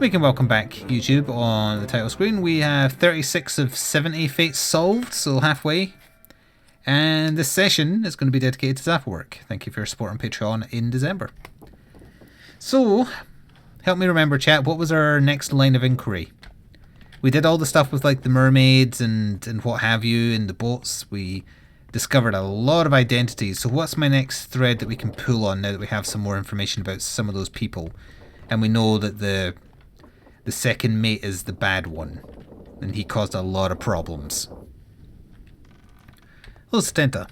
We can welcome back YouTube on the title screen. We have 36 of 70 fates solved, so halfway. And this session is going to be dedicated to Zappa work. Thank you for your support on Patreon in December. So, help me remember, chat, what was our next line of inquiry? We did all the stuff with like the mermaids and what have you in the boats. We discovered a lot of identities. So what's my next thread that we can pull on now that we have some more information about some of those people? And we know that the second mate is the bad one. And he caused a lot of problems. Hello, Stenta.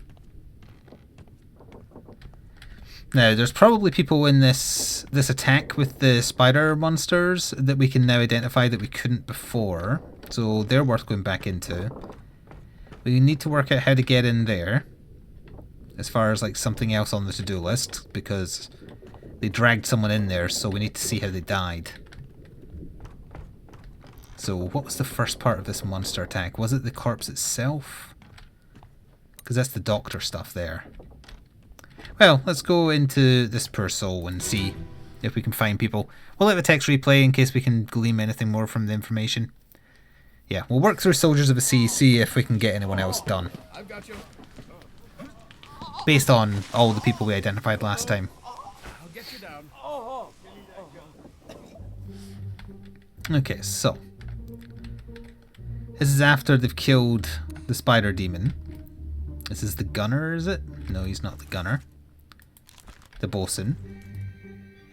Now, there's probably people in this attack with the spider monsters that we can now identify that we couldn't before. So they're worth going back into. We need to work out how to get in there. As far as like something else on the to-do list. Because they dragged someone in there, so we need to see how they died. So what was the first part of this monster attack? Was it the corpse itself? Because that's the doctor stuff there. Well, let's go into this poor soul and see if we can find people. We'll let the text replay in case we can glean anything more from the information. Yeah, we'll work through Soldiers of the Sea, see if we can get anyone else done. I've got you. Based on all the people we identified last time. I'll get you down. Okay, so. This is after they've killed the spider demon. This is the gunner, is it? No, he's not the gunner. The bosun.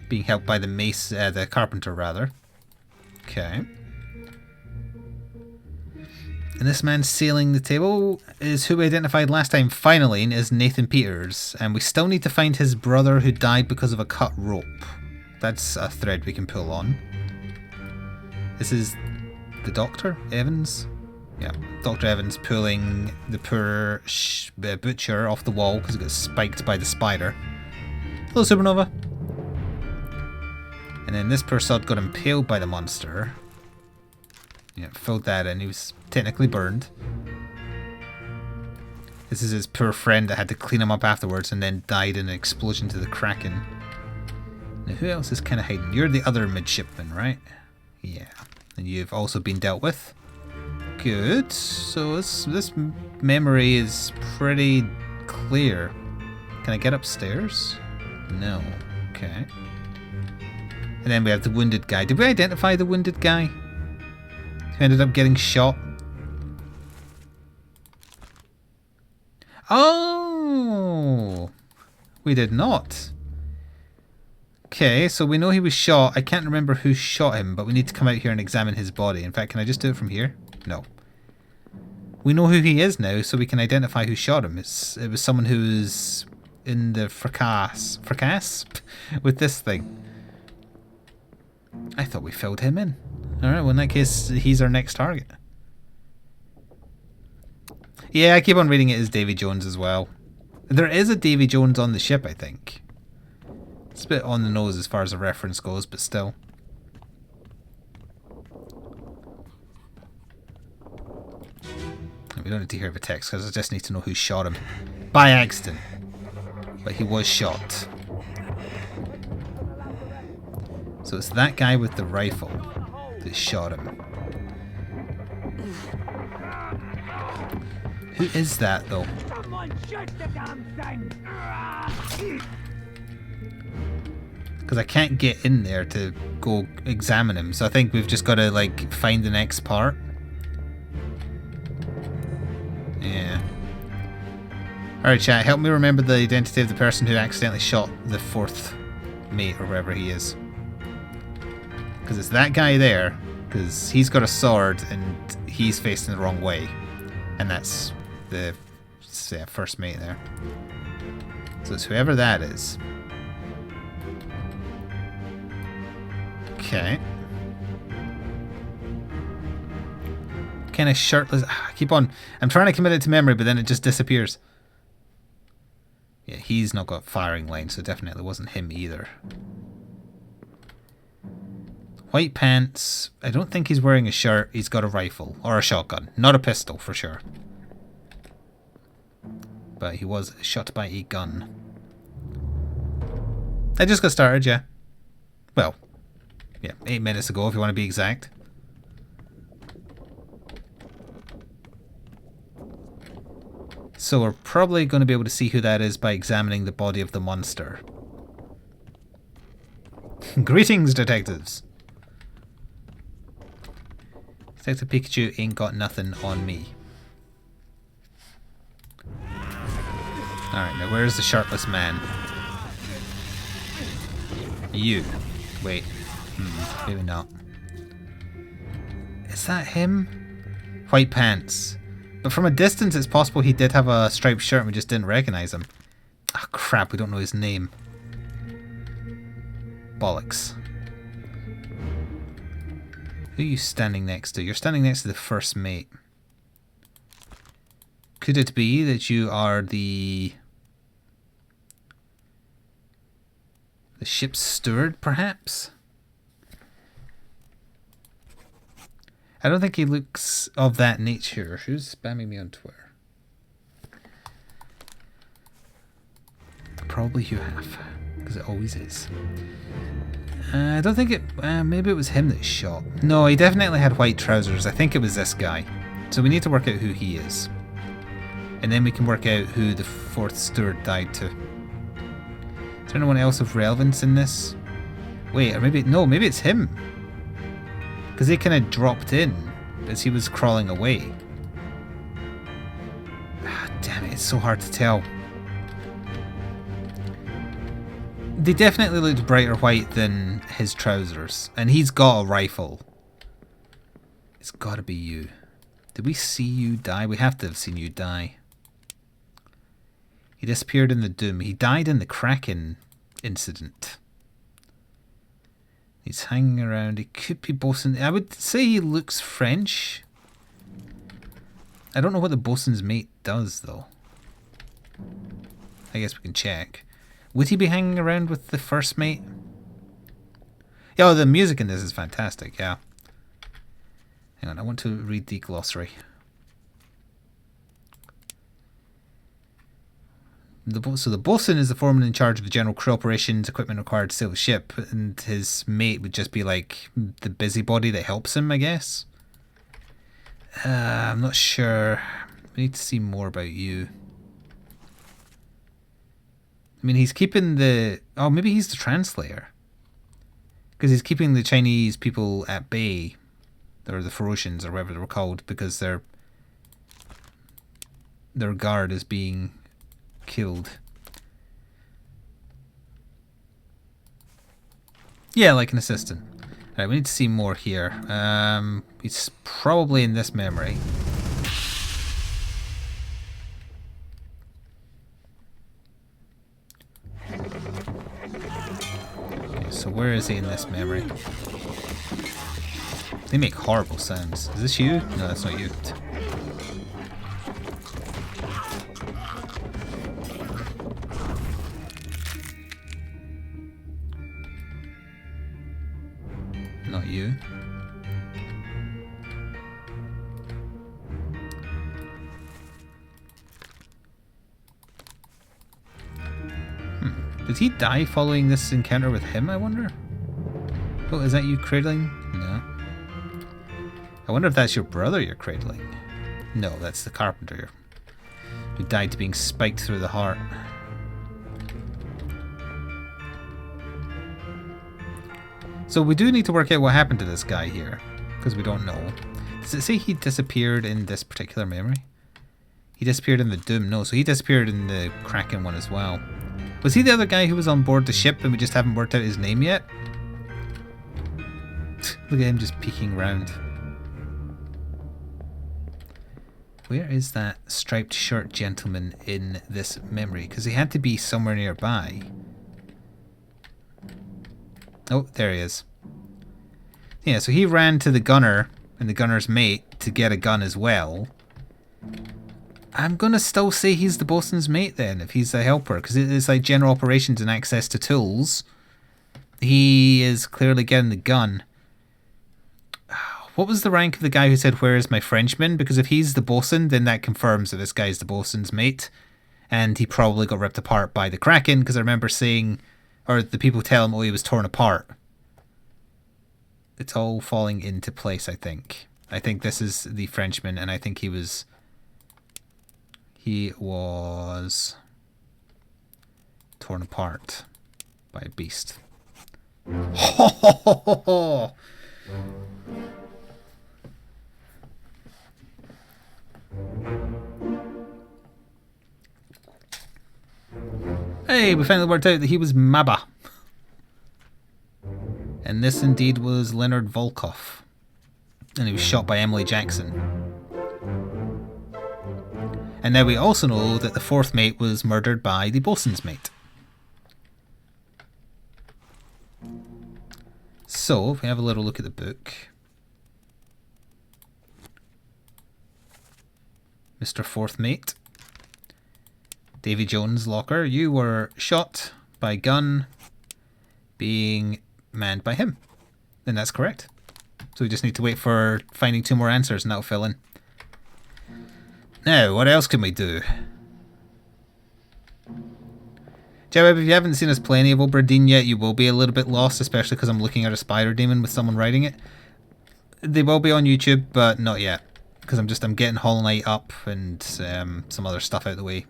Being helped by the the carpenter, rather. Okay. And this man sailing the table is who we identified last time, finally, as Nathan Peters. And we still need to find his brother who died because of a cut rope. That's a thread we can pull on. This is the doctor, Evans. Yeah, Dr. Evans pulling the poor butcher off the wall because it got spiked by the spider. Hello, Supernova. And then this poor sod got impaled by the monster. Yeah, filled that in. He was technically burned. This is his poor friend that had to clean him up afterwards and then died in an explosion to the Kraken. Now, who else is kind of hiding? You're the other midshipman, right? Yeah. And you've also been dealt with. Good. So this memory is pretty clear. Can I get upstairs? No. Okay. And then we have the wounded guy. Did we identify the wounded guy? Who ended up getting shot? Oh! We did not. Okay, so we know he was shot. I can't remember who shot him, but we need to come out here and examine his body. In fact, can I just do it from here? No. We know who he is now, so we can identify who shot him. It was someone who was in the fracas with this thing. I thought we filled him in. Alright, well in that case, he's our next target. Yeah, I keep on reading it as Davy Jones as well. There is a Davy Jones on the ship, I think. It's a bit on the nose as far as the reference goes, but still. We don't need to hear the text because I just need to know who shot him. By accident. But he was shot. So it's that guy with the rifle that shot him. Who is that though? Because I can't get in there to go examine him. So I think we've just got to like find the next part. Yeah. Alright chat, help me remember the identity of the person who accidentally shot the fourth mate or wherever he is. Because it's that guy there, because he's got a sword and he's facing the wrong way. And that's the first mate there. So it's whoever that is. Okay. Kind of shirtless. I keep on. I'm trying to commit it to memory, but then it just disappears. Yeah, he's not got firing line, so definitely wasn't him either. White pants. I don't think he's wearing a shirt. He's got a rifle or a shotgun, not a pistol for sure. But he was shot by a gun. I just got started, yeah. Well, Yeah, 8 minutes ago if you want to be exact. So we're probably going to be able to see who that is by examining the body of the monster. Greetings, detectives. Detective Pikachu ain't got nothing on me. Alright, now where's the shirtless man? You. Wait. Maybe not. Is that him? White pants. But from a distance it's possible he did have a striped shirt and we just didn't recognize him. Ah, crap, we don't know his name. Bollocks. Who are you standing next to? You're standing next to the first mate. Could it be that you are the ship's steward, perhaps? I don't think he looks of that nature. Who's spamming me on Twitter? Probably you have, because it always is. I don't think it... maybe it was him that shot. No, he definitely had white trousers. I think it was this guy. So we need to work out who he is. And then we can work out who the fourth steward died to. Is there anyone else of relevance in this? Wait, or maybe... No, maybe it's him. Because he kind of dropped in as he was crawling away. Ah, damn it, it's so hard to tell. They definitely looked brighter white than his trousers. And he's got a rifle. It's gotta be you. Did we see you die? We have to have seen you die. He disappeared in the Doom. He died in the Kraken incident. He's hanging around. He could be bosun. I would say he looks French. I don't know what the bosun's mate does, though. I guess we can check. Would he be hanging around with the first mate? Yeah, the music in this is fantastic, yeah. Hang on, I want to read the glossary. So the bosun is the foreman in charge of the general crew operations, equipment required to sail the ship, and his mate would just be like the busybody that helps him, I guess. I'm not sure. We need to see more about you. I mean, he's keeping the... Oh, maybe he's the translator. Because he's keeping the Chinese people at bay. Or the Ferocians, or whatever they were called, because their guard is being killed. Yeah, like an assistant. Alright, we need to see more here. He's probably in this memory. Okay, so where is he in this memory? They make horrible sounds. Is this you? No, that's not you. Not you. Did he die following this encounter with him, I wonder? Oh, is that you cradling? No. I wonder if that's your brother you're cradling. No, that's the carpenter who died to being spiked through the heart. So we do need to work out what happened to this guy here, because we don't know. Does it say he disappeared in this particular memory? He disappeared in the Doom. No, so he disappeared in the Kraken one as well. Was he the other guy who was on board the ship and we just haven't worked out his name yet? Look at him just peeking around. Where is that striped shirt gentleman in this memory? Because he had to be somewhere nearby. Oh, there he is. Yeah, so he ran to the gunner and the gunner's mate to get a gun as well. I'm going to still say he's the bosun's mate then, if he's the helper, because it's like general operations and access to tools. He is clearly getting the gun. What was the rank of the guy who said, "Where is my Frenchman?" Because if he's the bosun, then that confirms that this guy's the bosun's mate. And he probably got ripped apart by the Kraken, because I remember saying, or the people tell him, oh, he was torn apart. it's all falling into place, I think. I think this is the Frenchman, and I think he was torn apart by a beast. Ho ho ho ho ho! Hey, we finally worked out that he was Maba. And this indeed was Leonard Volkov. And he was shot by Emily Jackson. And now we also know that the fourth mate was murdered by the bosun's mate. So, if we have a little look at the book. Mr. Fourth Mate. Davy Jones, Locker, you were shot by gun being manned by him. And that's correct. So we just need to wait for finding 2 more answers and that'll fill in. Now, what else can we do? Jaweb, if you haven't seen us play any of Obra Dinn yet, you will be a little bit lost, especially because I'm looking at a spider demon with someone riding it. They will be on YouTube, but not yet. Because I'm getting Hollow Knight up and some other stuff out of the way.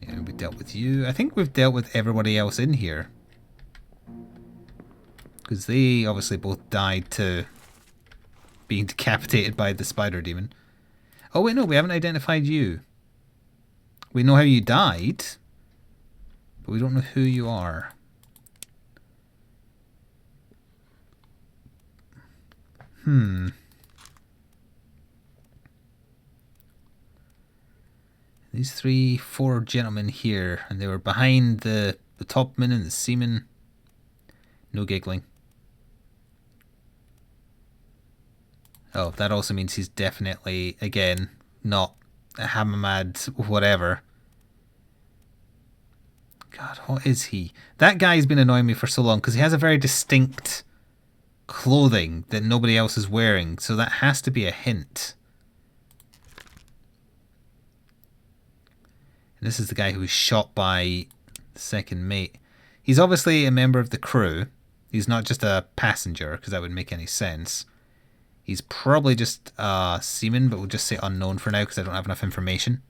Yeah, we dealt with you. I think we've dealt with everybody else in here. Because they obviously both died to being decapitated by the spider demon. Oh wait, no, we haven't identified you. We know how you died, but we don't know who you are. These 4 gentlemen here, and they were behind the topman and the seaman. No giggling. Oh, that also means he's definitely, again, not a Hamamad whatever. God, what is he? That guy's been annoying me for so long because he has a very distinct clothing that nobody else is wearing, so that has to be a hint. And this is the guy who was shot by the second mate. He's obviously a member of the crew. He's not just a passenger, because that wouldn't make any sense. He's probably just a seaman, but we'll just say unknown for now because I don't have enough information.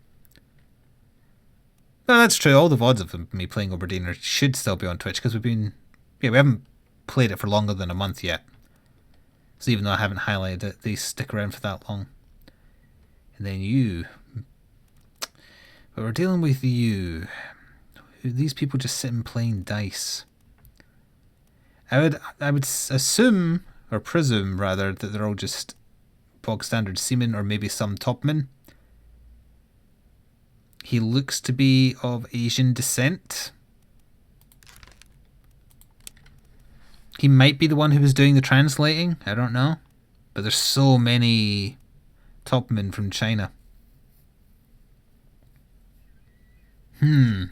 No, that's true. All the VODs of me playing Obra Dinn should still be on Twitch because we haven't played it for longer than a month yet. So even though I haven't highlighted it, they stick around for that long. And then you. But we're dealing with you. These people just sit and playing dice. I would assume, or presume rather, that they're all just bog standard seamen or maybe some topmen. He looks to be of Asian descent. He might be the one who was doing the translating, I don't know. But there's so many topmen from China. I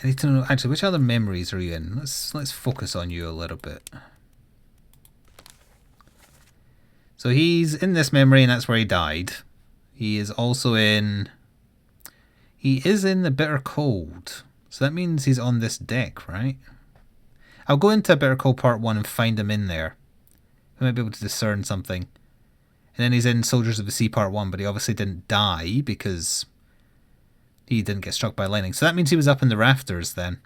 need to know, actually, which other memories are you in? Let's focus on you a little bit. So he's in this memory and that's where he died. He is also in... He is in the Bitter Cold. So that means he's on this deck, right? I'll go into Bitter Cold Part 1 and find him in there. I might be able to discern something. And then he's in Soldiers of the Sea Part 1, but he obviously didn't die because he didn't get struck by lightning. So that means he was up in the rafters then.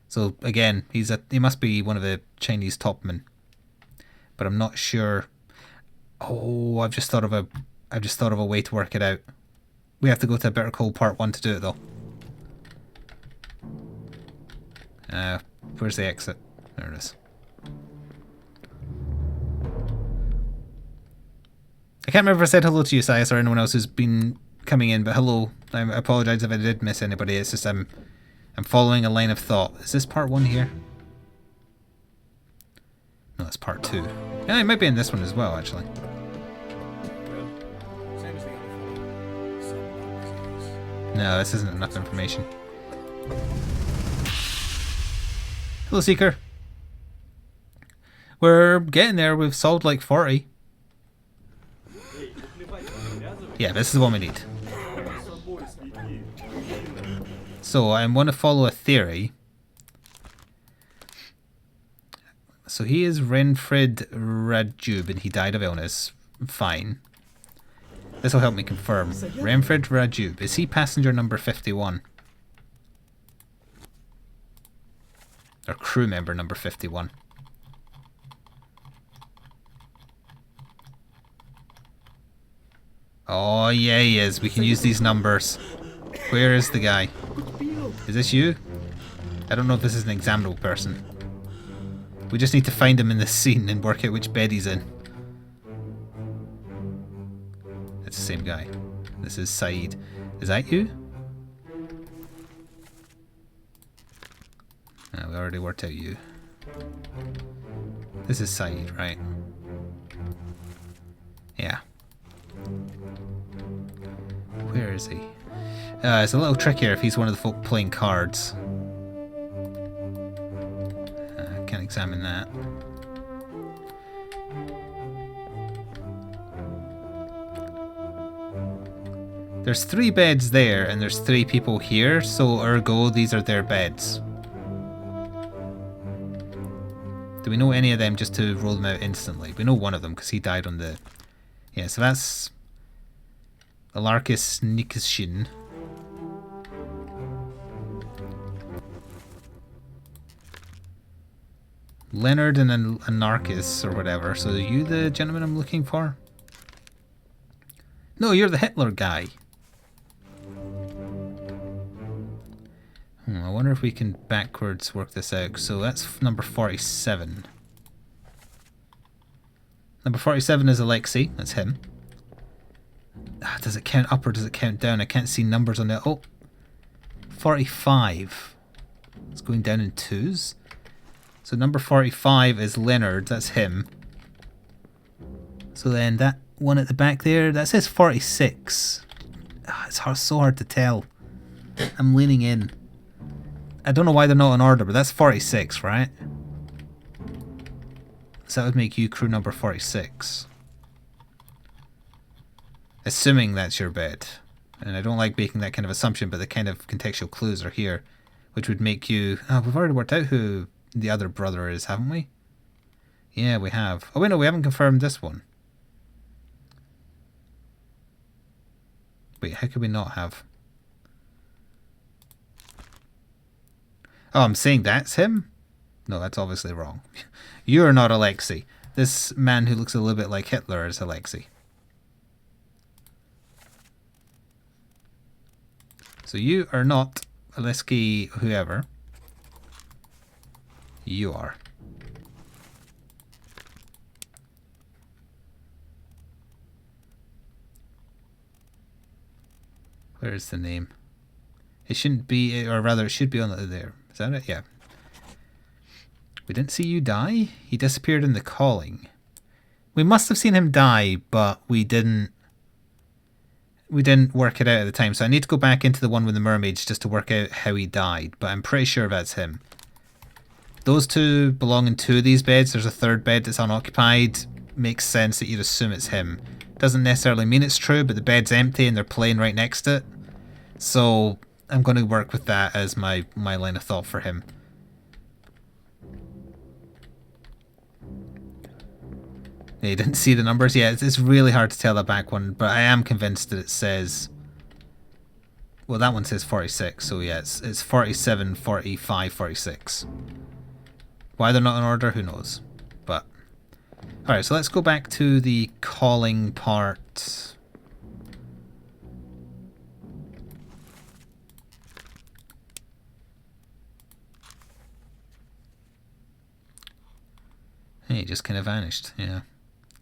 So again, he must be one of the Chinese topmen. But I'm not sure. Oh, I've just thought of a way to work it out. We have to go to Bitter Cold Part 1 to do it though. Where's the exit? There it is. I can't remember if I said hello to you, Sias, or anyone else who's been coming in, but hello. I apologise if I did miss anybody. It's just I'm following a line of thought. Is this Part 1 here? No, it's Part 2. Yeah, it might be in this one as well, actually. No, this isn't enough information. Hello, Seeker. We're getting there. We've solved like 40. Yeah, this is the one we need. So I want to follow a theory So he is Renfred Rajub and he died of illness. Fine. This will help me confirm. Renfred Rajub. Is he passenger number 51? Or crew member number 51? Oh yeah, he is. We can use these numbers. Where is the guy? Is this you? I don't know if this is an examinable person. We just need to find him in this scene and work out which bed he's in. It's the same guy. This is Saeed. Is that you? No, we already worked out you. This is Saeed, right? Yeah. Where is he? It's a little trickier if he's one of the folk playing cards. Can't examine that. There's 3 beds there and there's 3 people here, so ergo these are their beds. Do we know any of them just to roll them out instantly? We know one of them because he died on the... Yeah, so that's Alarkis Nikishin. Leonard and Anarchis or whatever. So are you the gentleman I'm looking for? No, you're the Hitler guy. I wonder if we can backwards work this out. So that's number 47. Number 47 is Alexei. That's him. Does it count up or does it count down? I can't see numbers on it. Oh, 45. It's going down in 2s. So number 45 is Leonard. That's him. So then that one at the back there, that says 46. It's so hard to tell. I'm leaning in. I don't know why they're not in order, but that's 46, right? So that would make you crew number 46. Assuming that's your bed. And I don't like making that kind of assumption, but the kind of contextual clues are here. Which would make you... Oh, we've already worked out who the other brother is, haven't we? Yeah, we have. Oh, wait, no, we haven't confirmed this one. Wait, how could we not have? Oh, I'm saying that's him? No, that's obviously wrong. You're not Alexei. This man who looks a little bit like Hitler is Alexei. So you are not Alexei whoever. You are. Where is the name? It shouldn't be, or rather it should be on there. Is that it? Yeah. We didn't see you die? He disappeared in the calling. We must have seen him die, but we didn't work it out at the time. So I need to go back into the one with the mermaids just to work out how he died. But I'm pretty sure that's him. Those two belong in 2 of these beds. There's a 3rd bed that's unoccupied. Makes sense that you'd assume it's him. Doesn't necessarily mean it's true, but the bed's empty and they're playing right next to it. So I'm going to work with that as my line of thought for him. Yeah, you didn't see the numbers? Yeah, it's really hard to tell the back one, but I am convinced that it says... Well, that one says 46, so yeah, it's 47, 45, 46. Why they're not in order, who knows. But... Alright, so let's go back to the calling part. Hey, he just kind of vanished, yeah.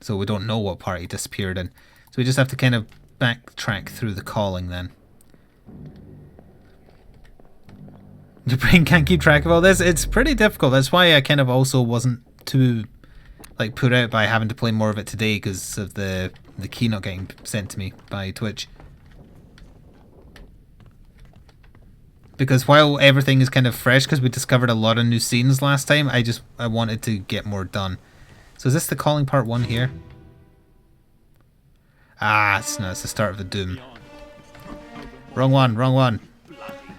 So we don't know what part he disappeared in. So we just have to kind of backtrack through the calling then. Your brain can't keep track of all this. It's pretty difficult. That's why I kind of also wasn't too like put out by having to play more of it today because of the key not getting sent to me by Twitch. Because while everything is kind of fresh, because we discovered a lot of new scenes last time, I wanted to get more done. So is this the calling part 1 here? Ah, it's the start of the Doom. Wrong one, wrong one.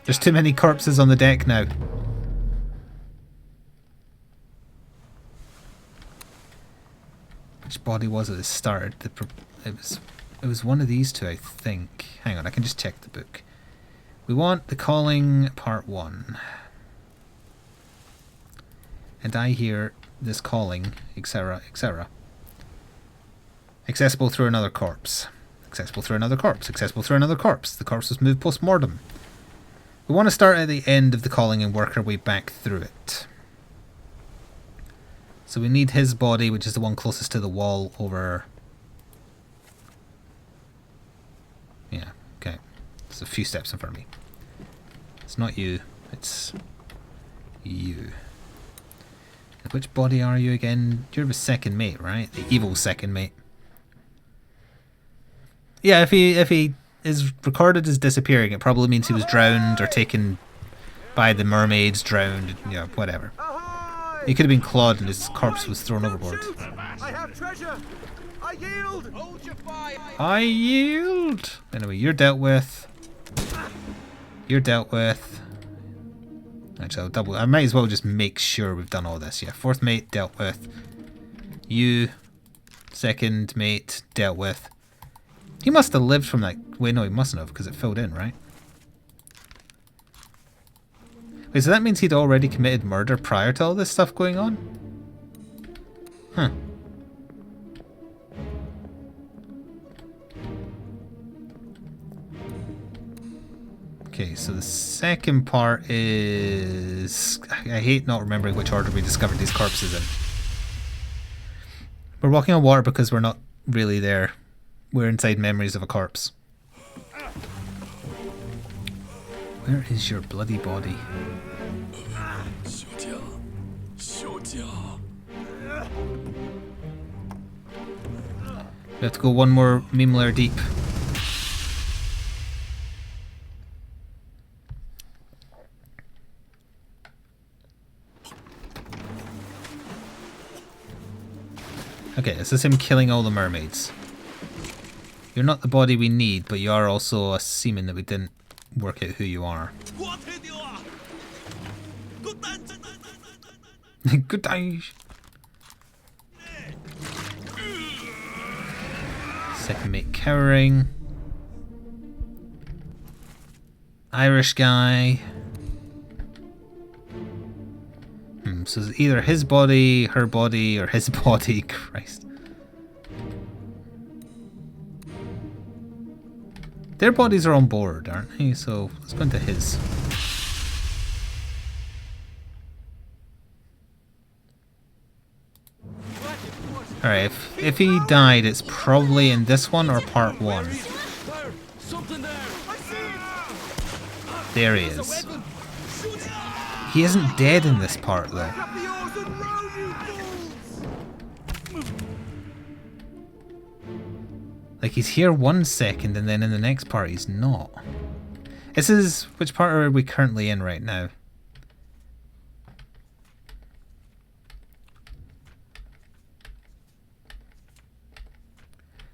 There's too many corpses on the deck now. Which body was it that started? It was one of these two, I think. Hang on, I can just check the book. We want the calling part 1. And I hear this calling, etc., etc. Accessible through another corpse. Accessible through another corpse. Accessible through another corpse. The corpse was moved post-mortem. We want to start at the end of the calling and work our way back through it. So we need his body, which is the one closest to the wall over... Yeah, okay. It's a few steps in front of me. It's not you, it's you. And which body are you again? You're the second mate, right? The evil second mate. Yeah, if he is recorded as disappearing, it probably means he was drowned or taken by the mermaids, drowned, you know, whatever. He could have been clawed and his corpse was thrown overboard. I have treasure. I yield. Hold your fire. I yield. Anyway, you're dealt with. You're dealt with. Actually, I'll double. I might as well just make sure we've done all this. Yeah, fourth mate dealt with. You, second mate dealt with. He must have lived from that. Wait, no, he mustn't have because it filled in, right? Wait, so that means he'd already committed murder prior to all this stuff going on? Huh. Okay, so the second part is... I hate not remembering which order we discovered these corpses in. We're walking on water because we're not really there. We're inside memories of a corpse. Where is your bloody body? We have to go one more meme layer deep. Okay, this is him killing all the mermaids. You're not the body we need, but you are also a seaman that we didn't work out who you are. Good times. Second mate cowering. Irish guy. So it's either his body, her body, or his body. Christ. Their bodies are on board, aren't they? So let's go into his. Alright, if he died, it's probably in this one or part 1. There he is. He isn't dead in this part, though. Like, he's here 1 second and then in the next part he's not. This is... Which part are we currently in right now?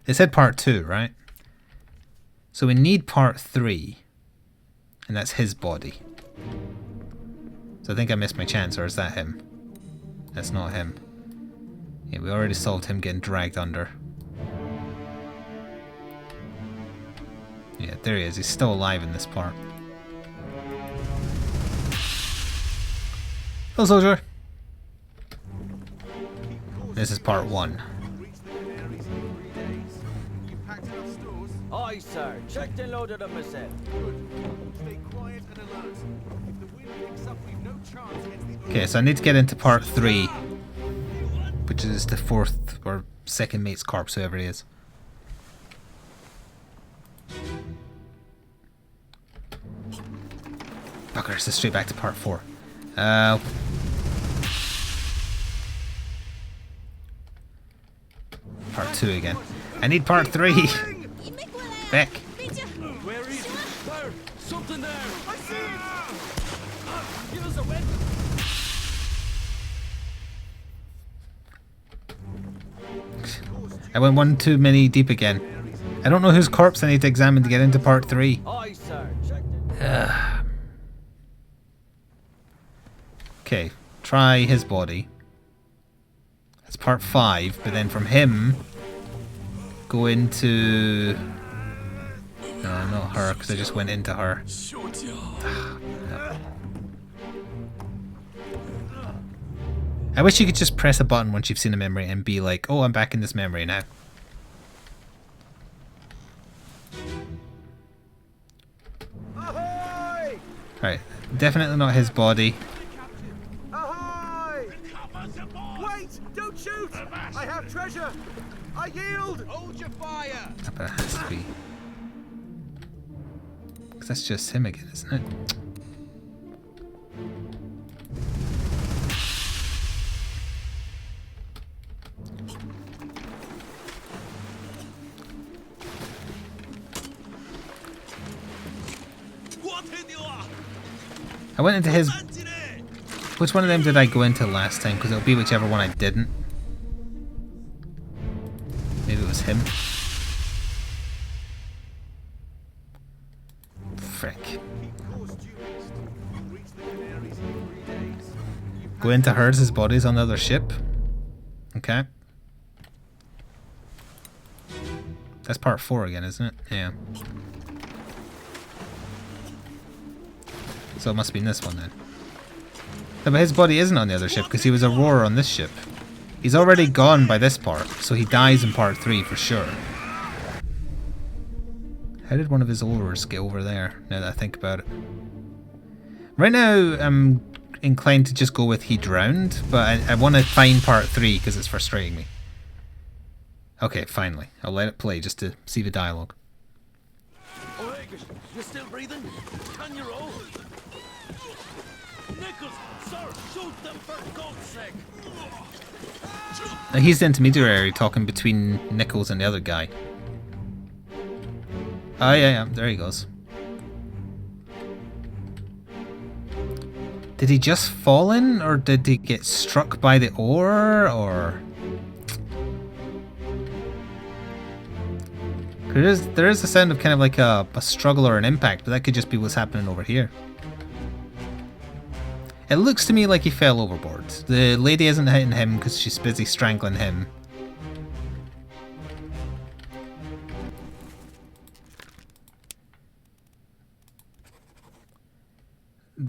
They said part 2, right? So we need part 3. And that's his body. So I think I missed my chance, or is that him? That's not him. Yeah, we already solved him getting dragged under. Yeah, there he is. He's still alive in this part. Hello, soldier. This is part 1. Aye, sir. Checked and loaded up myself. Stay quiet and alert. If the wind picks up, we've no chance against the... Okay, so I need to get into part 3, which is the fourth or second mate's corpse, whoever he is. Fucker, this is straight back to part 4. Part 2 again. I need part 3! Back. Where is it? There! Something there! I see it! Give us a weapon! I went one too many deep again. I don't know whose corpse I need to examine to get into part 3. Aye, sir. Checked it. Okay, try his body. That's part 5, but then from him, go into... No, not her, because I just went into her. I wish you could just press a button once you've seen a memory and be like, oh, I'm back in this memory now. Ahoy! Right, definitely not his body. Ahoy! Wait! Don't shoot! I have treasure! I yield! Hold your fire! But it has to be. Because that's just him again, isn't it? I went into his... Which one of them did I go into last time? Because it'll be whichever one I didn't. Maybe it was him. Frick. Go into hers, his body's on the other ship. Okay. That's part 4 again, isn't it? Yeah. So it must be in this one then. No, but his body isn't on the other ship because he was a roarer on this ship. He's already gone by this part, so he dies in part 3 for sure. How did one of his roarers get over there, now that I think about it? Right now, I'm inclined to just go with he drowned, but I want to find part 3 because it's frustrating me. Okay, finally. I'll let it play just to see the dialogue. You still breathing? Can you roll? Nichols, sir, shoot them for God's sake! Now he's the intermediary talking between Nichols and the other guy. Oh yeah, there he goes. Did he just fall in, or did he get struck by the oar, or... There is a sound of kind of like a struggle or an impact, but that could just be what's happening over here. It looks to me like he fell overboard. The lady isn't hitting him because she's busy strangling him.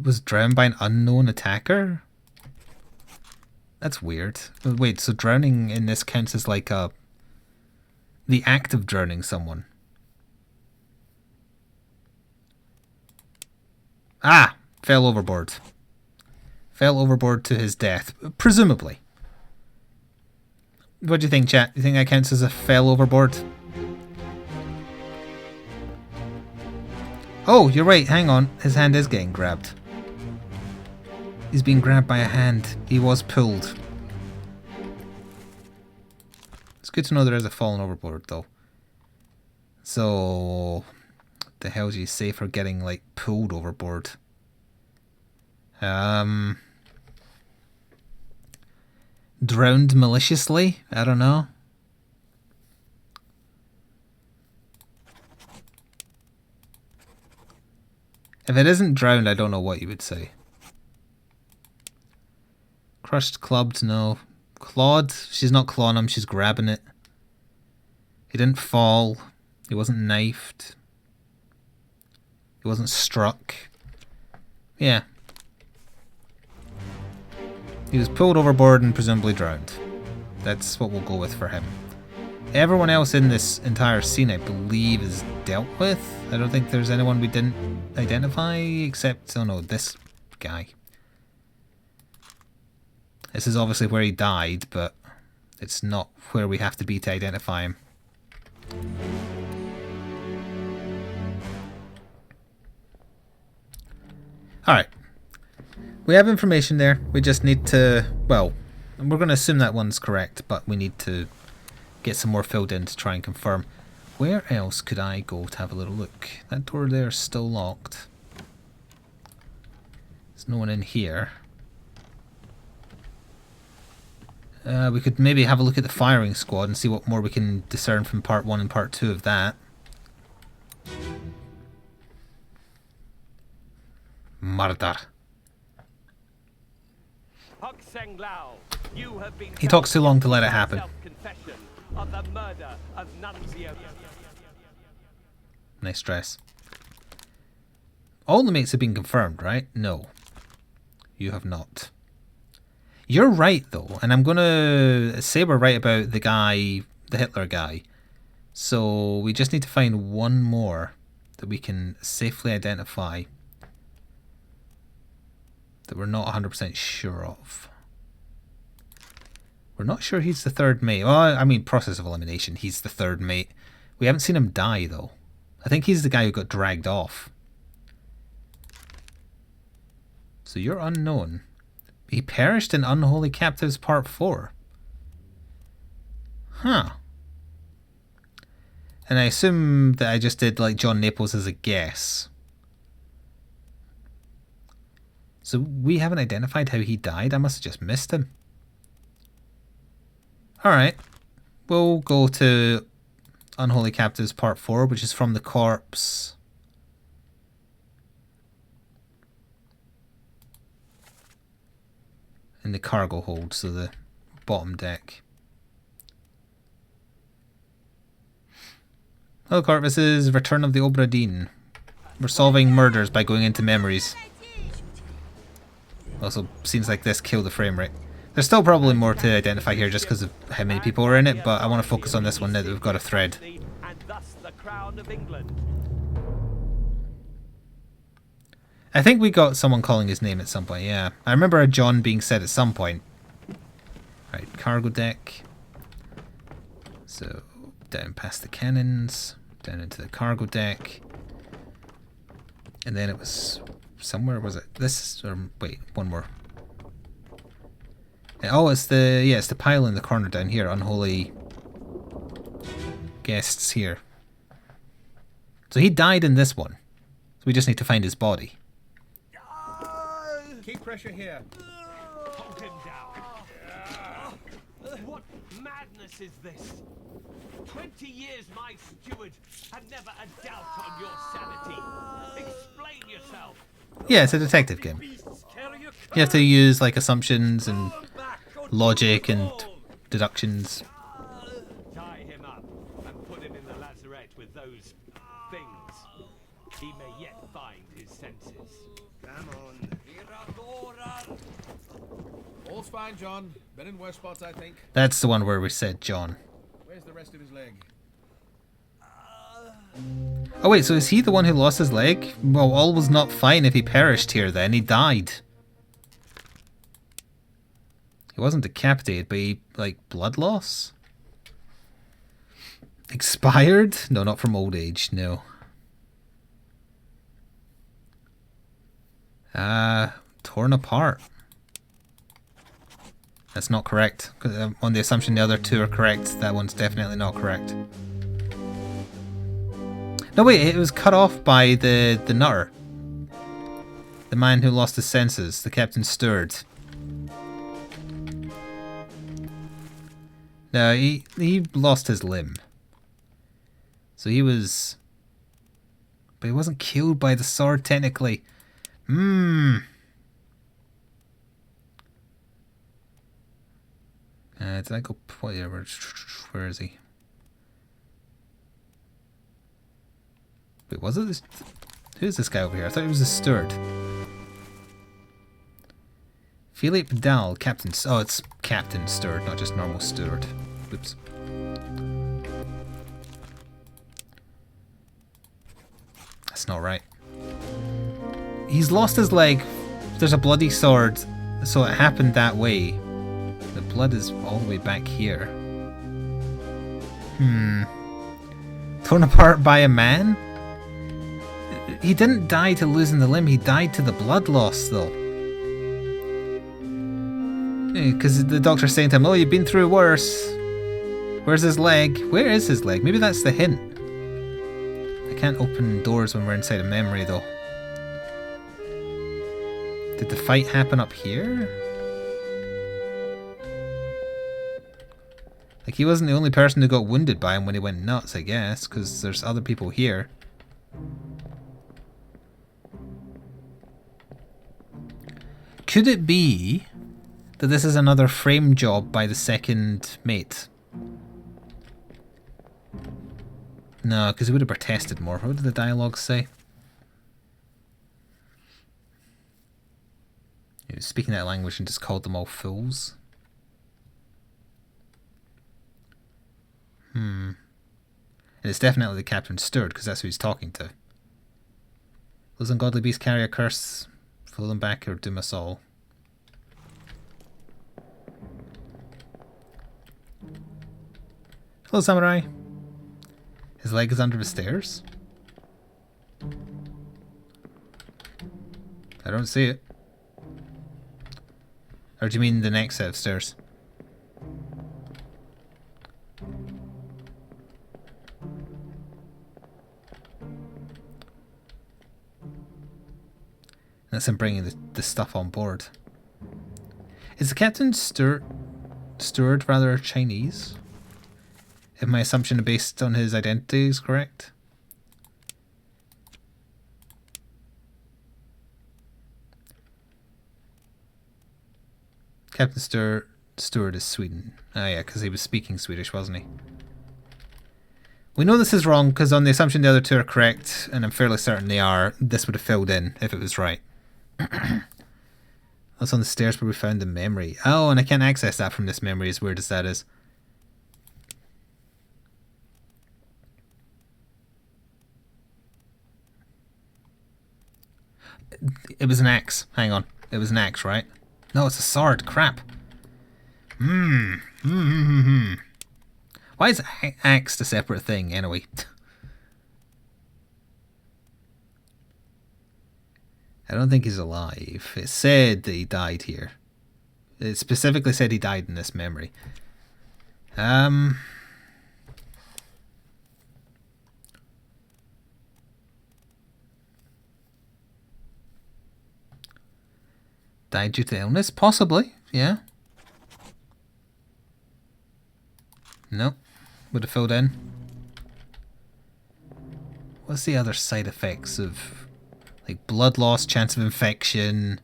Was drowned by an unknown attacker? That's weird. Wait, so drowning in this counts as like a... the act of drowning someone. Ah! Fell overboard. Fell overboard to his death. Presumably. What do you think, chat? Do you think that counts as a fell overboard? Oh, you're right. Hang on. His hand is getting grabbed. He's being grabbed by a hand. He was pulled. It's good to know there is a fallen overboard, though. So, the hell do you say for getting, like, pulled overboard? Drowned maliciously? I don't know. If it isn't drowned, I don't know what you would say. Crushed, clubbed, no. Clawed? She's not clawing him, she's grabbing it. He didn't fall. He wasn't knifed. He wasn't struck. Yeah. He was pulled overboard and presumably drowned. That's what we'll go with for him. Everyone else in this entire scene, I believe, is dealt with. I don't think there's anyone we didn't identify, except, oh no, this guy. This is obviously where he died, but it's not where we have to be to identify him. Alright. We have information there. We just need to, well, we're going to assume that one's correct, but we need to get some more filled in to try and confirm. Where else could I go to have a little look? That door there is still locked. There's no one in here. We could maybe have a look at the firing squad and see what more we can discern from part 1 and part 2 of that. Murder. You have been He talks too long to let it happen. self-confession of the murder of Nunzio. Nice dress. All the mates have been confirmed, right? No. You have not. You're right, though, and I'm gonna say we're right about the guy, the Hitler guy. So we just need to find one more that we can safely identify that we're not 100% sure of. We're not sure he's the third mate. Well, I mean, process of elimination, he's the third mate. We haven't seen him die, though. I think he's the guy who got dragged off. So you're unknown. He perished in Unholy Captives Part 4. Huh. And I assume that I just did like John Naples as a guess. So we haven't identified how he died? I must have just missed him. Alright. We'll go to Unholy Captives Part 4, which is from the corpse. In the cargo hold, so the bottom deck. Hello corpse, this is Return of the Obra Dinn. We're solving murders by going into memories. Also, scenes like this kill the frame rate. There's still probably more to identify here just because of how many people are in it, but I want to focus on this one now that we've got a thread. And thus the crown of England. I think we got someone calling his name at some point, yeah. I remember a John being said at some point. Right, cargo deck. So, down past the cannons, down into the cargo deck. And then it was somewhere, was it this? Or wait, one more. Oh, it's the, yeah, it's the pile in the corner down here, unholy guests here. So he died in this one. So we just need to find his body. Keep pressure here. Hold him down. What madness is this? 20 years my steward, and never a doubt on your sanity. Explain yourself. Yeah, it's a detective game. You have to use like assumptions and logic and deductions. Tie him up and put him in the lazarette with those things. He may yet find his senses. Come on. All's fine, John. Been in worse spots, I think. That's the one where we said John. Where's the rest of his leg? Oh wait, so is he the one who lost his leg? Well, all was not fine if he perished here then. He died. He wasn't decapitated, but he, like, blood loss? Expired? No, not from old age, no. Torn apart. That's not correct. On the assumption the other two are correct, that one's definitely not correct. No wait, it was cut off by the nutter. The man who lost his senses, the Captain Steward. No, he lost his limb. So he was... But he wasn't killed by the sword technically. Did I go... Where is he? Wait, was it this... Who's this guy over here? I thought he was a steward. Philippe Dahl, Captain... Oh, it's Captain Steward, not just normal steward. Oops. That's not right. He's lost his leg. There's a bloody sword, so it happened that way. The blood is all the way back here. Torn apart by a man? He didn't die to losing the limb, he died to the blood loss, though. Because the doctor's saying to him, oh, you've been through worse. Where's his leg? Where is his leg? Maybe that's the hint. I can't open doors when we're inside a memory, though. Did the fight happen up here? Like, he wasn't the only person who got wounded by him when he went nuts, I guess, because there's other people here. Could it be that this is another frame job by the second mate. No, because he would have protested more. What did the dialogue say? He was speaking that language and just called them all fools. And it's definitely the captain's steward, because that's who he's talking to. Those ungodly beasts carry a curse. Follow them back or doom us all. Hello, samurai. His leg is under the stairs? I don't see it. Or do you mean the next set of stairs? That's him bringing the stuff on board. Is the captain's steward rather Chinese? If my assumption based on his identity is correct? Captain Stewart is Sweden. Oh yeah, because he was speaking Swedish, wasn't he? We know this is wrong because on the assumption the other two are correct, and I'm fairly certain they are, this would have filled in if it was right. That's on the stairs where we found the memory. Oh, and I can't access that from this memory, as weird as that is. It was an axe. Hang on. It was an axe, right? No, it's a sword. Crap. Why is axe a separate thing, anyway? I don't think he's alive. It said that he died here. It specifically said he died in this memory. Died due to illness? Possibly, yeah. Nope. Would have filled in. What's the other side effects of... like blood loss, chance of infection...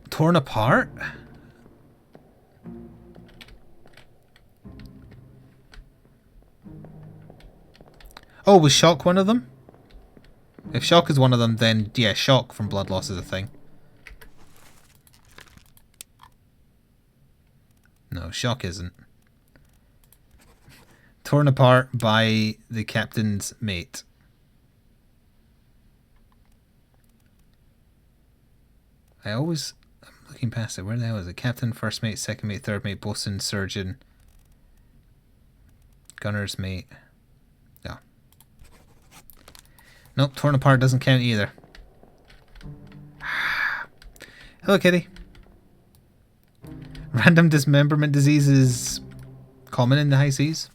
Torn apart? Oh, was shock one of them? If shock is one of them, then yeah, shock from blood loss is a thing. No, shock isn't. Torn apart by the captain's mate. I'm looking past it. Where the hell is it? Captain, first mate, second mate, third mate, bosun, surgeon, gunner's mate. No. Nope, torn apart doesn't count either. Hello, kitty. Random dismemberment disease is common in the high seas.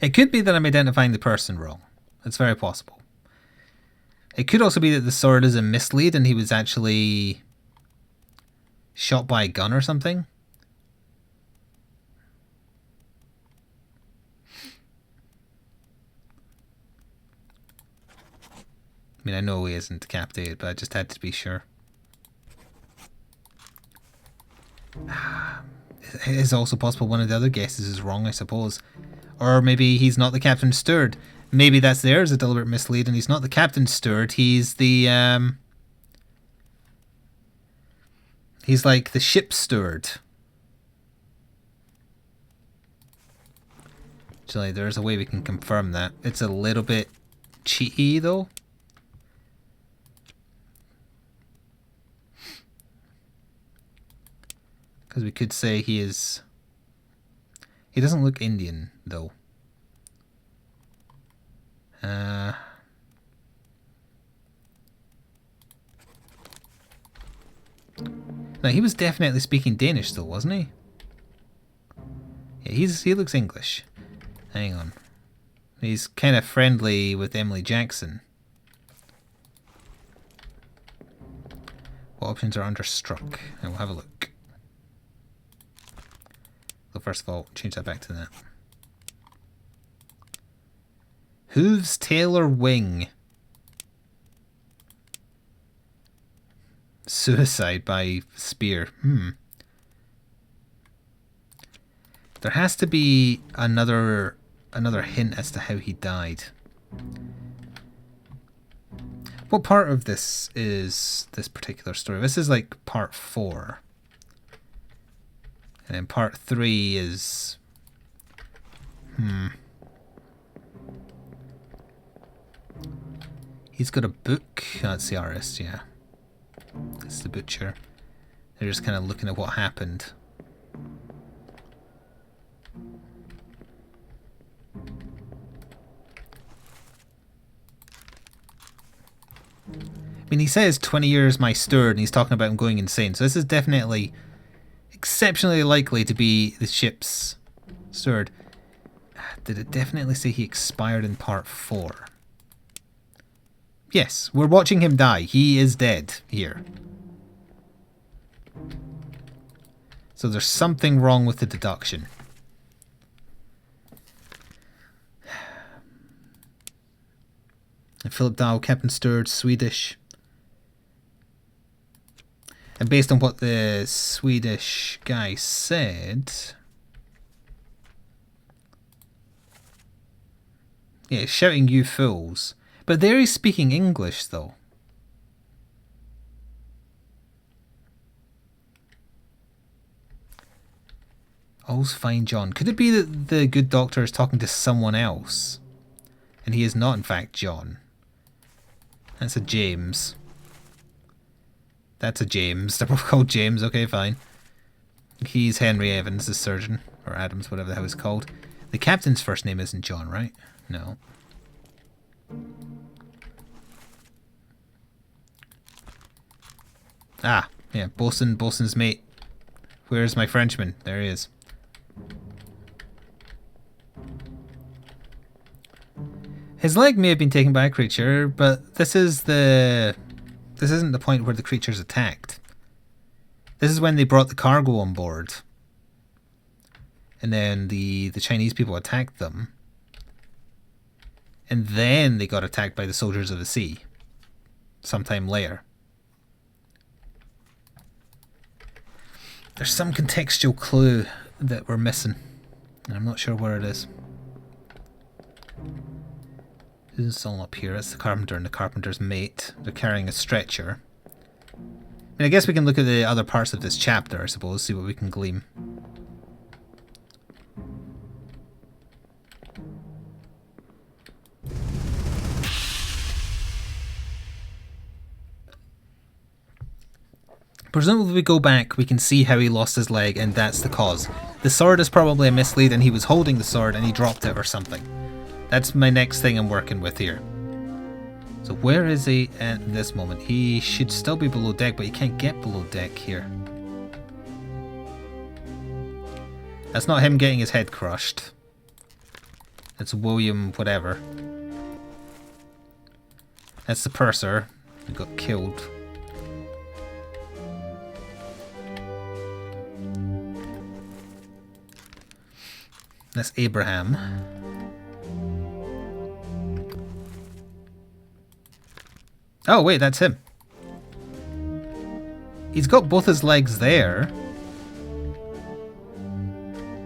It could be that I'm identifying the person wrong. It's very possible. It could also be that the sword is a mislead and he was actually shot by a gun or something. I mean, I know he isn't decapitated, but I just had to be sure. It is also possible one of the other guesses is wrong, I suppose. Or maybe he's not the captain's steward. Maybe that's there as a deliberate mislead and he's not the captain's steward, he's the... he's like the ship's steward. Actually, there's a way we can confirm that. It's a little bit cheaty, though. Because we could say he is... He doesn't look Indian, though. Now, he was definitely speaking Danish, though, wasn't he? Yeah, he looks English. Hang on. He's kind of friendly with Emily Jackson. What options are under struck? I will have a look. So first of all, change that back to that. Hooves, tail, or wing? Suicide by spear. There has to be another hint as to how he died. What part of this is this particular story? This is like part 4. And then part 3 is... He's got a book. Oh, that's the artist, yeah. That's the butcher. They're just kind of looking at what happened. I mean, he says 20 years my steward, and he's talking about him going insane. So this is definitely exceptionally likely to be the ship's steward. Did it definitely say he expired in part 4? Yes, we're watching him die. He is dead here. So there's something wrong with the deduction. And Philip Dow, Captain Steward, Swedish. And based on what the Swedish guy said... Yeah, shouting you fools. But there he's speaking English though. All's fine, John. Could it be that the good doctor is talking to someone else? And he is not in fact John. That's a James. That's a James. They're both called James. Okay, fine. He's Henry Evans, the surgeon. Or Adams, whatever the hell he's called. The captain's first name isn't John, right? No. Ah, yeah. Bosun's mate. Where's my Frenchman? There he is. His leg may have been taken by a creature, but this isn't the point where the creature's attacked. This is when they brought the cargo on board. And then the Chinese people attacked them. And then they got attacked by the soldiers of the sea. Sometime later. There's some contextual clue that we're missing. And I'm not sure where it is. Who's all up here? It's the carpenter and the carpenter's mate. They're carrying a stretcher. I mean, I guess we can look at the other parts of this chapter, I suppose, see what we can glean. Presumably we go back, we can see how he lost his leg, and that's the cause. The sword is probably a mislead, and he was holding the sword and he dropped it or something. That's my next thing I'm working with here. So where is he at this moment? He should still be below deck, but he can't get below deck here. That's not him getting his head crushed. It's William whatever. That's the purser who got killed. That's Abraham. Oh wait, that's him. He's got both his legs there.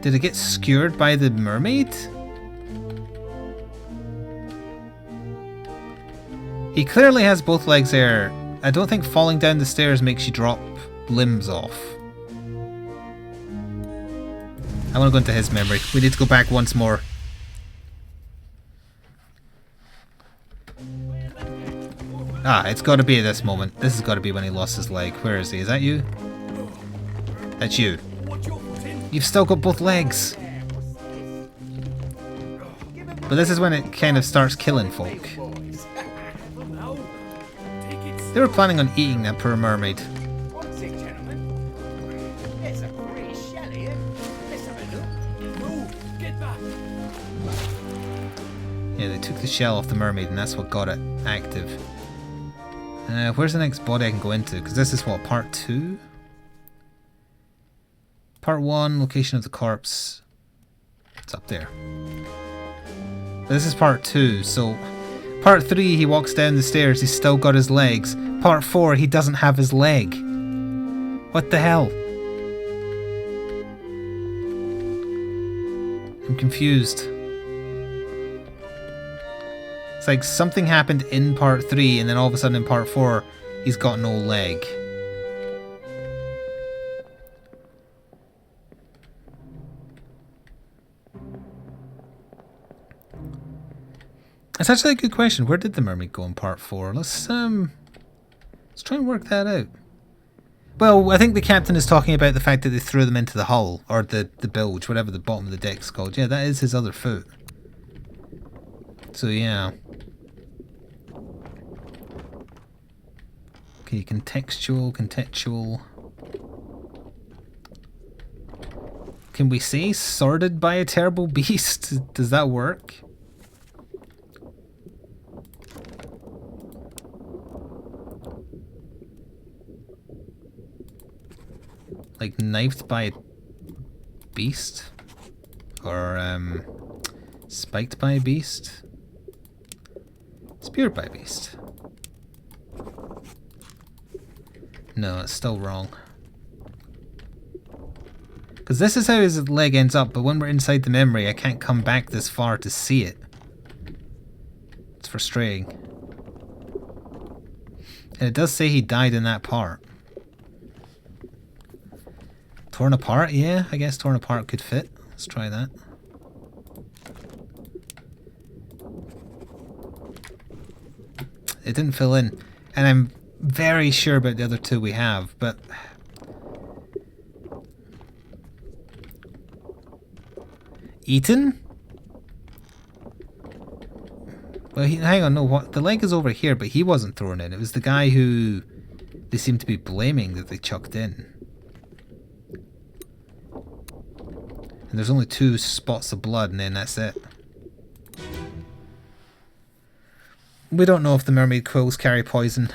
Did it get skewered by the mermaid? He clearly has both legs there. I don't think falling down the stairs makes you drop limbs off. I want to go into his memory. We need to go back once more. Ah, it's got to be at this moment. This has got to be when he lost his leg. Where is he? Is that you? That's you. You've still got both legs. But this is when it kind of starts killing folk. They were planning on eating that poor mermaid. Yeah, they took the shell off the mermaid and that's what got it active. Where's the next body I can go into? Because this is what, part 2? Part 1, location of the corpse. It's up there. This is part 2, so part 3 he walks down the stairs, he's still got his legs. Part 4 he doesn't have his leg. What the hell? I'm confused. It's like something happened in part 3 and then all of a sudden in part 4 he's got no leg. That's actually a good question. Where did the mermaid go in part 4? Let's try and work that out. Well, I think the captain is talking about the fact that they threw them into the hull, or the bilge, whatever the bottom of the deck's called. Yeah, that is his other foot. So yeah. Okay, contextual. Can we say sorted by a terrible beast? Does that work? Like knifed by a beast? Or spiked by a beast? Speared by a beast? No, it's still wrong. Because this is how his leg ends up, but when we're inside the memory, I can't come back this far to see it. It's frustrating. And it does say he died in that part. Torn apart? Yeah, I guess torn apart could fit. Let's try that. It didn't fill in. And I'm very sure about the other two we have, but... Eaten? Well, hang on, no, what? The leg is over here, but he wasn't thrown in. It was the guy who they seem to be blaming that they chucked in. And there's only 2 spots of blood, and then that's it. We don't know if the mermaid quills carry poison.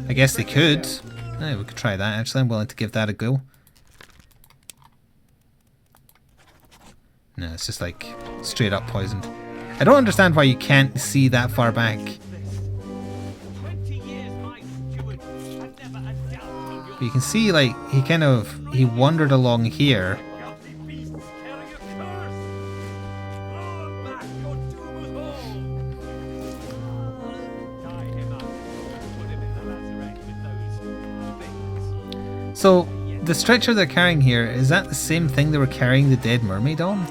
I guess they could. Yeah, we could try that, actually. I'm willing to give that a go. No, it's just like straight up poisoned. I don't understand why you can't see that far back. 20 years my steward had never a doubt on your But you can see, like, he wandered along here. Guilty beasts carry a curse! Oh, back, your doom is all! tie him up. Put him in the lazarette with those things. So, the stretcher they're carrying here, is that the same thing they were carrying the dead mermaid on?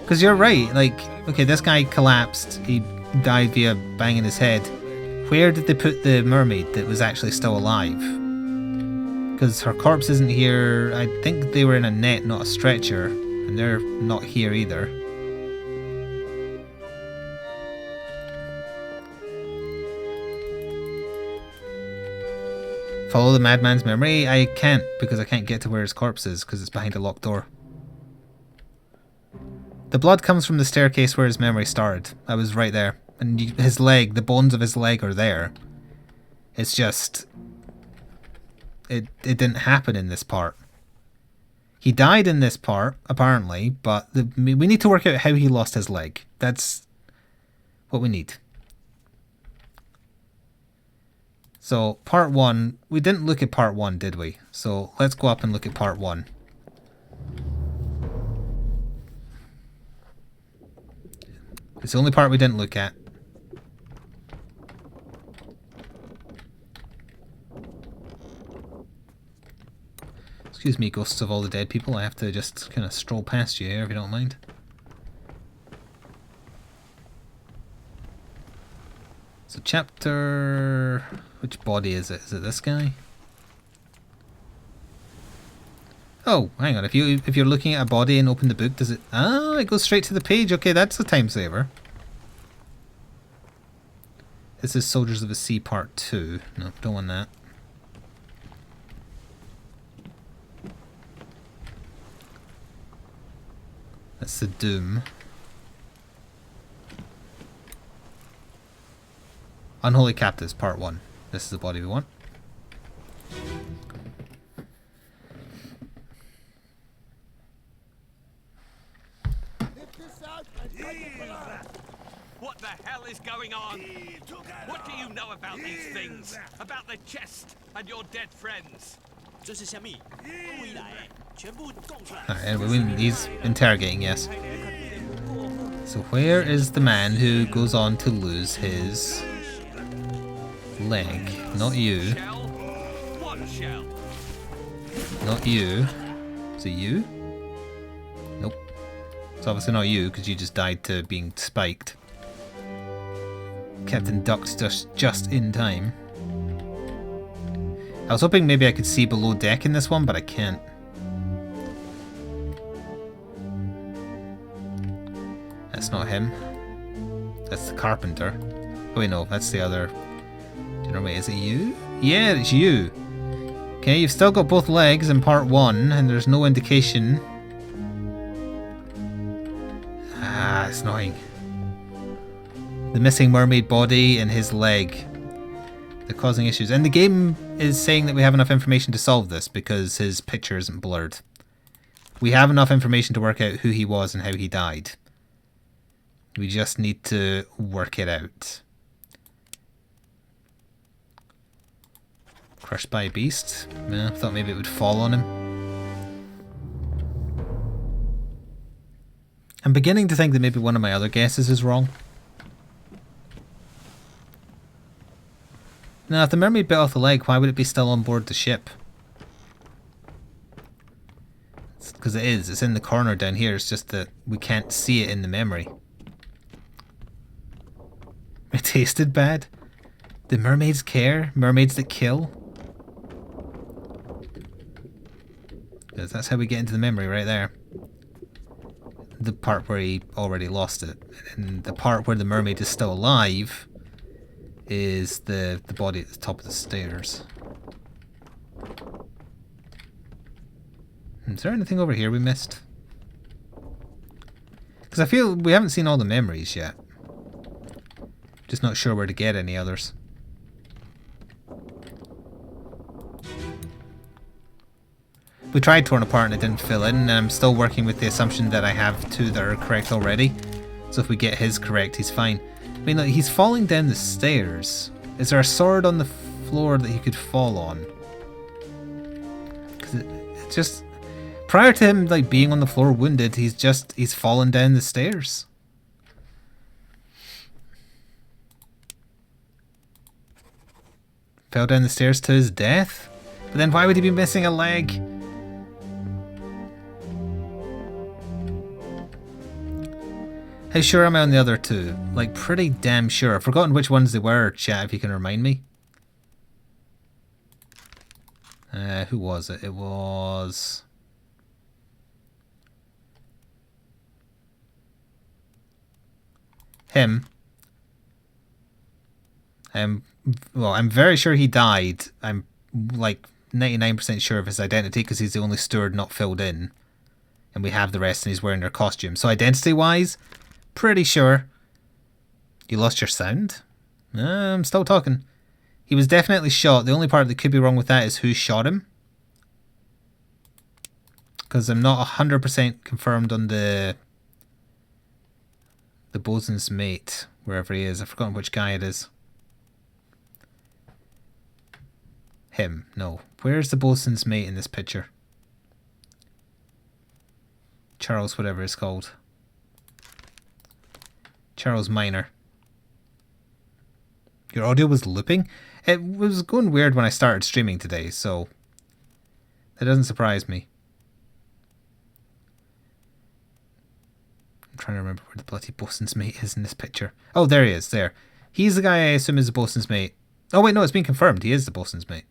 Because you're right, like, okay, this guy collapsed, he died via banging his head. Where did they put the mermaid that was actually still alive? Because her corpse isn't here. I think they were in a net, not a stretcher, and they're not here either. Follow the madman's memory? I can't, because I can't get to where his corpse is, because it's behind a locked door. The blood comes from the staircase where his memory started. I was right there. And his leg, the bones of his leg are there. It's just... It didn't happen in this part. He died in this part, apparently, but we need to work out how he lost his leg. That's what we need. So, part 1, we didn't look at part 1, did we? So, let's go up and look at part 1. It's the only part we didn't look at. Excuse me, ghosts of all the dead people. I have to just kind of stroll past you here, if you don't mind. So chapter... Which body is it? Is it this guy? Oh, hang on. If you're looking at a body and open the book, does it... Ah, it goes straight to the page. Okay, that's a time saver. This is Soldiers of the Sea Part 2. No, don't want that. That's the Doom. Unholy Captives Part 1. This is the body we want. Lift this out and hell is going on? What do you know about these things? About the chest and your dead friends? 这是虾米？未来全部供出来。 Alright, he's interrogating, yes. So where is the man who goes on to lose his leg? Not you. Shell? What shell? Not you. Is it you? Nope. It's obviously not you because you just died to being spiked. Captain ducked just in time. I was hoping maybe I could see below deck in this one, but I can't. That's not him. That's the carpenter. Oh wait, no, that's the other. Do you know, wait, is it you? Yeah, it's you. Okay, you've still got both legs in part 1, and there's no indication. Ah, it's annoying. The missing mermaid body and his leg. They're causing issues. And the game is saying that we have enough information to solve this because his picture isn't blurred. We have enough information to work out who he was and how he died. We just need to work it out. Crushed by a beast? Yeah, I thought maybe it would fall on him. I'm beginning to think that maybe one of my other guesses is wrong. Now, if the mermaid bit off the leg, why would it be still on board the ship? Because it is. It's in the corner down here. It's just that we can't see it in the memory. It tasted bad. Do mermaids care? Mermaids that kill? Because that's how we get into the memory right there. The part where he already lost it. And the part where the mermaid is still alive is the body at the top of the stairs. Is there anything over here we missed? Because I feel we haven't seen all the memories yet. Just not sure where to get any others. We tried torn apart and it didn't fill in, and I'm still working with the assumption that I have 2 that are correct already. So if we get his correct, he's fine. I mean, like, he's falling down the stairs. Is there a sword on the floor that he could fall on? Because it just... Prior to him, like, being on the floor wounded, he's fallen down the stairs. Fell down the stairs to his death? But then why would he be missing a leg? How sure am I on the other 2? Like, pretty damn sure. I've forgotten which ones they were, chat, if you can remind me. Who was it? It was... him. Well, I'm very sure he died. I'm, like, 99% sure of his identity because he's the only steward not filled in. And we have the rest and he's wearing their costume. So identity-wise... pretty sure. You lost your sound? I'm still talking. He was definitely shot. The only part that could be wrong with that is who shot him. Because I'm not 100% confirmed on the bosun's mate, wherever he is. I've forgotten which guy it is. Him. No. Where's the bosun's mate in this picture? Charles, whatever it's called. Charles Minor. Your audio was looping? It was going weird when I started streaming today, so that doesn't surprise me. I'm trying to remember where the bloody bosun's mate is in this picture. Oh, there he is, there. He's the guy I assume is the bosun's mate. Oh wait, no, it's been confirmed. He is the bosun's mate.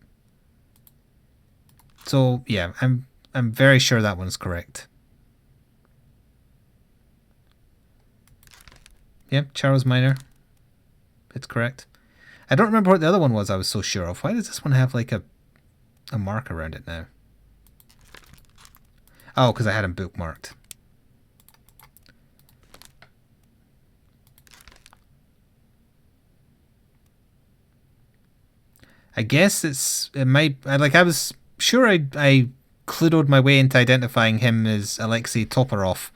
So, yeah, I'm very sure that one's correct. Yep, Charles Minor. It's correct. I don't remember what the other one was I was so sure of. Why does this one have like a mark around it now? Oh, because I had him bookmarked. I guess it might... I was sure I clued my way into identifying him as Alexei Toporov.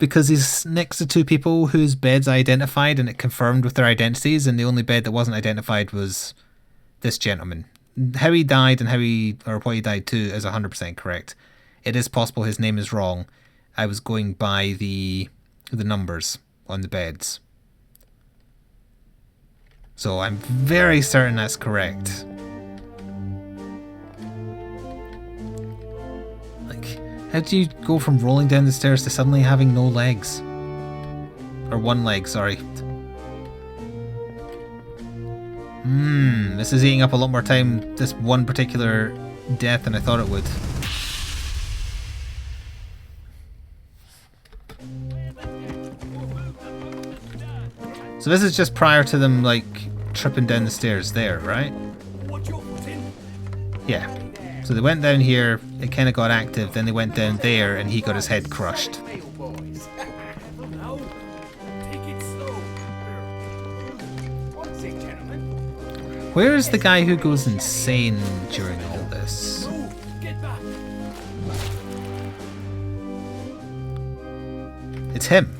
because he's next to two people whose beds I identified and it confirmed with their identities, and the only bed that wasn't identified was this gentleman. How he died and or what he died to is 100% correct. It is possible his name is wrong. I was going by the numbers on the beds. So I'm very certain that's correct. Like, how do you go from rolling down the stairs to suddenly having no legs? Or one leg, sorry. This is eating up a lot more time, this one particular death, than I thought it would. So this is just prior to them, like, tripping down the stairs there, right? Yeah. So they went down here, it kind of got active, then they went down there, and he got his head crushed. Where is the guy who goes insane during all this? It's him.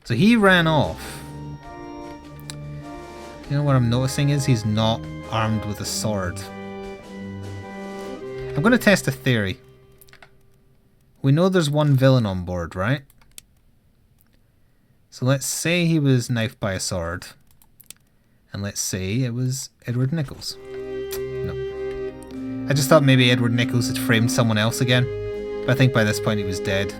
So he ran off. You know what I'm noticing is he's not armed with a sword. I'm going to test a theory. We know there's one villain on board, right? So let's say he was knifed by a sword. And let's say it was Edward Nichols. No. I just thought maybe Edward Nichols had framed someone else again. But I think by this point he was dead.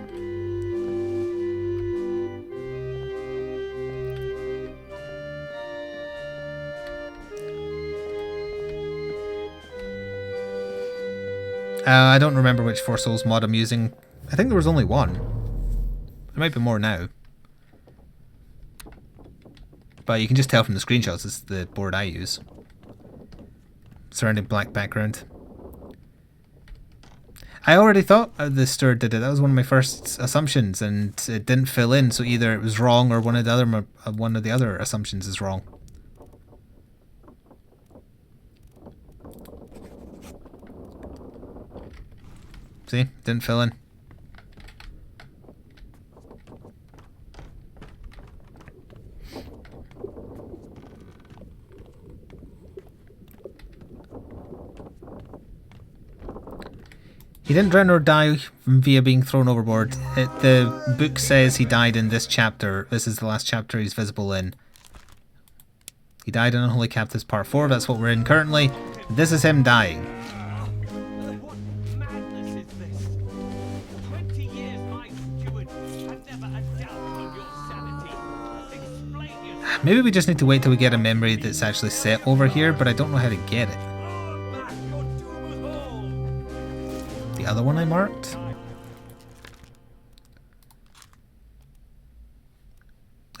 I don't remember which Four Souls mod I'm using. I think there was only one. There might be more now. But you can just tell from the screenshots it's the board I use. Surrounding black background. I already thought the steward did it. That was one of my first assumptions, and it didn't fill in, so either it was wrong or one of the other assumptions is wrong. See? Didn't fill in. He didn't drown or die via being thrown overboard. The book says he died in this chapter. This is the last chapter he's visible in. He died in Unholy Captives Part 4. That's what we're in currently. This is him dying. What madness is this? 20 years my steward had never a doubt on your sanity. Explain yourself. Maybe we just need to wait till we get a memory that's actually set over here, but I don't know how to get it. The other one I marked?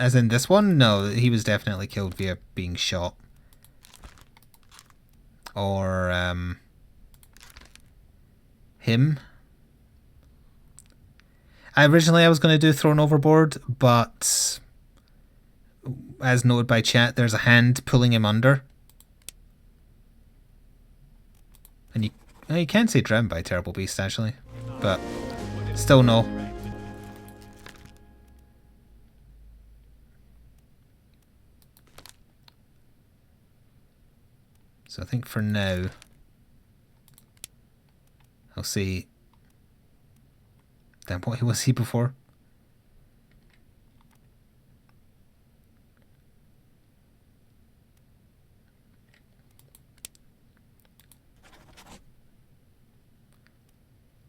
As in this one? No, he was definitely killed via being shot. Or, him. Originally I was going to do thrown overboard, but as noted by chat, there's a hand pulling him under. And you can say drowned by a terrible beast, actually. But still no. So I think for now, I'll see. Damn, what was he before?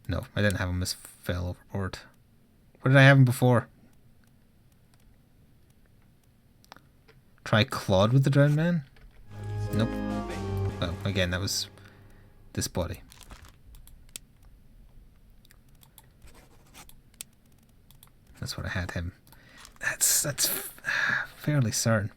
No, I didn't have him as fell overboard. Where did I have him before? Try Claude with the drowned man? Nope. Well, again, that was this body. That's what I had him. That's fairly certain.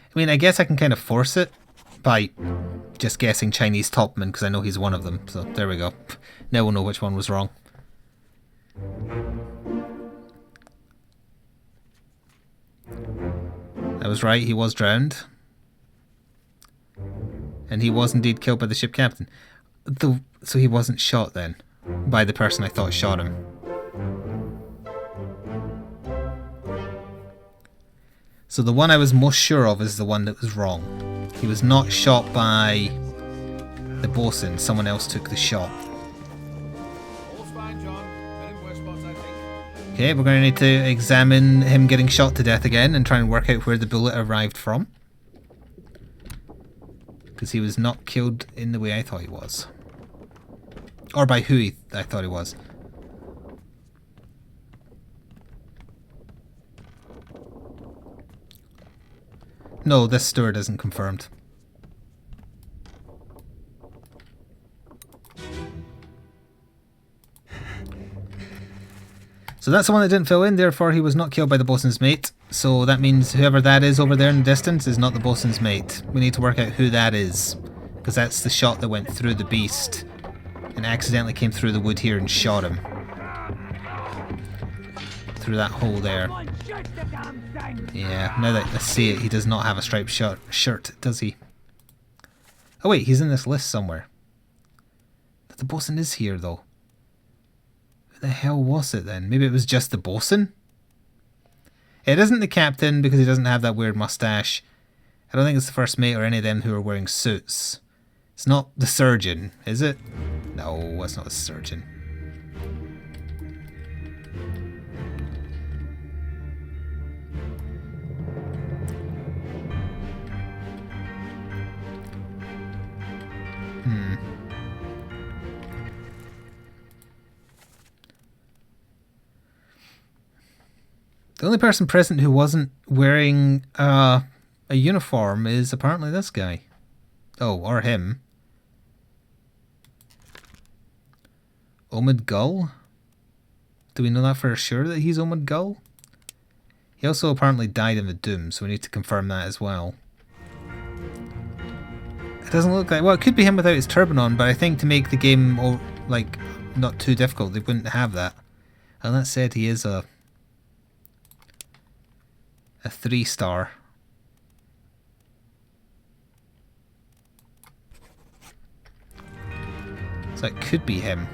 I mean, I guess I can kind of force it by just guessing Chinese topman because I know he's one of them. So there we go. Now we'll know which one was wrong. I was right, he was drowned. And he was indeed killed by the ship captain. So he wasn't shot then by the person I thought shot him. So the one I was most sure of is the one that was wrong. He was not shot by the bosun. Someone else took the shot. All's fine, John. Been in worse spots, I think. Okay, we're going to need to examine him getting shot to death again and try and work out where the bullet arrived from. Because he was not killed in the way I thought he was. Or by who I thought he was. No, this steward isn't confirmed. So that's the one that didn't fill in, therefore he was not killed by the bosun's mate. So that means whoever that is over there in the distance is not the bosun's mate. We need to work out who that is. Because that's the shot that went through the beast and accidentally came through the wood here and shot him. Through that hole there. Yeah, now that I see it, he does not have a striped shirt, does he? Oh wait, he's in this list somewhere. The bosun is here though. Who the hell was it then? Maybe it was just the bosun? It isn't the captain because he doesn't have that weird mustache. I don't think it's the first mate or any of them who are wearing suits. It's not the surgeon, is it? No, it's not the surgeon. The only person present who wasn't wearing a uniform is apparently this guy. Oh, or him. Omid Gull? Do we know that for sure that he's Omid Gull? He also apparently died in the Doom, so we need to confirm that as well. It doesn't look like... Well, it could be him without his turban on, but I think to make the game like not too difficult, they wouldn't have that. And that said, he is a 3-star. So it could be him.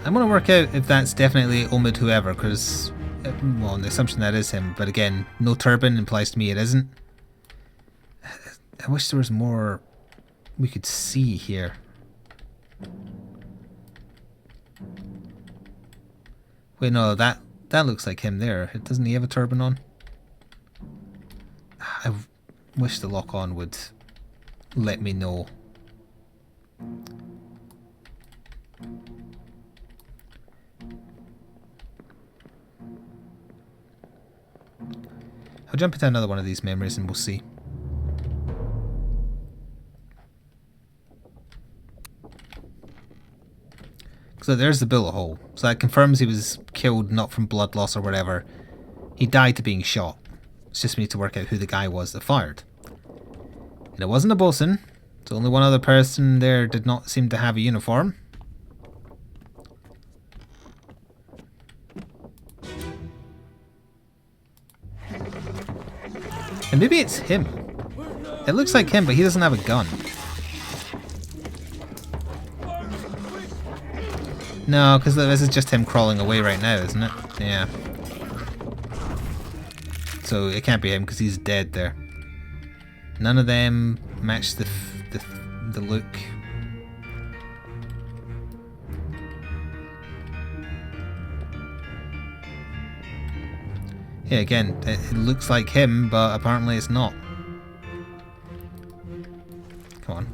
I'm going to work out if that's definitely Omid whoever, because, well, on the assumption that is him, but again, no turban implies to me it isn't. I wish there was more we could see here. Wait, no, that looks like him there. Doesn't he have a turban on? I wish the lock-on would let me know. I'll jump into another one of these memories and we'll see. So there's the bullet hole. So that confirms he was killed not from blood loss or whatever. He died to being shot. It's just we need to work out who the guy was that fired. And it wasn't a bosun. So only one other person there did not seem to have a uniform. And maybe it's him. It looks like him, but he doesn't have a gun. No, because this is just him crawling away right now, isn't it? Yeah. So it can't be him because he's dead there. None of them match the look. Yeah, again, it looks like him, but apparently it's not. Come on.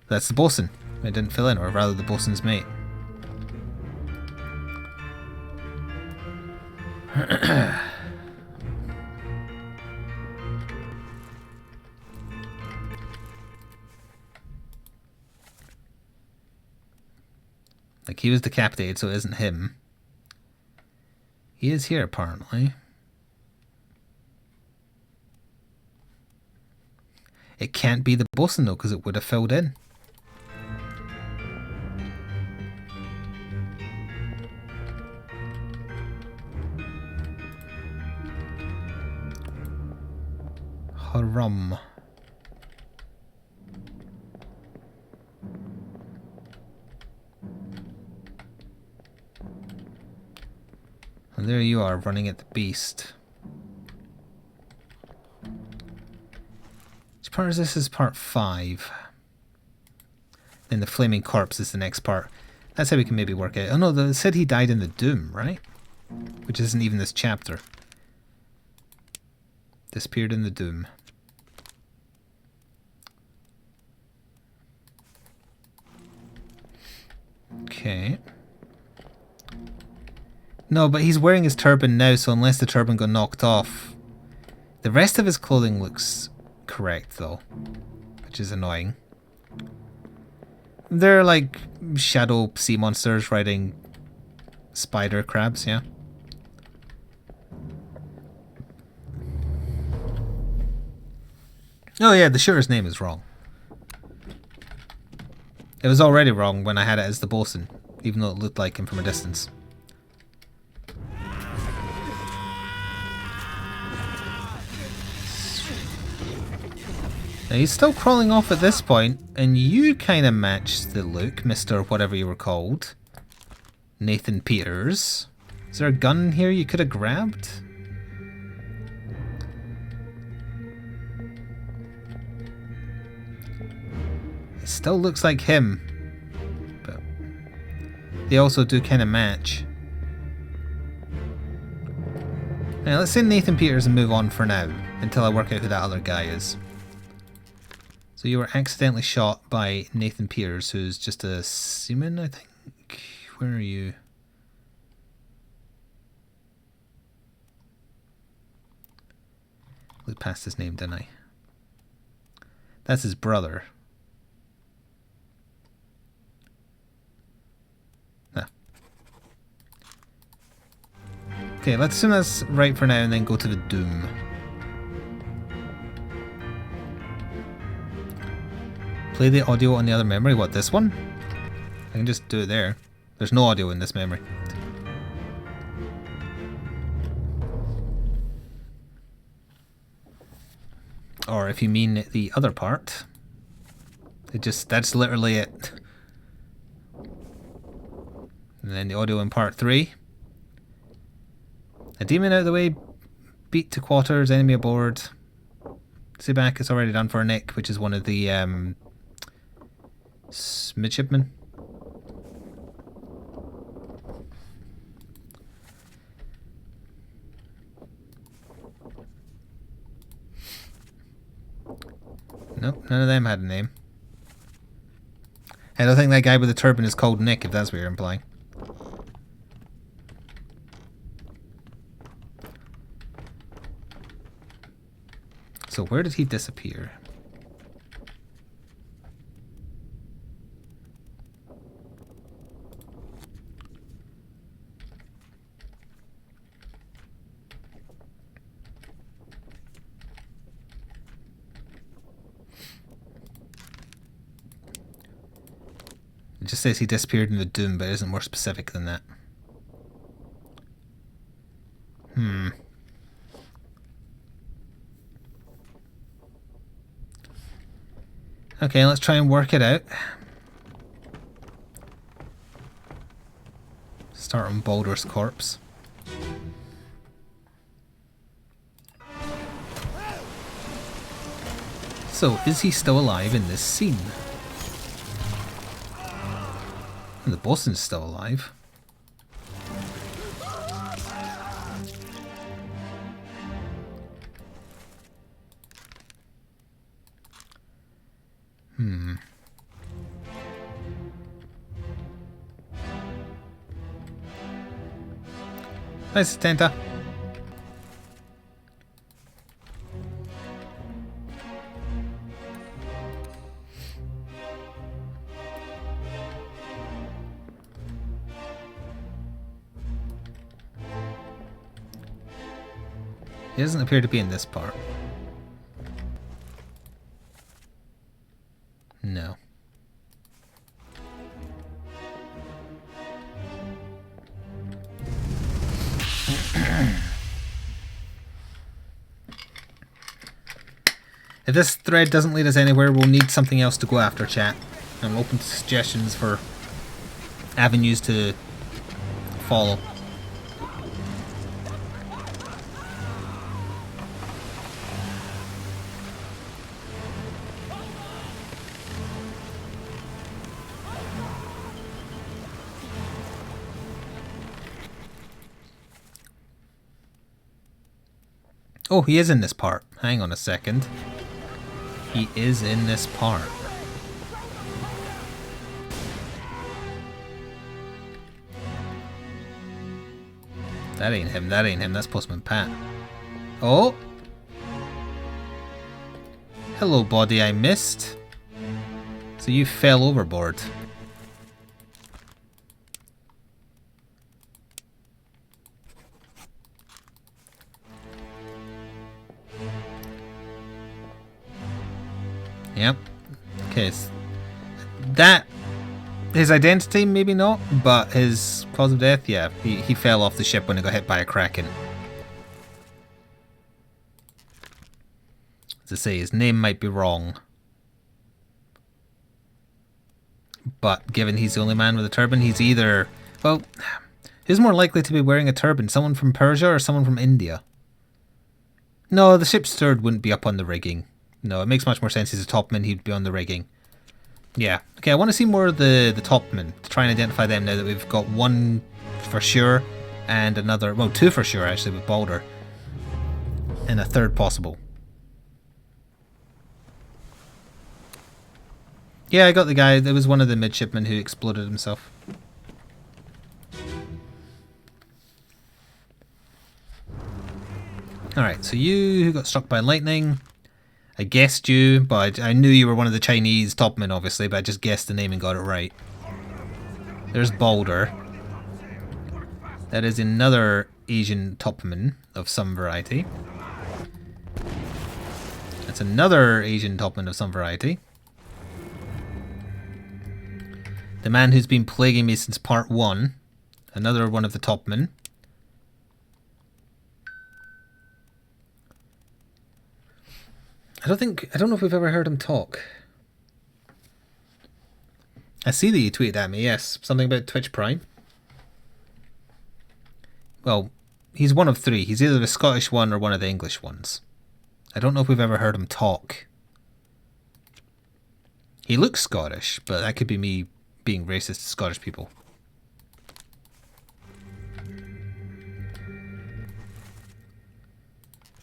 That's the bosun. It didn't fill in, or rather the bosun's mate. Like, he was decapitated, so it isn't him. He is here, apparently. It can't be the bosun, though, because it would have filled in. rum. And there you are, running at the beast. Which part is this? Is part 5. Then the flaming corpse is the next part. That's how we can maybe work out. Oh no, it said he died in the Doom, right? Which isn't even this chapter. Disappeared in the Doom. Okay. No, but he's wearing his turban now, so unless the turban got knocked off... The rest of his clothing looks correct, though. Which is annoying. They're like shadow sea monsters riding spider crabs, yeah? Oh yeah, the shooter's name is wrong. It was already wrong when I had it as the bosun, even though it looked like him from a distance. Now he's still crawling off at this point, and you kind of match the look, Mr. Whatever you were called. Nathan Peters. Is there a gun in here you could have grabbed? It still looks like him, but they also do kind of match. Now let's say Nathan Peters and move on for now, until I work out who that other guy is. So you were accidentally shot by Nathan Peters, who's just a seaman, I think. Where are you? Looked past his name, didn't I? That's his brother. Ah. Okay, let's assume that's right for now and then go to the Doom. Play the audio on the other memory. What, this one? I can just do it there. There's no audio in this memory. Or if you mean the other part, that's literally it. And then the audio in part 3. A demon out of the way, beat to quarters, enemy aboard. Stay back, it's already done for Nick, which is one of the midshipmen. Nope, none of them had a name. I don't think that guy with the turban is called Nick, if that's what you're implying. So where did he disappear? It just says he disappeared in the Doom, but it isn't more specific than that. Okay, let's try and work it out. Start on Baldur's corpse. So, is he still alive in this scene? And the bosun's still alive. Nice, Tenta. He doesn't appear to be in this part. No. If this thread doesn't lead us anywhere, we'll need something else to go after, chat. I'm open to suggestions for avenues to follow. Oh, he is in this part. Hang on a second. He is in this part. That ain't him, that ain't him, that's Postman Pat. Oh! Hello, body I missed. So you fell overboard. Yep. Okay, that... His identity, maybe not, but his cause of death, yeah. He fell off the ship when he got hit by a kraken. As I say, his name might be wrong. But given he's the only man with a turban, he's either... Well, who's more likely to be wearing a turban? Someone from Persia or someone from India? No, the ship's steward wouldn't be up on the rigging. No, it makes much more sense. He's a topman, he'd be on the rigging. Yeah. Okay, I want to see more of the topmen to try and identify them now that we've got one for sure and another... Well, two for sure, actually, with Balder. And a third possible. Yeah, I got the guy. There was one of the midshipmen who exploded himself. Alright, so you who got struck by lightning... I guessed you, but I knew you were one of the Chinese topmen, obviously, but I just guessed the name and got it right. There's Balder. That is another Asian topman of some variety. That's another Asian topman of some variety. The man who's been plaguing me since part 1. Another one of the topmen. I don't know if we've ever heard him talk. I see that you tweeted at me, yes. Something about Twitch Prime. Well, he's one of 3. He's either the Scottish one or one of the English ones. I don't know if we've ever heard him talk. He looks Scottish, but that could be me being racist to Scottish people.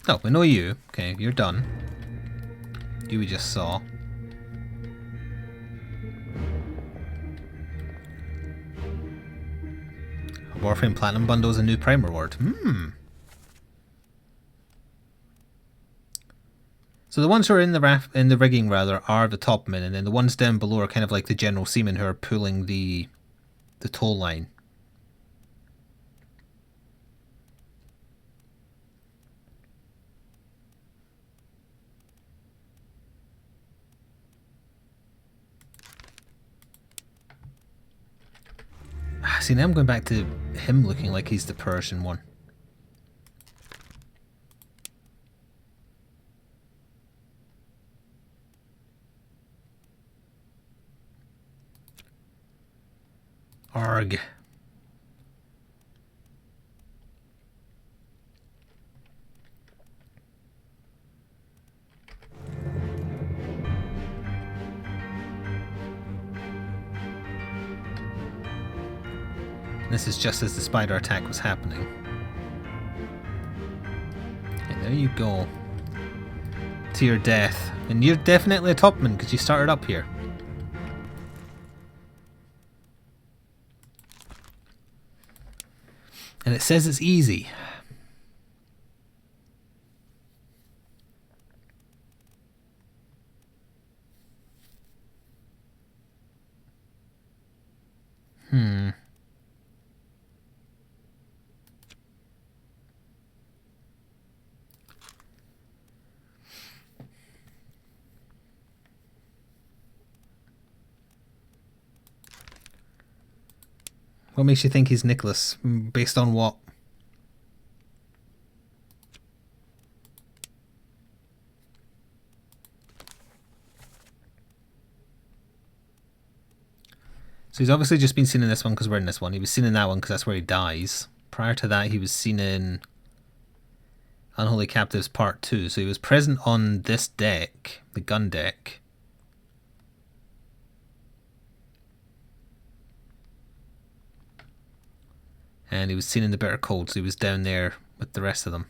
Oh, we know you. Okay, you're done. You we just saw. A Warframe Platinum bundle is a new Prime reward. So the ones who are in the rigging rather are the topmen, and then the ones down below are kind of like the general seamen who are pulling the tow line. See, now I'm going back to him looking like he's the Persian one. Arg. This is just as the spider attack was happening. Okay, there you go. To your death. And you're definitely a topman because you started up here. And it says it's easy. What makes you think he's Nicholas? Based on what? So he's obviously just been seen in this one because we're in this one. He was seen in that one because that's where he dies. Prior to that, he was seen in Unholy Captives Part 2. So he was present on this deck, the gun deck. And he was seen in the Bitter Cold, so he was down there with the rest of them.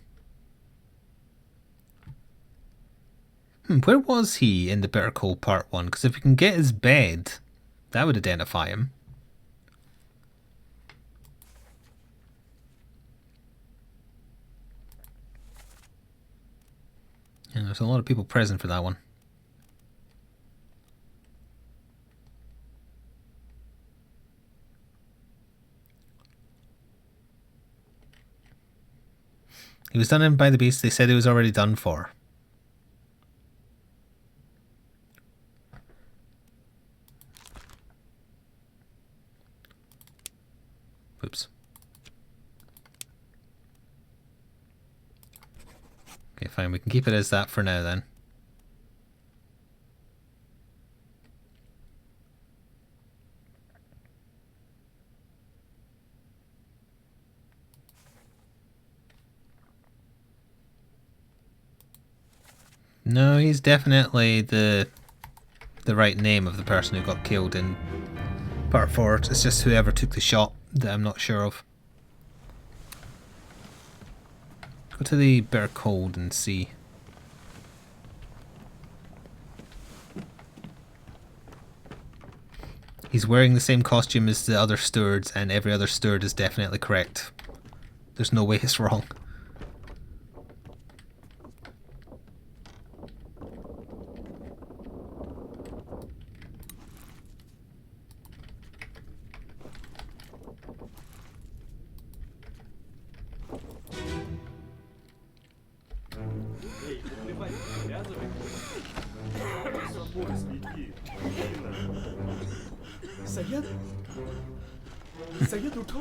Where was he in the Bitter Cold Part 1? Because if we can get his bed, that would identify him. And there's a lot of people present for that one. He was done in by the Beast. They said he was already done for. Oops. Okay, fine. We can keep it as that for now then. No, he's definitely the right name of the person who got killed in Part 4. It's just whoever took the shot that I'm not sure of. Go to the Bitter Cold and see. He's wearing the same costume as the other stewards, and every other steward is definitely correct. There's no way it's wrong.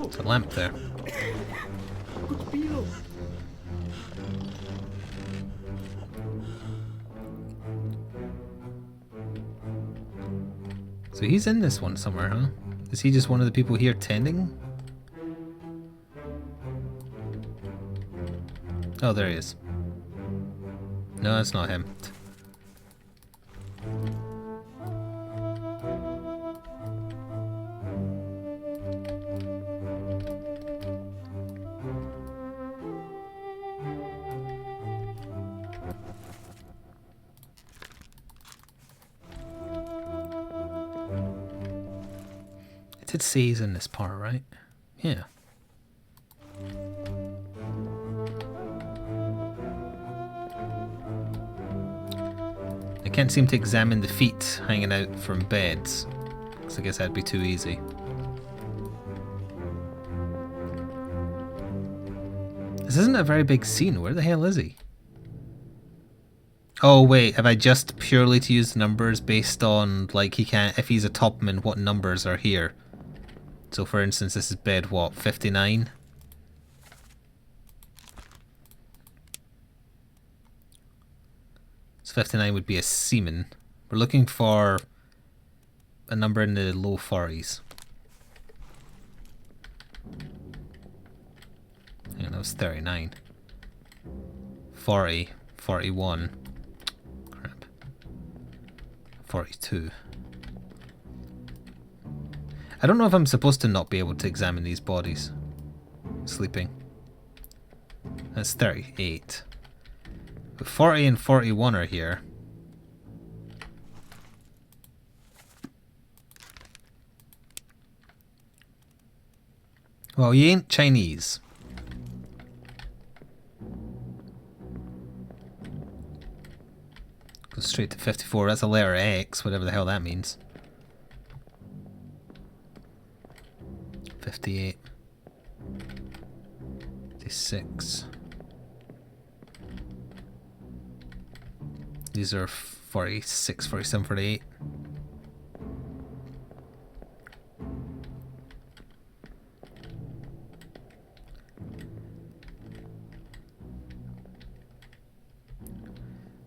There's a lamp there. So he's in this one somewhere, huh? Is he just one of the people here tending? Oh, there he is. No, that's not him. It did say he's in this part, right? Yeah. I can't seem to examine the feet hanging out from beds, because I guess that'd be too easy. This isn't a very big scene. Where the hell is he? Oh wait, have I just purely to use numbers based on, like, he can't, if he's a topman, what numbers are here? So for instance, this is bed, what, 59? So 59 would be a seaman. We're looking for a number in the low 40s. Yeah, that was 39. 40, 41. Crap. 42. I don't know if I'm supposed to not be able to examine these bodies. Sleeping. That's 38. But 40 and 41 are here. Well, he ain't Chinese. Go straight to 54. That's a letter X, whatever the hell that means. 58. 56. These are 46, 47, 48.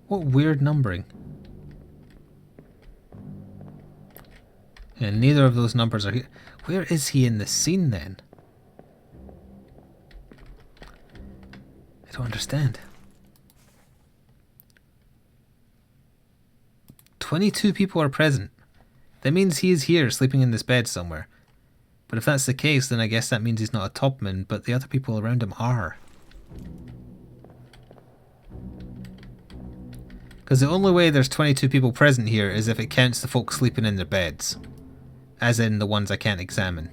What weird numbering. And neither of those numbers are here. Where is he in the scene then? I don't understand. 22 people are present. That means he is here, sleeping in this bed somewhere. But if that's the case, then I guess that means he's not a topman, but the other people around him are. Because the only way there's 22 people present here is if it counts the folks sleeping in their beds. As in the ones I can't examine.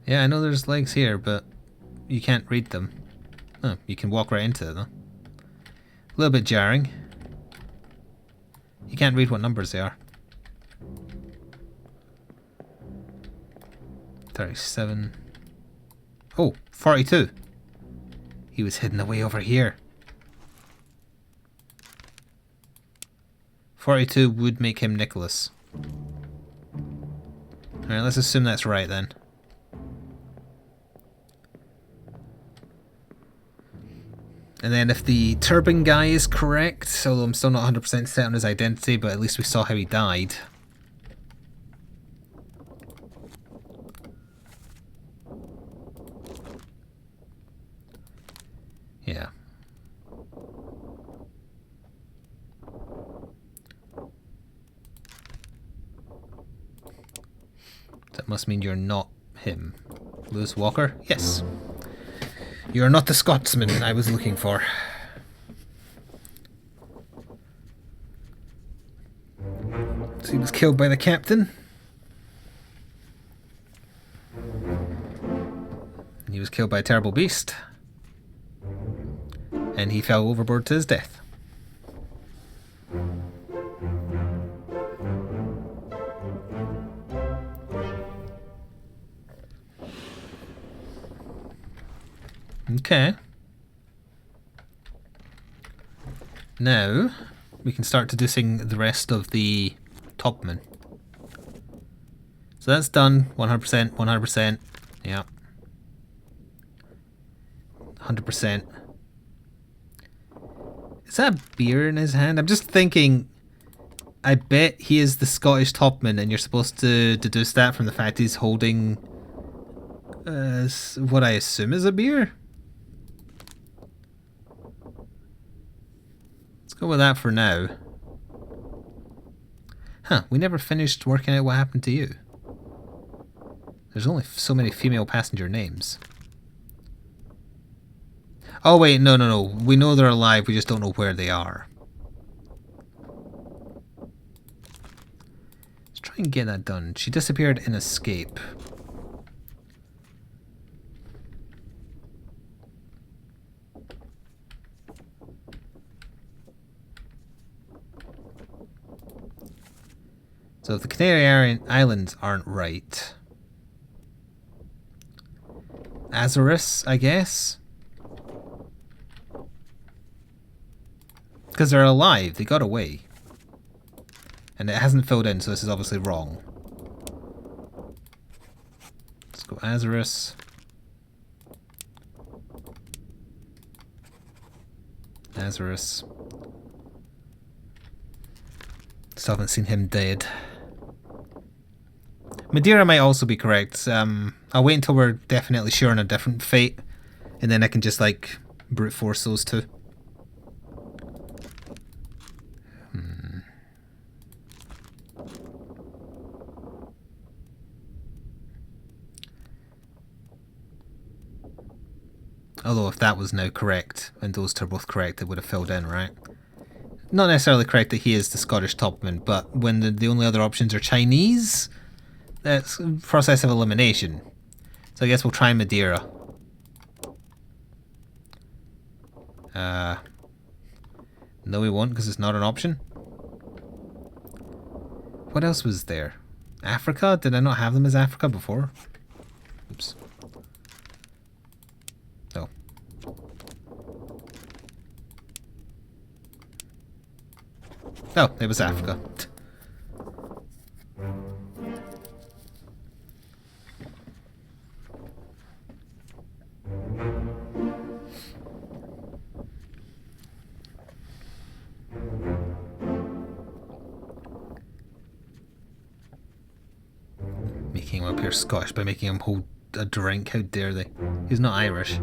Yeah, I know there's legs here, but you can't read them. Oh, you can walk right into it though. A little bit jarring. You can't read what numbers they are. 37. Oh, 42. He was hidden away over here. 42 would make him Nicholas. Alright, let's assume that's right then. And then if the turban guy is correct, although I'm still not 100% set on his identity, but at least we saw how he died. Yeah. That must mean you're not him. Lewis Walker? Yes. You're not the Scotsman I was looking for. So he was killed by the captain. And he was killed by a terrible beast. And he fell overboard to his death. Okay. Now, we can start deducing the rest of the topmen. So that's done. 100%, 100%. Yeah. 100%. Is that a beer in his hand? I'm just thinking, I bet he is the Scottish topman and you're supposed to deduce that from the fact he's holding what I assume is a beer. Go with that for now. Huh, we never finished working out what happened to you. There's only so many female passenger names. Oh wait, no. We know they're alive, we just don't know where they are. Let's try and get that done. She disappeared in Escape. So if the Canary Islands aren't right... Azores, I guess? Because they're alive, they got away. And it hasn't filled in, so this is obviously wrong. Let's go Azores. Azores. Still haven't seen him dead. Madeira might also be correct. I'll wait until we're definitely sure on a different fate, and then I can just like brute force those two. Although if that was now correct, and those two are both correct, it would have filled in, right? Not necessarily correct that he is the Scottish topman, but when the only other options are Chinese, that's a process of elimination. So I guess we'll try Madeira. No we won't, because it's not an option. What else was there? Africa? Did I not have them as Africa before? Oops. Oh. Oh, it was Africa. they're Scottish by making him hold a drink. How dare they? He's not Irish.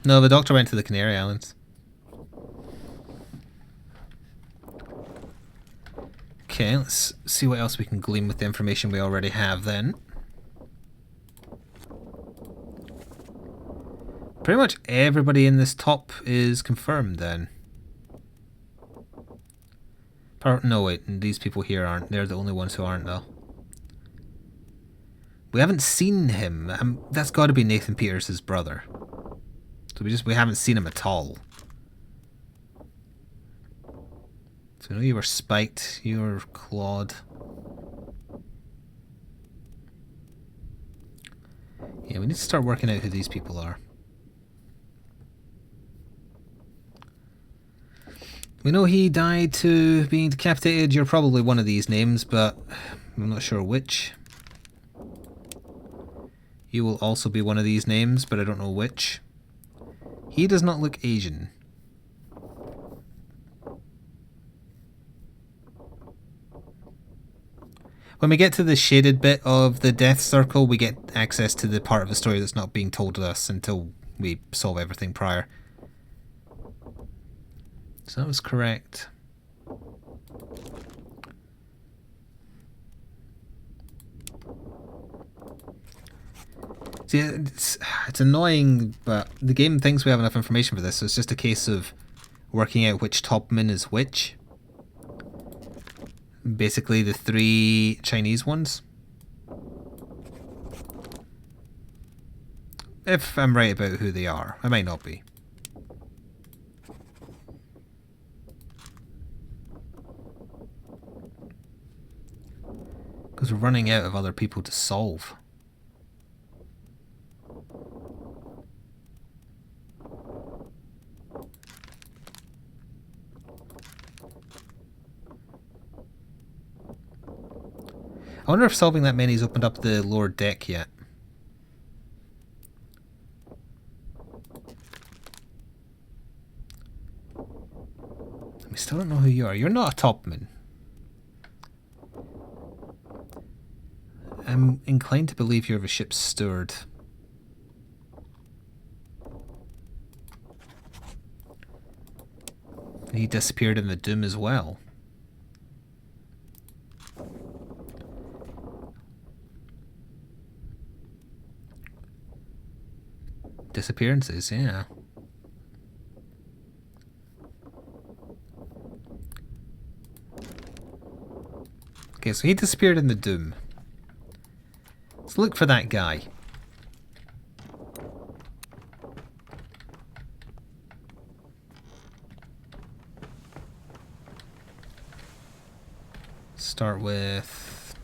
No, the doctor went to the Canary Islands. Okay, let's see what else we can glean with the information we already have then. Pretty much everybody in this top is confirmed then. No, wait, these people here aren't. They're the only ones who aren't, though. We haven't seen him. That's got to be Nathan Peters' brother. So we haven't seen him at all. So I know you were spiked. You were clawed. Yeah, we need to start working out who these people are. We know he died to being decapitated. You're probably one of these names, but I'm not sure which. You will also be one of these names, but I don't know which. He does not look Asian. When we get to the shaded bit of the death circle, we get access to the part of the story that's not being told to us until we solve everything prior. So that was correct. See, it's annoying, but the game thinks we have enough information for this, so it's just a case of working out which topman is which. Basically the 3 Chinese ones. If I'm right about who they are. I might not be. Because we're running out of other people to solve. I wonder if solving that many's opened up the lower deck yet. We still don't know who you are. You're not a topman. I'm inclined to believe you're the ship's steward. And he disappeared in the Doom as well. Disappearances, yeah. Okay, so he disappeared in the Doom. Let's look for that guy. Start with...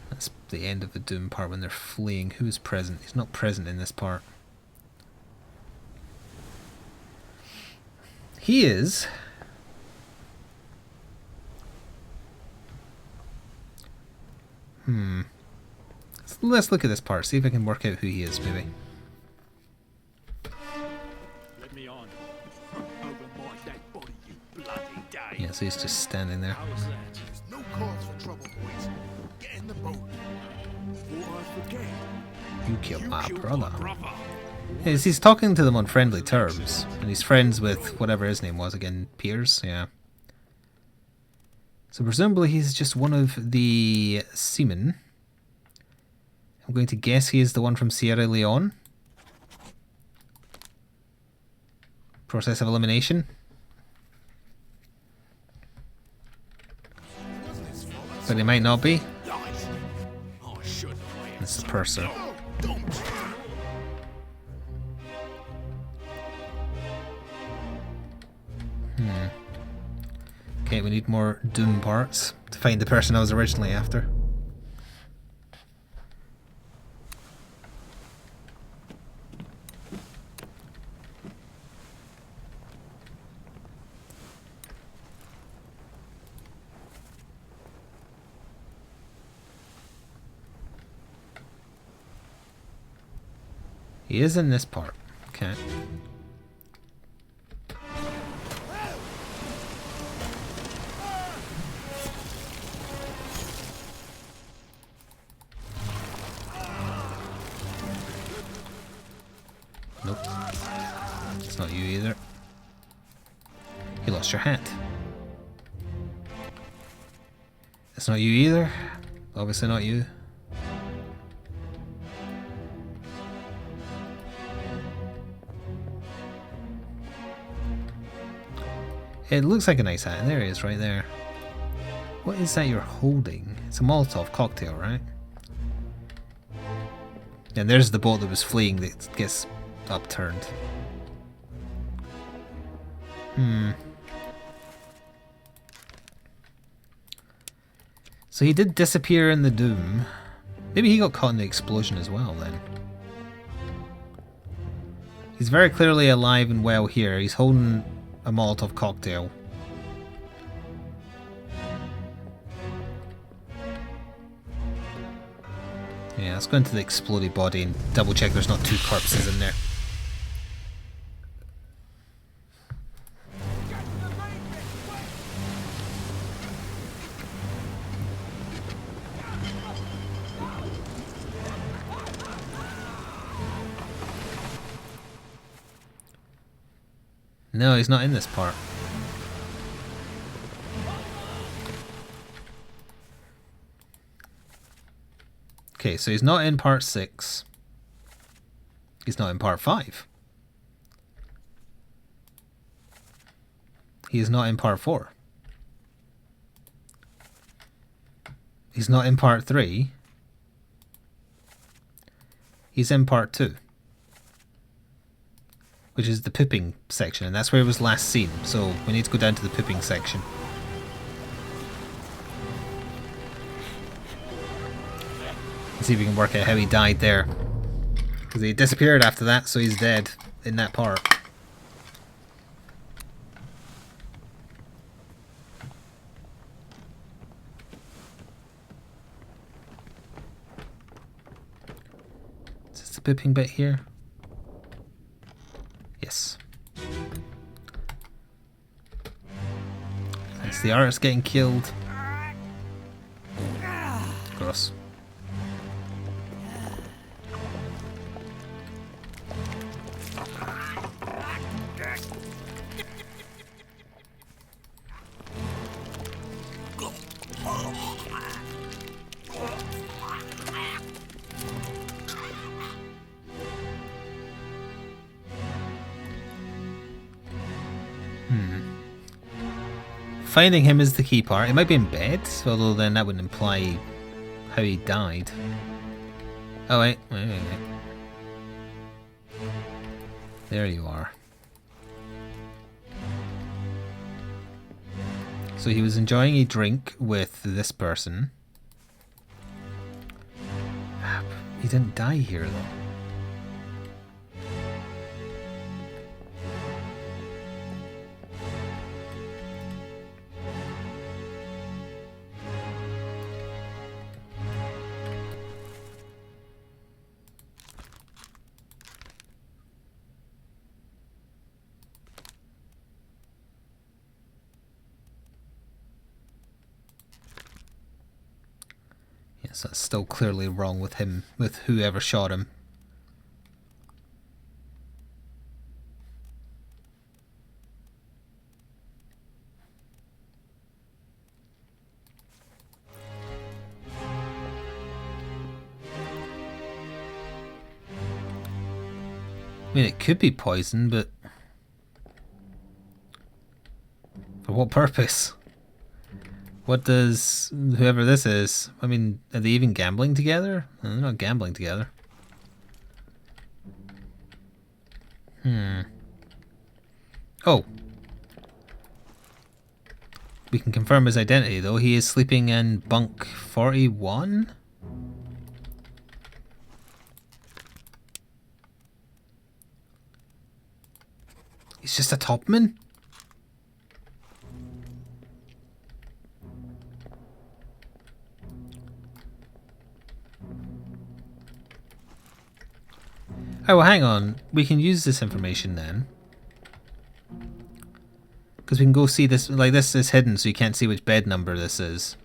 That's the end of the Doom part when they're fleeing. Who is present? He's not present in this part. He is. Let's look at this part. See if I can work out who he is, maybe. Let me on. Over my dead body, you bloody day. Yeah, so he's just standing there. How was that? No cause for trouble, boys. Get in the boat. Before I forget, You killed my killed brother. my brother. Yes, he's talking to them on friendly terms. And he's friends with whatever his name was again. Piers? Yeah. So presumably he's just one of the seamen. I'm going to guess he is the one from Sierra Leone. Process of elimination. But he might not be. Lies. I should have made It's the purser. Okay, we need more Doom parts to find the person I was originally after. He is in this part. Okay. Nope. It's not you either. You lost your hat. It's not you either. Obviously not you. It looks like a nice hat. There he is, right there. What is that you're holding? It's a Molotov cocktail, right? And there's the boat that was fleeing that gets upturned. So he did disappear in the Doom. Maybe he got caught in the explosion as well then. He's very clearly alive and well here. He's holding a Molotov cocktail. Yeah, let's go into the exploded body and double check there's not two corpses in there. No, he's not in this part. Okay, so he's not in part 6. He's not in part 5. He is not in part 4. He's not in part 3. He's in part 2. Which is the pooping section, and that's where he was last seen. So we need to go down to the pooping section. And see if we can work out how he died there. Because he disappeared after that, so he's dead in that part. Is this the pooping bit here? Yes. It's the artist getting killed. Gross. Finding him is the key part. He might be in bed, although then that would imply how he died. Oh wait. There you are. So he was enjoying a drink with this person. He didn't die here though. So it's still clearly wrong with him, with whoever shot him. I mean, it could be poison, but for what purpose? What does whoever this is? I mean, are they even gambling together? No, they're not gambling together. Oh. We can confirm his identity though. He is sleeping in bunk 41. He's just a topman? Oh, well, hang on. We can use this information then. Because we can go see this. Like, this is hidden, so you can't see which bed number this is.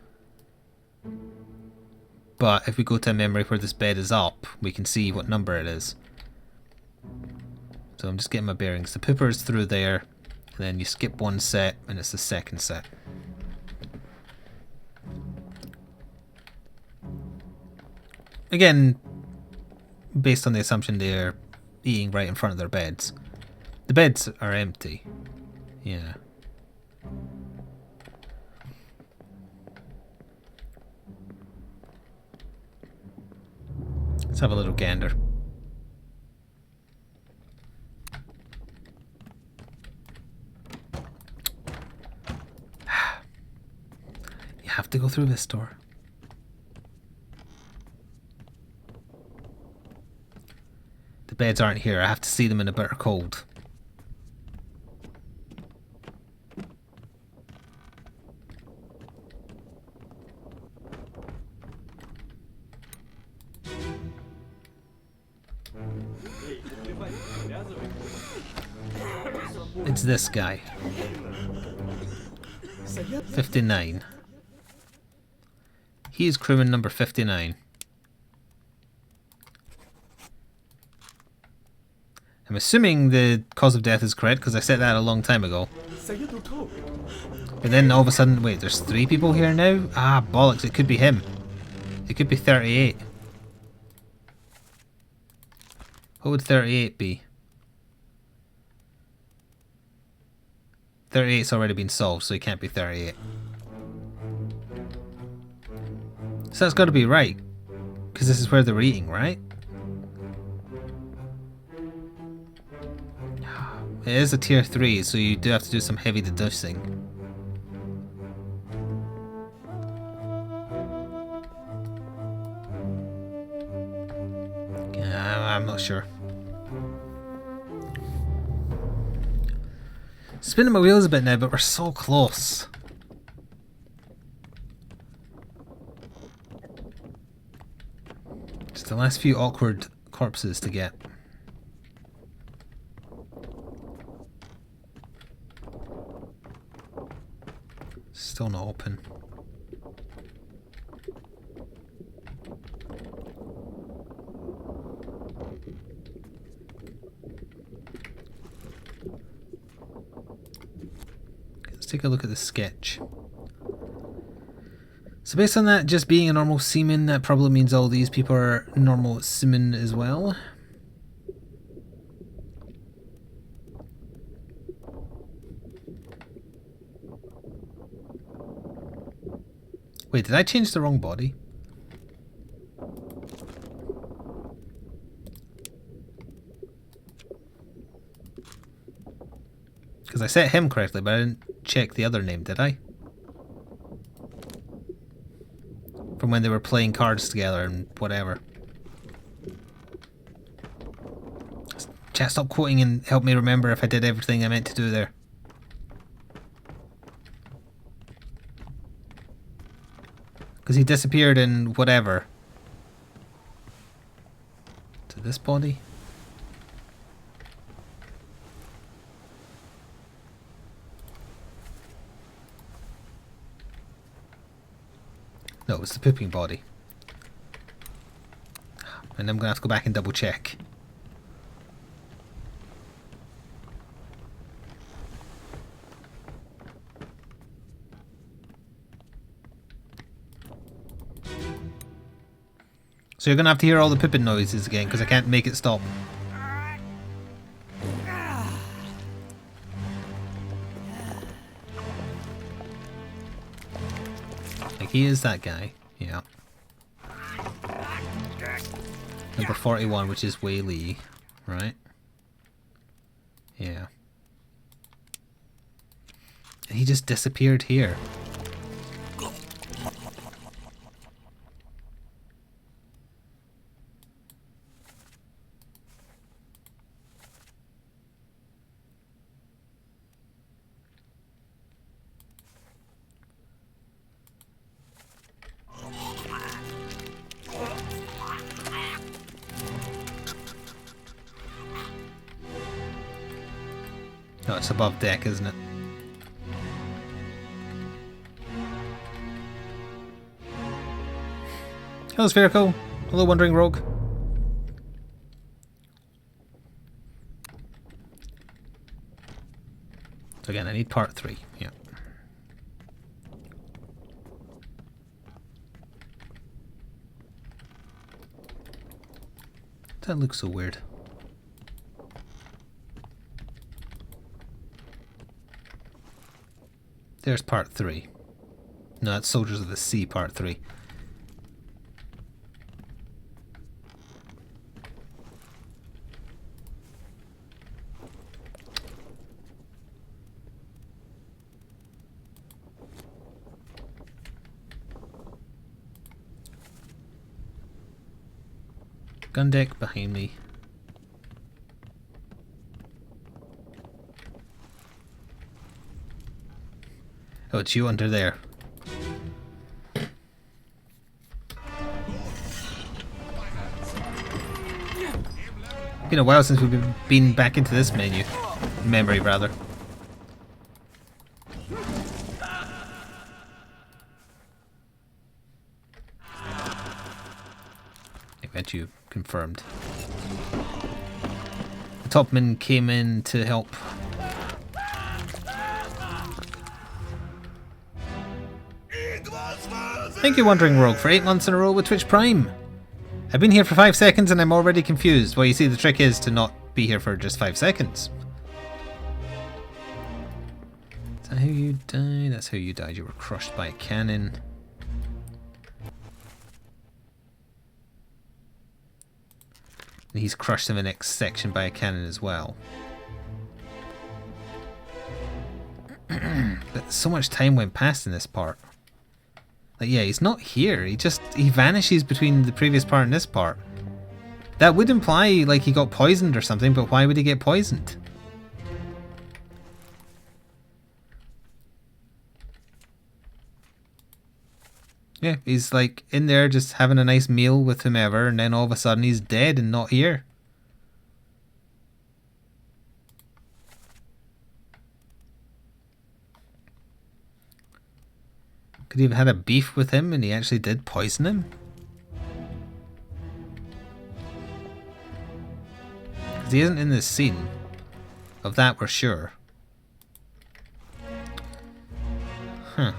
But if we go to a memory where this bed is up, we can see what number it is. So I'm just getting my bearings. The pooper is through there. And then you skip one set, and it's the second set. Again, based on the assumption they're eating right in front of their beds. The beds are empty. Yeah. Let's have a little gander. You have to go through this door. The beds aren't here. I have to see them in a bitter cold. It's this guy. 59. He is crewman number 59. I'm assuming the cause of death is correct because I said that a long time ago. But then all of a sudden, wait, there's 3 people here now? Ah, bollocks, it could be him. It could be 38. What would 38 be? 38's already been solved, so he can't be 38. So that's got to be right. Because this is where they're eating, right? It is a tier 3, so you do have to do some heavy deducing. I'm not sure. Spinning my wheels a bit now, but we're so close. Just the last few awkward corpses to get. Still not open. Let's take a look at the sketch. So based on that just being a normal seaman, that probably means all these people are normal seamen as well. Wait, did I change the wrong body? Because I set him correctly, but I didn't check the other name, did I? From when they were playing cards together and whatever. Chat, stop quoting and help me remember if I did everything I meant to do there. Because he disappeared in whatever. To this body? No, it was the pooping body. And I'm going to have to go back and double check. So you're going to have to hear all the pooping noises again because I can't make it stop. Like he is that guy, yeah. Number 41, which is Wei Li, right? Yeah. And he just disappeared here. No, it's above deck, isn't it? Hello, Spherical. Hello, Wandering Rogue. So again, I need part 3. Yeah. That looks so weird. There's part 3. No, that's Soldiers of the Sea part 3. Gun deck behind me. Oh, it's you under there. Been a while since we've been back into this memory rather. Event you confirmed. The topman came in to help. Thank you, Wandering Rogue, for 8 months in a row with Twitch Prime. I've been here for 5 seconds and I'm already confused. Well, you see, the trick is to not be here for just 5 seconds. Is that how you died? That's how you died. You were crushed by a cannon. And he's crushed in the next section by a cannon as well. But so much time went past in this part. Like, yeah, he's not here. He vanishes between the previous part and this part. That would imply, like, he got poisoned or something, but why would he get poisoned? Yeah, he's, like, in there just having a nice meal with whomever, and then all of a sudden he's dead and not here. Could he have had a beef with him and he actually did poison him? Because he isn't in this scene. Of that we're sure. Huh.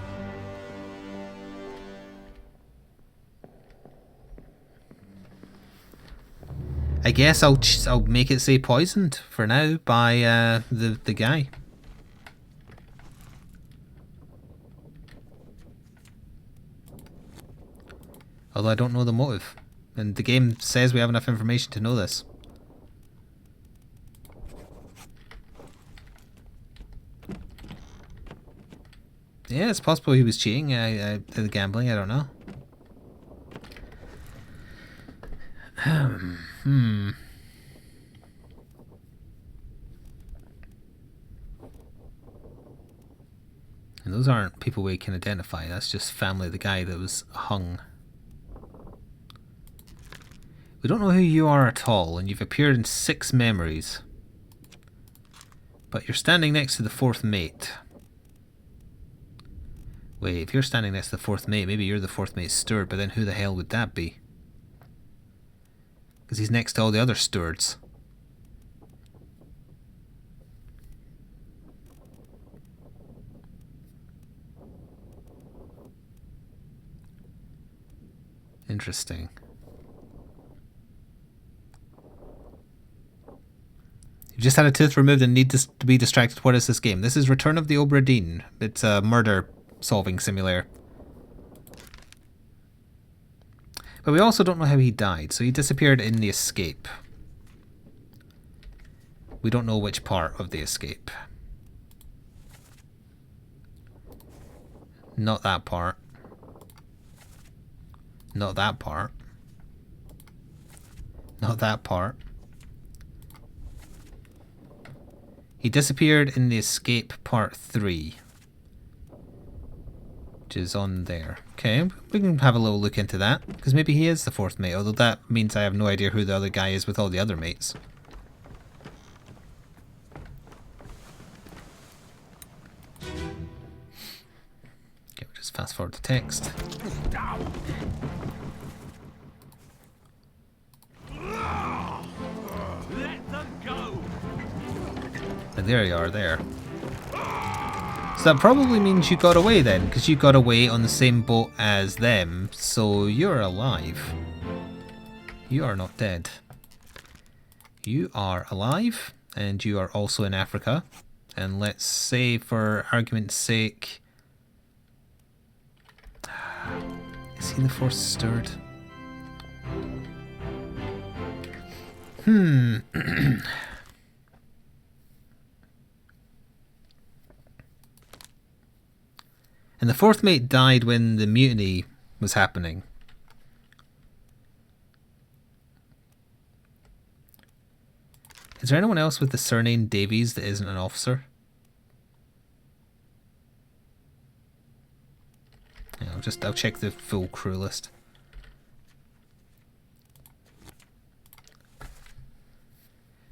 I guess I'll make it say poisoned for now by the guy. Although I don't know the motive. And the game says we have enough information to know this. Yeah, it's possible he was cheating. The gambling, I don't know. And those aren't people we can identify. That's just family of the guy that was hung. We don't know who you are at all, and you've appeared in 6 memories. But you're standing next to the 4th mate. Wait, if you're standing next to the 4th mate, maybe you're the 4th mate's steward, but then who the hell would that be? Because he's next to all the other stewards. Interesting. You've just had a tooth removed and need to be distracted. What is this game? This is Return of the Obra Dinn. It's a murder solving simulator. But we also don't know how he died, so he disappeared in the escape. We don't know which part of the escape. Not that part. Not that part. Not that part. He disappeared in the escape part 3. Which is on there. Okay, we can have a little look into that. Because maybe he is the 4th mate. Although that means I have no idea who the other guy is with all the other mates. Let's fast forward to text. Let them go. And there you are, there. So that probably means you got away then, because you got away on the same boat as them, so you're alive. You are not dead. You are alive, and you are also in Africa. And let's say, for argument's sake... Is he the fourth steward? And the fourth mate died when the mutiny was happening. Is there anyone else with the surname Davies that isn't an officer? Yeah, I'll check the full crew list.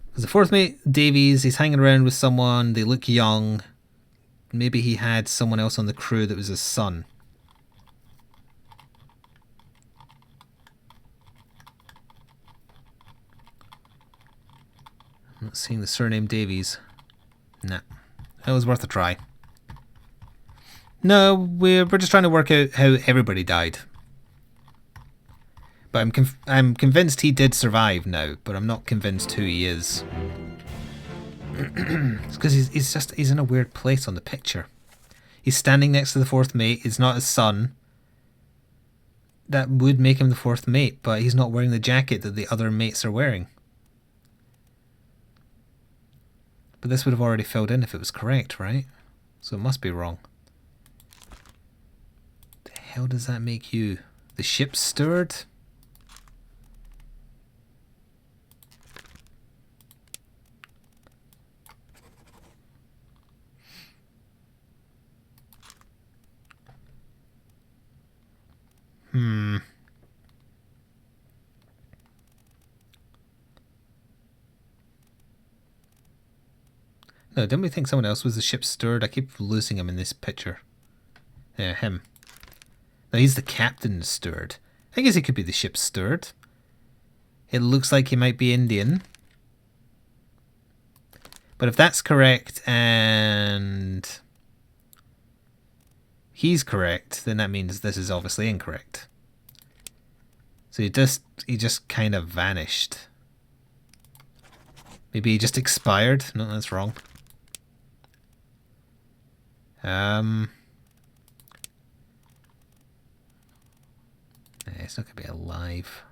Because the fourth mate Davies, he's hanging around with someone, they look young. Maybe he had someone else on the crew that was his son. I'm not seeing the surname Davies. Nah. That was worth a try. No, we're just trying to work out how everybody died. But I'm convinced he did survive now, but I'm not convinced who he is. It's because he's in a weird place on the picture. He's standing next to the fourth mate. It's not his son. That would make him the fourth mate, but he's not wearing the jacket that the other mates are wearing. But this would have already filled in if it was correct, right? So it must be wrong. The hell does that make you? The ship's steward? No, didn't we think someone else was the ship's steward? I keep losing him in this picture. Yeah, him. No, he's the captain's steward. I guess he could be the ship's steward. It looks like he might be Indian. But if that's correct and he's correct, then that means this is obviously incorrect. So he just kind of vanished. Maybe he just expired. No, that's wrong. It's not gonna be alive.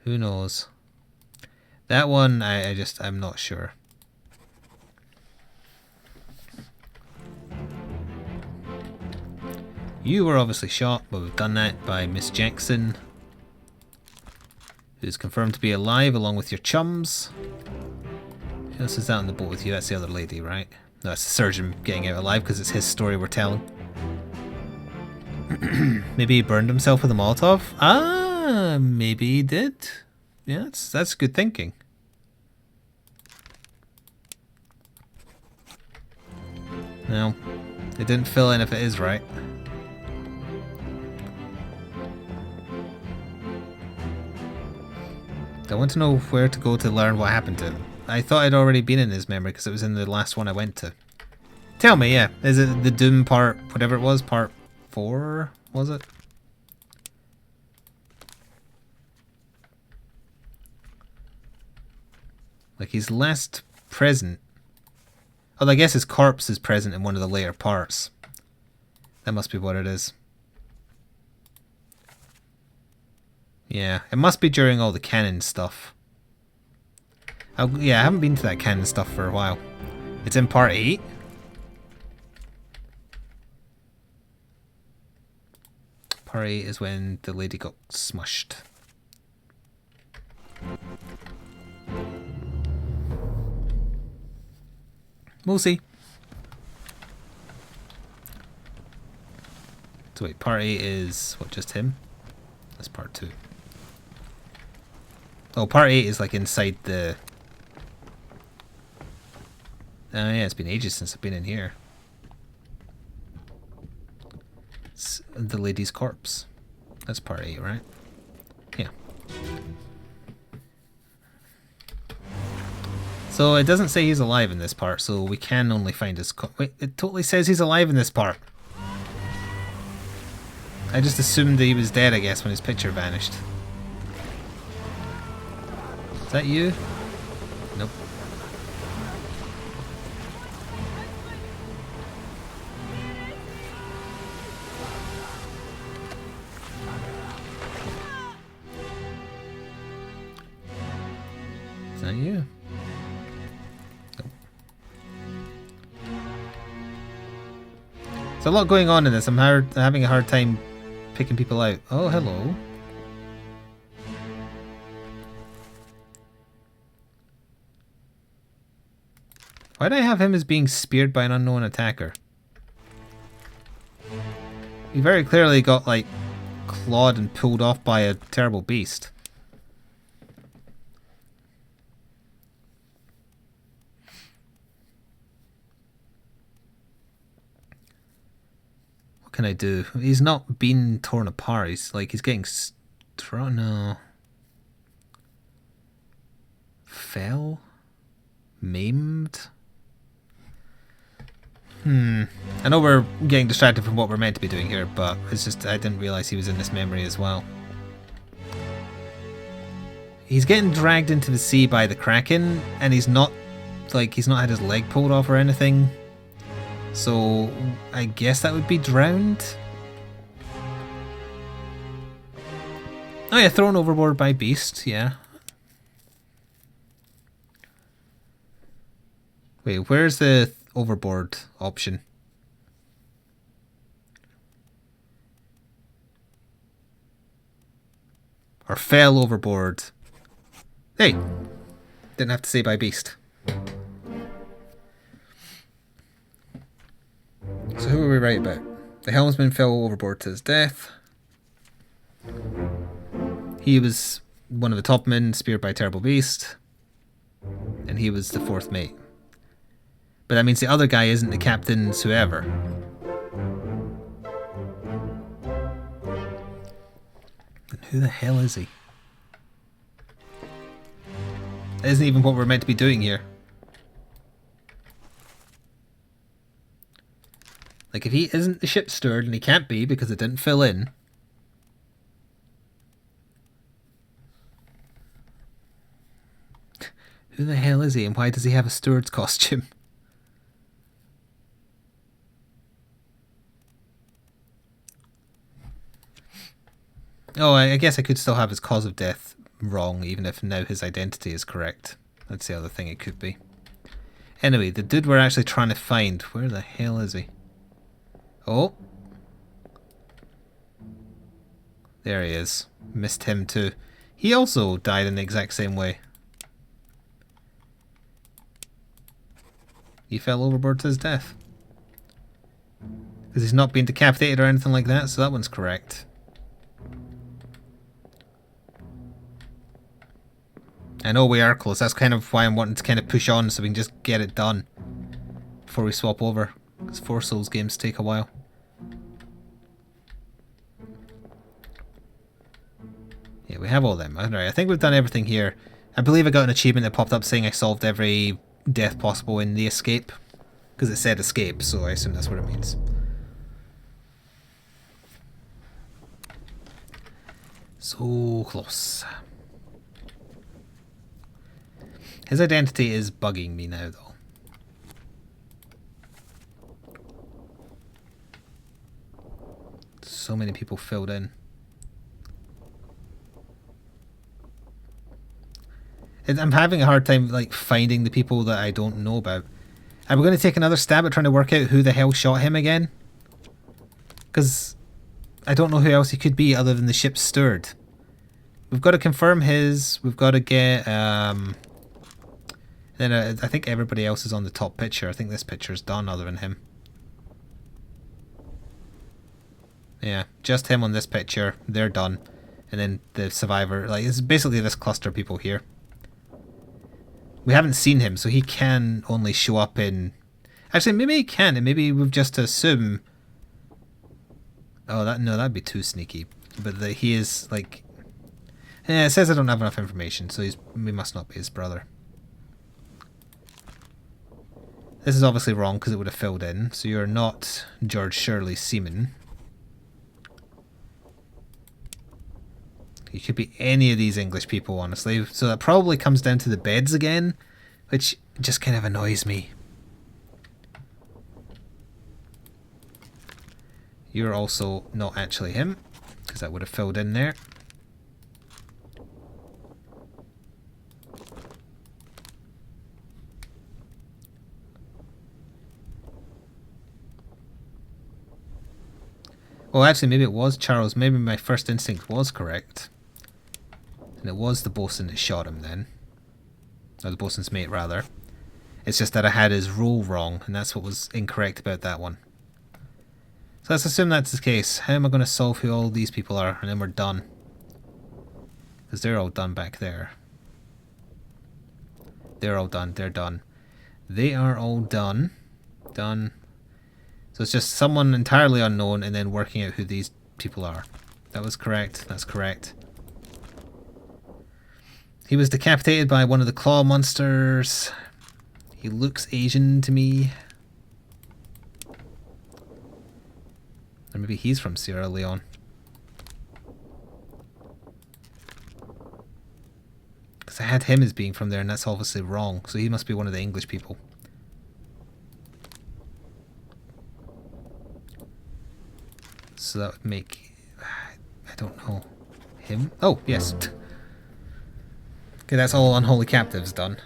Who knows? That one, I'm not sure. You were obviously shot, but we've done that by Miss Jackson, who's confirmed to be alive along with your chums. Who else is that on the boat with you? That's the other lady, right? No, it's the surgeon getting out alive because it's his story we're telling. Maybe he burned himself with a Molotov? Ah, maybe he did. Yeah, that's good thinking. No, it didn't fill in if it is right. I want to know where to go to learn what happened to him. I thought I'd already been in his memory because it was in the last one I went to. Tell me, yeah. Is it the Doom part, whatever it was, part 4, was it? Like he's last present. Oh, I guess his corpse is present in one of the later parts. That must be what it is. Yeah, it must be during all the canon stuff. Yeah, I haven't been to that canon stuff for a while. It's in part 8. Part 8 is when the lady got smushed. We'll see. So wait, part 8 is, what, just him? That's part 2. Oh, part 8 is like inside the Yeah, it's been ages since I've been in here. It's the lady's corpse. That's part 8, right? Yeah. So it doesn't say he's alive in this part, so we can only find his wait, it totally says he's alive in this part. I just assumed that he was dead, I guess, when his picture vanished. Is that you? Nope. Is that you? Nope. There's a lot going on in this. I'm having a hard time picking people out. Oh, hello. Why do I have him as being speared by an unknown attacker? He very clearly got, like, clawed and pulled off by a terrible beast. What can I do? He's not been torn apart. He's, like, he's getting... No. Fell? Maimed? I know we're getting distracted from what we're meant to be doing here, but it's just I didn't realise he was in this memory as well. He's getting dragged into the sea by the Kraken, and he's not had his leg pulled off or anything. So I guess that would be drowned. Oh yeah, thrown overboard by beast, yeah. Wait, where's the overboard option? Or fell overboard. Hey! Didn't have to say by beast. So who are we right about? The helmsman fell overboard to his death. He was one of the top men, speared by a terrible beast. And he was the 4th mate. But that means the other guy isn't the captain's whoever. And who the hell is he? That isn't even what we're meant to be doing here. Like, if he isn't the ship's steward, and he can't be because it didn't fill in. Who the hell is he, and why does he have a steward's costume? Oh, I guess I could still have his cause of death wrong, even if now his identity is correct. That's the other thing it could be. Anyway, the dude we're actually trying to find, where the hell is he? Oh. There he is. Missed him too. He also died in the exact same way. He fell overboard to his death. Because he's not been decapitated or anything like that, so that one's correct. I know we are close. That's kind of why I'm wanting to kind of push on so we can just get it done before we swap over. Because 4 Souls games take a while. Yeah, we have all them. Alright, I think we've done everything here. I believe I got an achievement that popped up saying I solved every death possible in the escape. Because it said escape, so I assume that's what it means. So close. His identity is bugging me now, though. So many people filled in. I'm having a hard time, like, finding the people that I don't know about. Are we going to take another stab at trying to work out who the hell shot him again? Because I don't know who else he could be other than the ship's steward. We've got to confirm his. We've got to get... Then I think everybody else is on the top picture. I think this picture's done other than him. Yeah, just him on this picture. They're done. And then the survivor. Like, it's basically this cluster of people here. We haven't seen him, so he can only show up in... Actually, maybe he can, and maybe we've just to assume... Oh, no, that'd be too sneaky. But that he is, like... it says I don't have enough information, so we must not be his brother. This is obviously wrong, because it would have filled in. So you're not George Shirley Seaman. You could be any of these English people, honestly. So that probably comes down to the beds again, which just kind of annoys me. You're also not actually him, because that would have filled in there. Well, actually, maybe it was Charles. Maybe my first instinct was correct. And it was the bosun that shot him then. Or the bosun's mate, rather. It's just that I had his role wrong, and that's what was incorrect about that one. So let's assume that's the case. How am I going to solve who all these people are, and then we're done? Because they're all done back there. They're all done. They're done. They are all done. Done. So it's just someone entirely unknown and then working out who these people are. That was correct. That's correct. He was decapitated by one of the claw monsters. He looks Asian to me. Or maybe he's from Sierra Leone. Because I had him as being from there, and that's obviously wrong. So he must be one of the English people. So that would make... I don't know. Him? Oh, yes. Okay, that's all unholy captives done.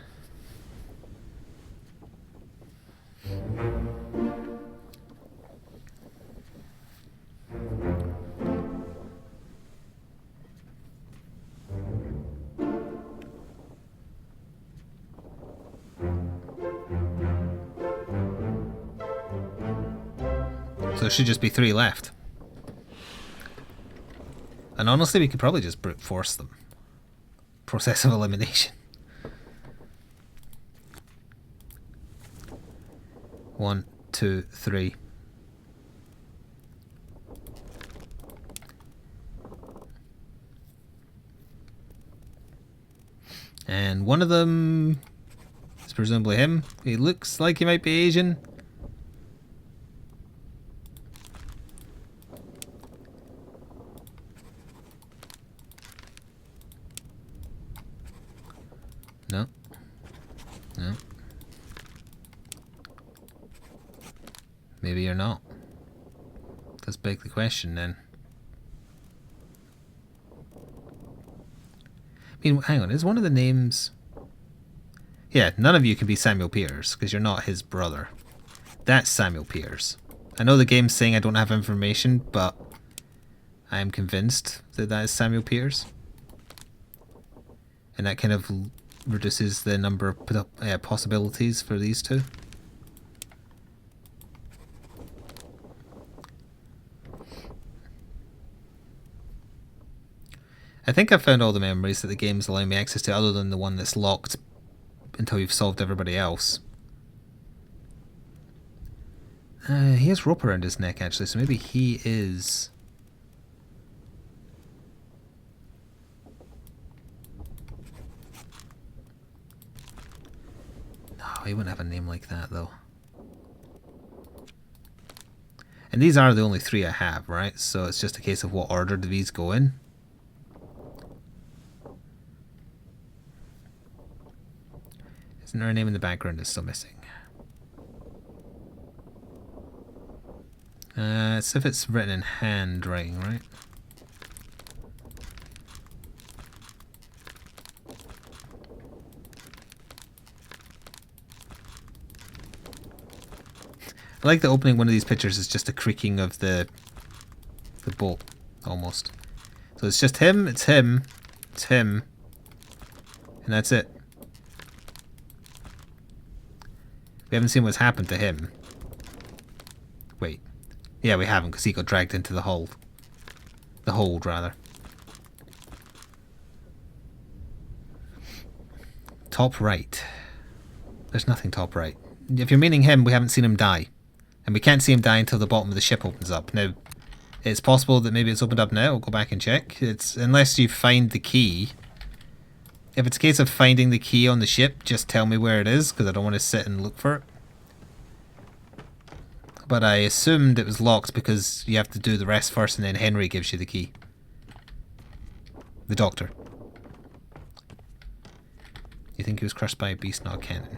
So there should just be 3 left. And honestly, we could probably just brute force them. Process of elimination. 1, 2, 3. And one of them is presumably him. He looks like he might be Asian. No. No. Maybe you're not. Let's beg the question then. I mean, hang on, is one of the names... Yeah, none of you can be Samuel Pierce, because you're not his brother. That's Samuel Pierce. I know the game's saying I don't have information, but I am convinced that that is Samuel Pierce. And that kind of reduces the number of possibilities for these two. I think I've found all the memories that the game's allowing me access to, other than the one that's locked until you've solved everybody else. He has rope around his neck, actually, so maybe he is... He wouldn't have a name like that, though. And these are the only 3 I have, right? So it's just a case of what order do these go in. Isn't there a name in the background that's still missing? It's if it's written in handwriting, right? I like the opening one of these pictures is just a creaking of the bolt, almost. So it's just him, it's him, it's him, and that's it. We haven't seen what's happened to him. Wait. Yeah, we haven't, because he got dragged into the hold. The hold, rather. Top right. There's nothing top right. If you're meaning him, we haven't seen him die. And we can't see him die until the bottom of the ship opens up. Now, it's possible that maybe it's opened up now. I'll go back and check. It's unless you find the key. If it's a case of finding the key on the ship, just tell me where it is, because I don't want to sit and look for it. But I assumed it was locked because you have to do the rest first and then Henry gives you the key. The doctor. You think he was crushed by a beast, not a cannon?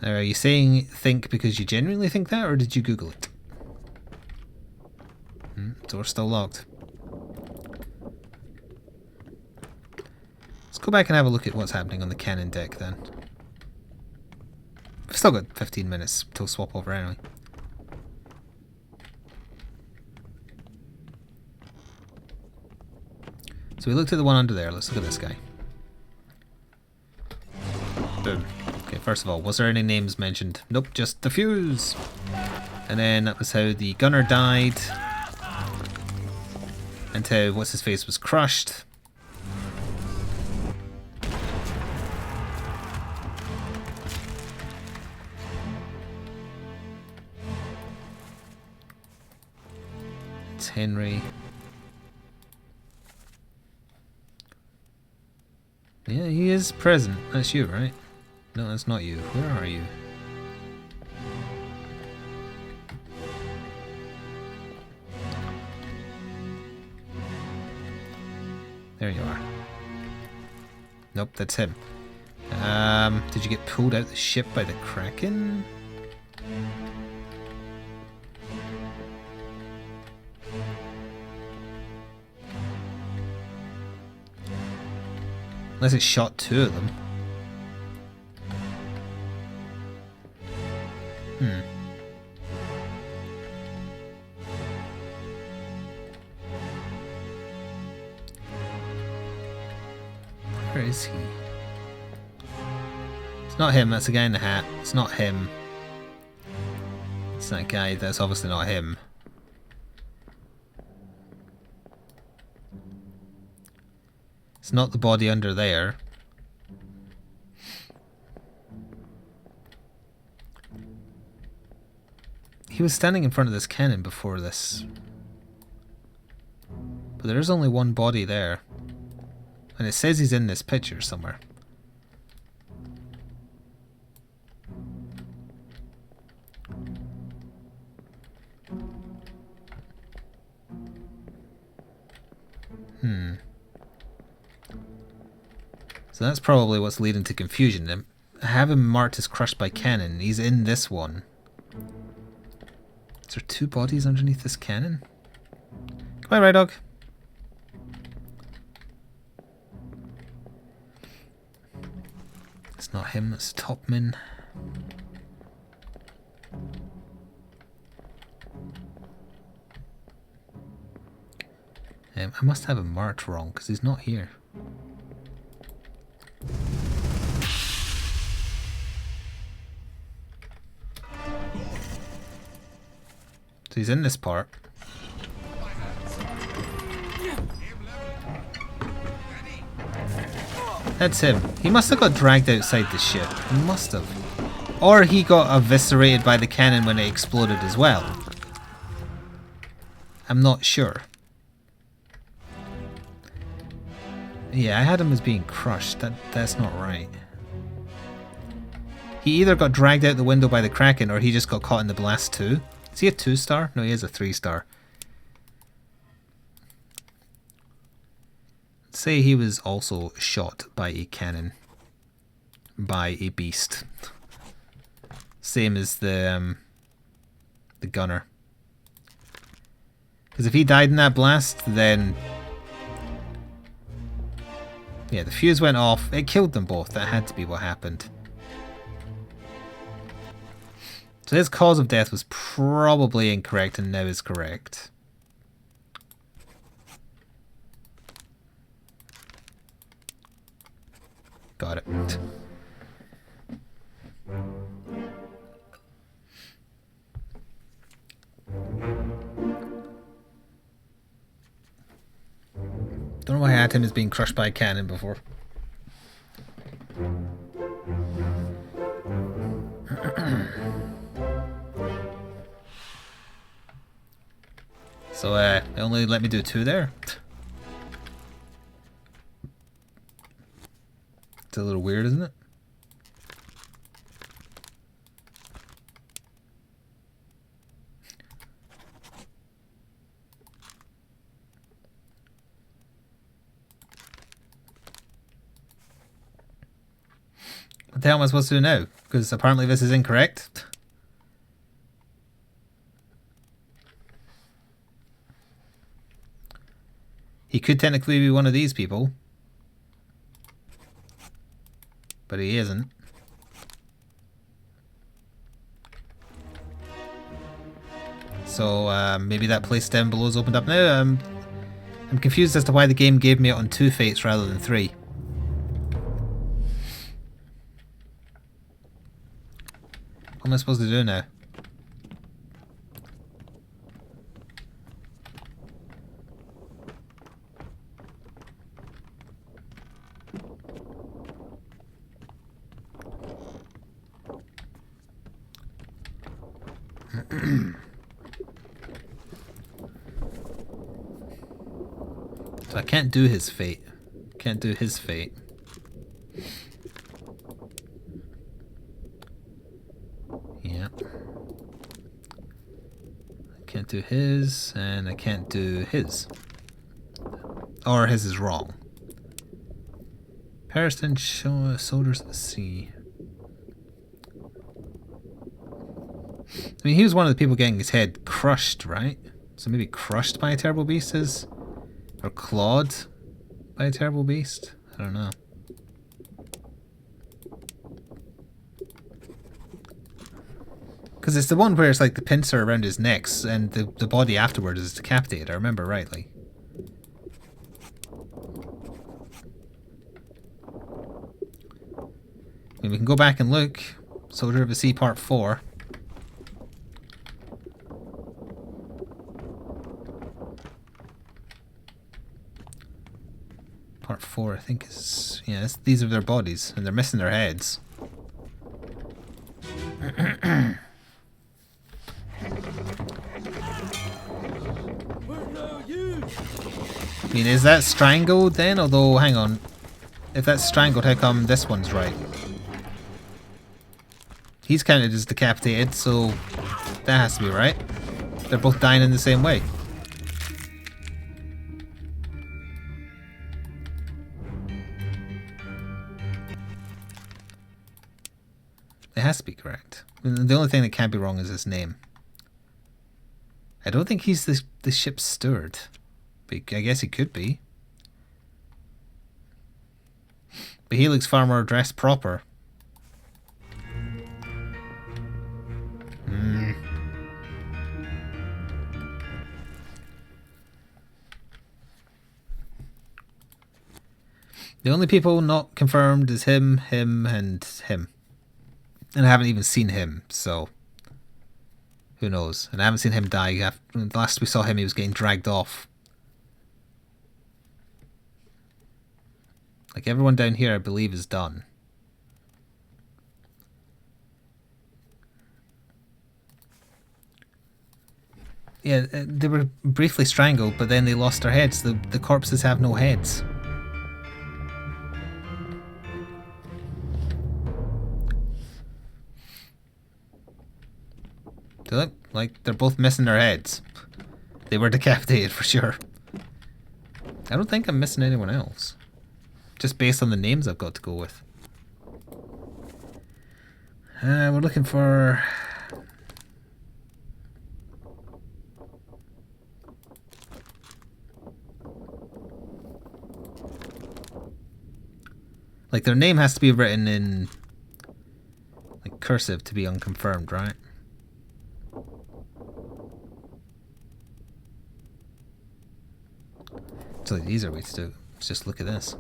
Are you saying think because you genuinely think that, or did you Google it? Door's still locked. Let's go back and have a look at what's happening on the cannon deck then. We've still got 15 minutes till swap over anyway. So we looked at the one under there. Let's look at this guy. Boom. Okay, first of all, was there any names mentioned? Nope, just the fuse. And then that was how the gunner died. And how what's his face was crushed. It's Henry. Yeah, he is present. That's you, right? No, that's not you. Where are you? There you are. Nope, that's him. Did you get pulled out the ship by the Kraken? Unless it shot two of them. Where is he? It's not him, that's the guy in the hat. It's not him. It's that guy, that's obviously not him. It's not the body under there. He was standing in front of this cannon before this. But there is only one body there. And it says he's in this picture somewhere. So that's probably what's leading to confusion. I have him marked as crushed by cannon. He's in this one. Is there two bodies underneath this cannon? Come on, Rye Dog. It's not him, it's Topman. I must have him marked wrong because he's not here. So he's in this part. That's him. He must have got dragged outside the ship. He must have. Or he got eviscerated by the cannon when it exploded as well. I'm not sure. Yeah, I had him as being crushed. That's not right. He either got dragged out the window by the Kraken or he just got caught in the blast too. Is he a 2-star? No, he is a 3-star. Say he was also shot by a cannon. By a beast. Same as the gunner. Because if he died in that blast, then... yeah, the fuse went off. It killed them both. That had to be what happened. So his cause of death was probably incorrect and now is correct. Got it. Don't know why I had him as being crushed by a cannon before. So it only let me do 2 there. It's a little weird, isn't it? What the hell am I supposed to do now? Because apparently this is incorrect. He could technically be one of these people. But he isn't. So maybe that place down below is opened up now. I'm confused as to why the game gave me it on 2 fates rather than 3. What am I supposed to do now? So I can't do his fate. Can't do his fate. Yeah. I can't do his, and I can't do his. Or his is wrong. Pariston show soldiers at the sea. I mean, he was one of the people getting his head crushed, right? So maybe crushed by a terrible beast is... Or clawed by a terrible beast? I don't know. Because it's the one where it's like the pincer around his neck and the body afterwards is decapitated, I remember rightly. I mean, we can go back and look. Soldier of the Sea Part 4. Part 4, I think is... Yeah, these are their bodies, and they're missing their heads. I mean, is that strangled then? Although, hang on. If that's strangled, how come this one's right? He's counted as decapitated, so that has to be right. They're both dying in the same way. It has to be correct. I mean, the only thing that can't be wrong is his name. I don't think he's the ship's steward. But I guess he could be. But he looks far more dressed proper. The only people not confirmed is him, and him. And I haven't even seen him, so... Who knows? And I haven't seen him die. Last we saw him, he was getting dragged off. Like, everyone down here, I believe, is done. Yeah, they were briefly strangled, but then they lost their heads. The corpses have no heads. They look like they're both missing their heads. They were decapitated for sure. I don't think I'm missing anyone else. Just based on the names I've got to go with. We're looking for... Like, their name has to be written in... like, cursive to be unconfirmed, right? So the easier way to do it. Let's just look at this.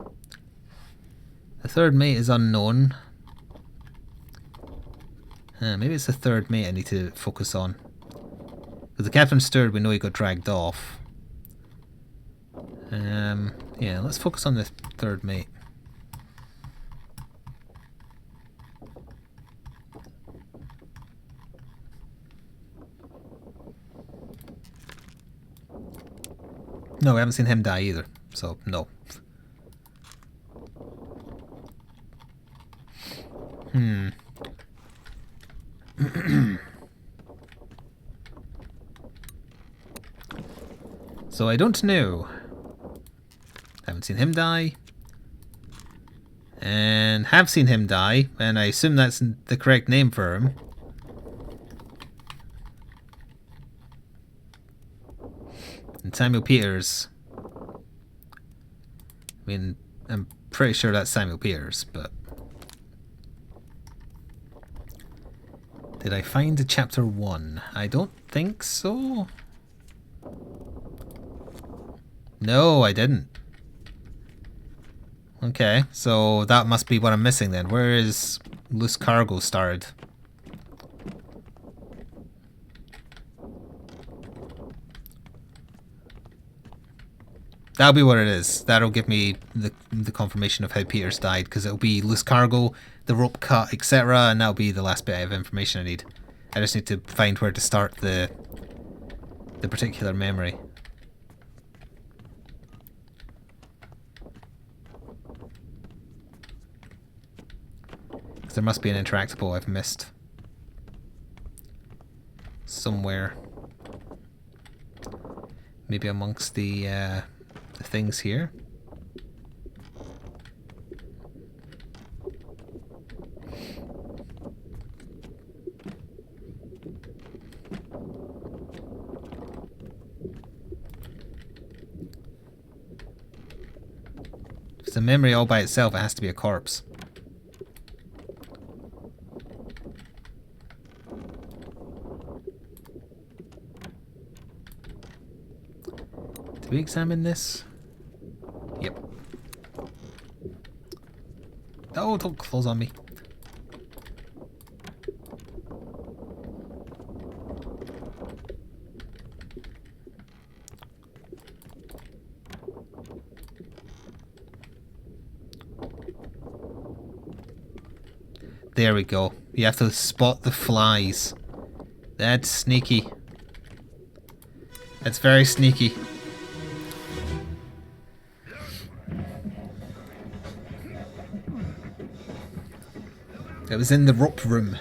The third mate is unknown. Maybe it's the third mate I need to focus on. Because the captain's steward, we know he got dragged off. Yeah, let's focus on the third mate. No, we haven't seen him die either. So, no. So I don't know. Haven't seen him die. And have seen him die, and I assume that's the correct name for him. And Samuel Peters. I mean, I'm pretty sure that's Samuel Peters, but... Did I find chapter 1? I don't think so. No, I didn't. Okay, so that must be what I'm missing then. Where is Loose Cargo started? That'll be what it is. That'll give me the confirmation of how Peters died, because it'll be Loose Cargo, the rope cut, etc., and that'll be the last bit of information I need. I just need to find where to start the particular memory. There must be an interactable I've missed somewhere. Maybe amongst the things here. If it's a memory all by itself, it has to be a corpse. Did we examine this? Yep. Oh, don't close on me. There we go. You have to spot the flies. That's sneaky. That's very sneaky. It was in the rope room.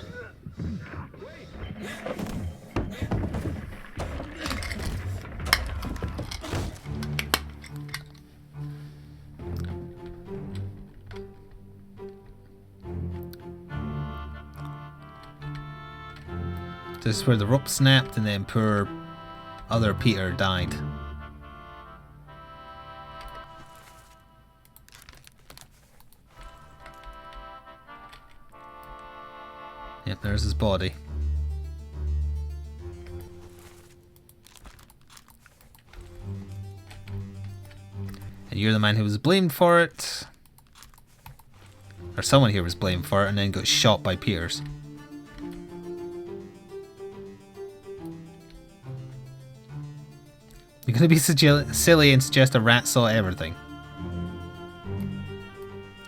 This is where the rope snapped and then poor other Peter died. Yep, there's his body. And you're the man who was blamed for it. Or someone here was blamed for it and then got shot by Peters. You're gonna be silly and suggest a rat saw everything.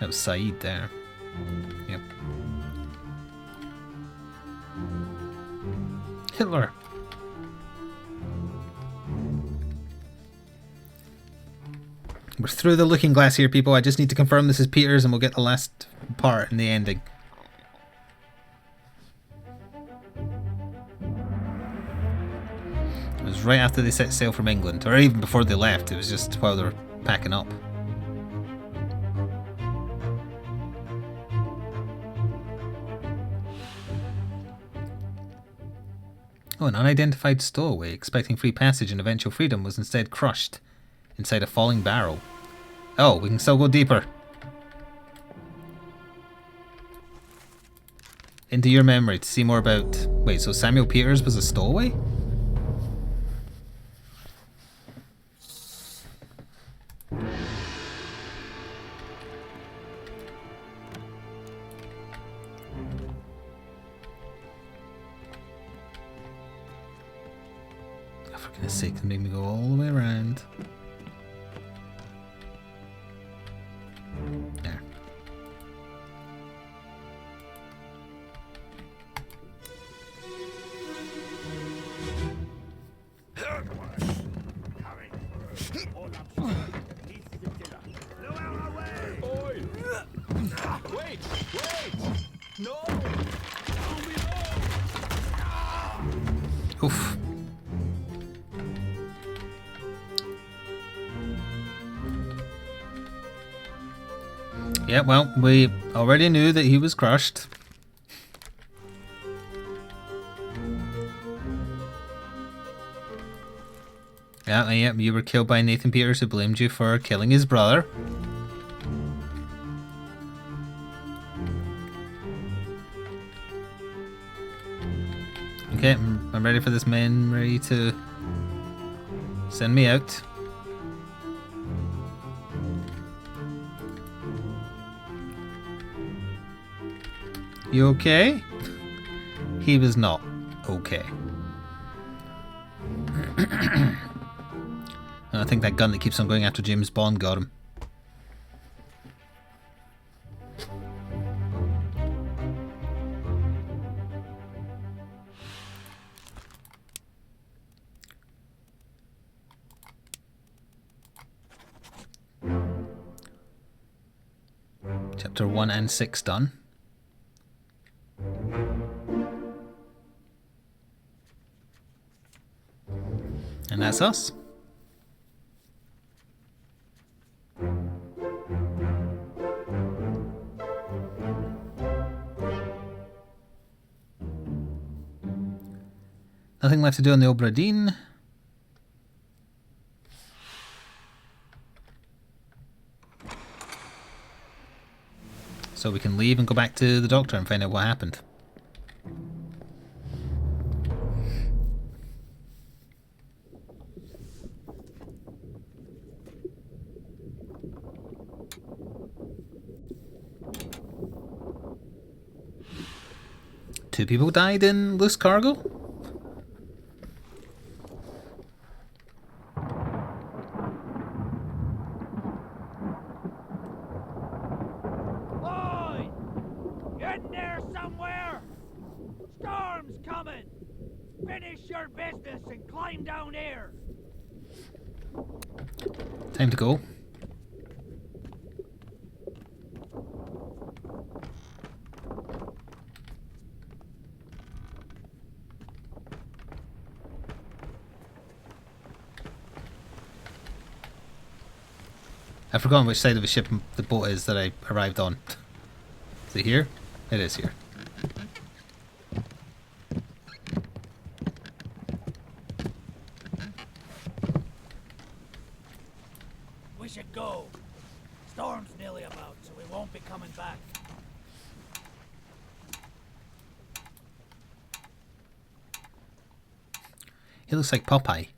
That was Saeed there. Yep. Hitler. We're through the looking glass here, people. I just need to confirm this is Peters and we'll get the last part in the ending. It was right after they set sail from England, or even before they left. It was just while they were packing up. Oh, an unidentified stowaway expecting free passage and eventual freedom was instead crushed inside a falling barrel. Oh, we can still go deeper. Into your memory to see more about... Wait, so Samuel Peters was a stowaway? For goodness sake, it made me go all the way around. There. Oof. Yeah, well, we already knew that he was crushed. Yeah, you were killed by Nathan Peters, who blamed you for killing his brother. Okay, I'm ready for this memory to send me out. You okay? He was not okay. I think that gun that keeps on going after James Bond got him. Chapter 1 and 6 done. And that's us. Nothing left to do on the Obra Dinn. So we can leave and go back to the doctor and find out what happened. Two people died in loose cargo? Boy! Get in there somewhere! Storm's coming! Finish your business and climb down here! Time to go. I've forgotten which side of the ship the boat is that I arrived on. Is it here? It is here. We should go. Storm's nearly about, so we won't be coming back. He looks like Popeye.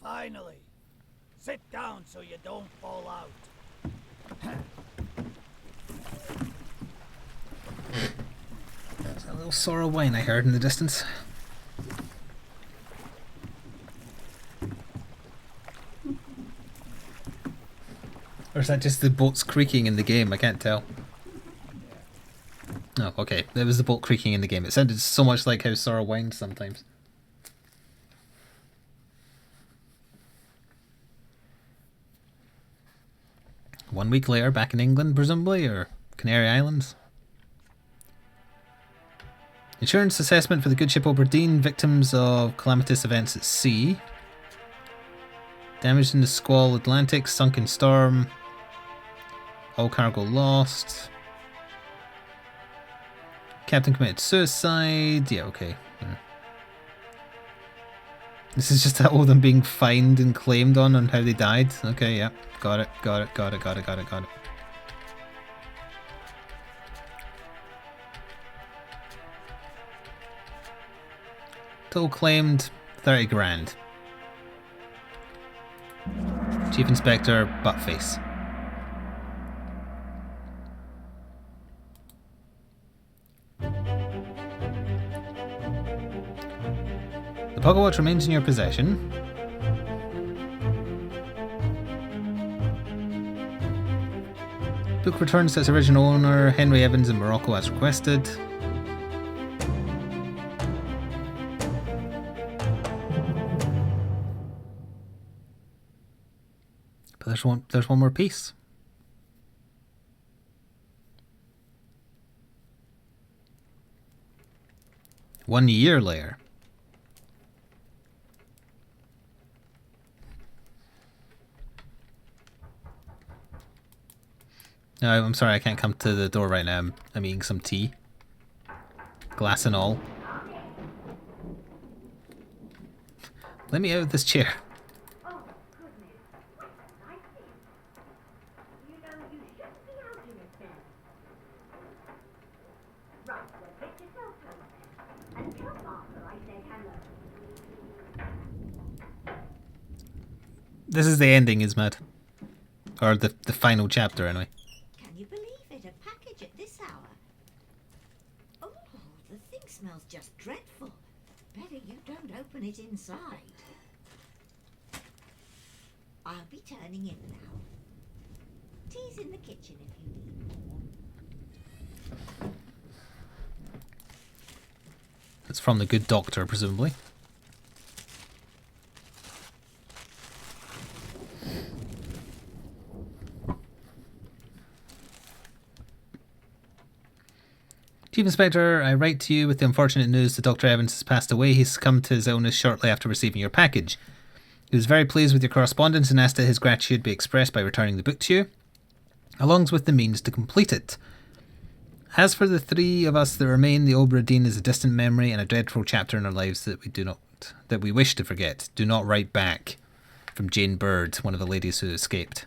Finally. Sit down so you don't fall out. There's a little sorrow whine I heard in the distance. Or is that just the boat's creaking in the game? I can't tell. Oh, okay. That was the boat creaking in the game. It sounded so much like how sorrow whines sometimes. One week later, back in England, presumably, or Canary Islands. Insurance assessment for the good ship Obra Dinn, victims of calamitous events at sea. Damaged in the squall Atlantic, sunk in storm. All cargo lost. Captain committed suicide. Yeah, okay. This is just all of them being fined and claimed on how they died. Okay, yeah. Got it. Total claimed 30 grand. Chief Inspector Buttface. The Pocket Watch remains in your possession. Book returns to its original owner, Henry Evans in Morocco as requested. But there's one more piece. 1 year later. No, I'm sorry, I can't come to the door right now. I'm eating some tea. Glass and all. Let me out of this chair. Oh, goodness. What a nice thing. You know, you shouldn't be out in it then. Right, well, get yourself home then. And tell Arthur I said hello. This is the ending, Ismad. Or the final chapter, anyway. Can you believe it? A package at this hour? Oh, the thing smells just dreadful. Better you don't open it inside. I'll be turning in now. Tea's in the kitchen if you need more. It's from the good doctor, presumably. Chief Inspector, I write to you with the unfortunate news that Dr. Evans has passed away. He succumbed to his illness shortly after receiving your package. He was very pleased with your correspondence and asked that his gratitude be expressed by returning the book to you, along with the means to complete it. As for the three of us that remain, the Obra Dinn is a distant memory and a dreadful chapter in our lives that we wish to forget. Do not write back. From Jane Bird, one of the ladies who escaped.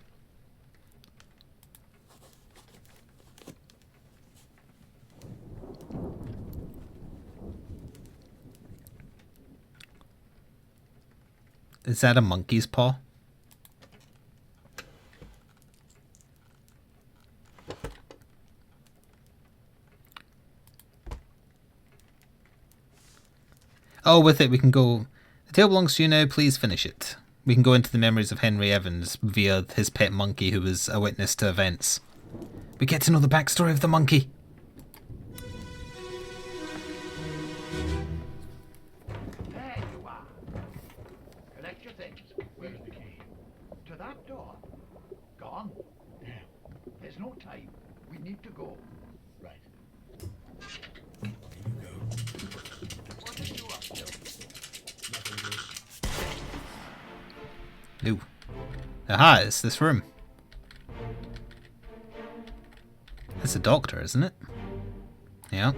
Is that a monkey's paw? Oh, with it we can go... The tale belongs to you now, please finish it. We can go into the memories of Henry Evans via his pet monkey who was a witness to events. We get to know the backstory of the monkey. There you are. Collect your things. Where's the key? To that door. Gone. Now, there's no time. We need to go. Right. Here you go. What are you up to? Nothing, Bruce. Ooh. Aha, it's this room. It's a doctor, isn't it? Yeah.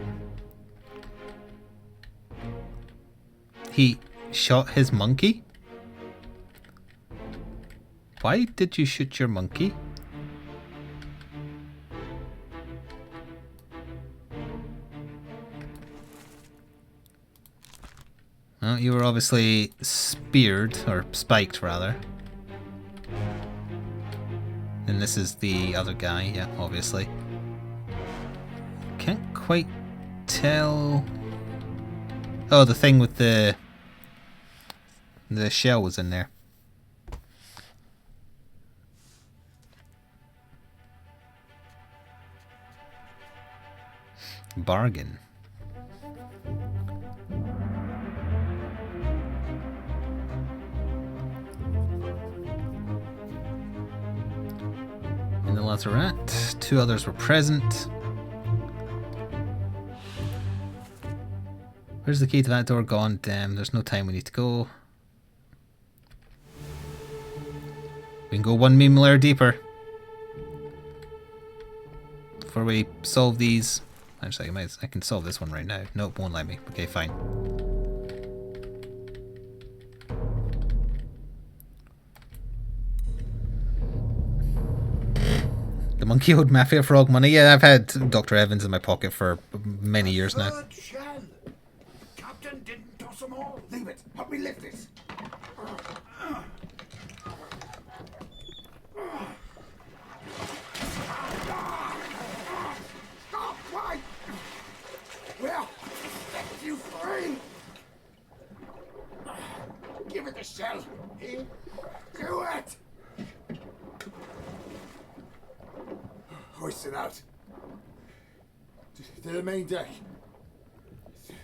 He shot his monkey? Why did you shoot your monkey? Well, you were obviously speared, or spiked rather. And this is the other guy, yeah, obviously. Can't quite tell... Oh, the thing with the shell was in there. Bargain. In the lazarette, two others were present. Where's the key to that door gone? Damn, there's no time, we need to go. We can go one meme layer deeper. Before we solve these. Actually, I can solve this one right now. Nope, won't let me. Okay, fine. The monkey owed Mafia Frog money. Yeah, I've had Dr. Evans in my pocket for many years now. Third shell. Captain didn't toss them all. Leave it. Help me lift this. Stop! Why? Well, set you free. Give it the shell. Here. Do it. Hoist it out. To the main deck.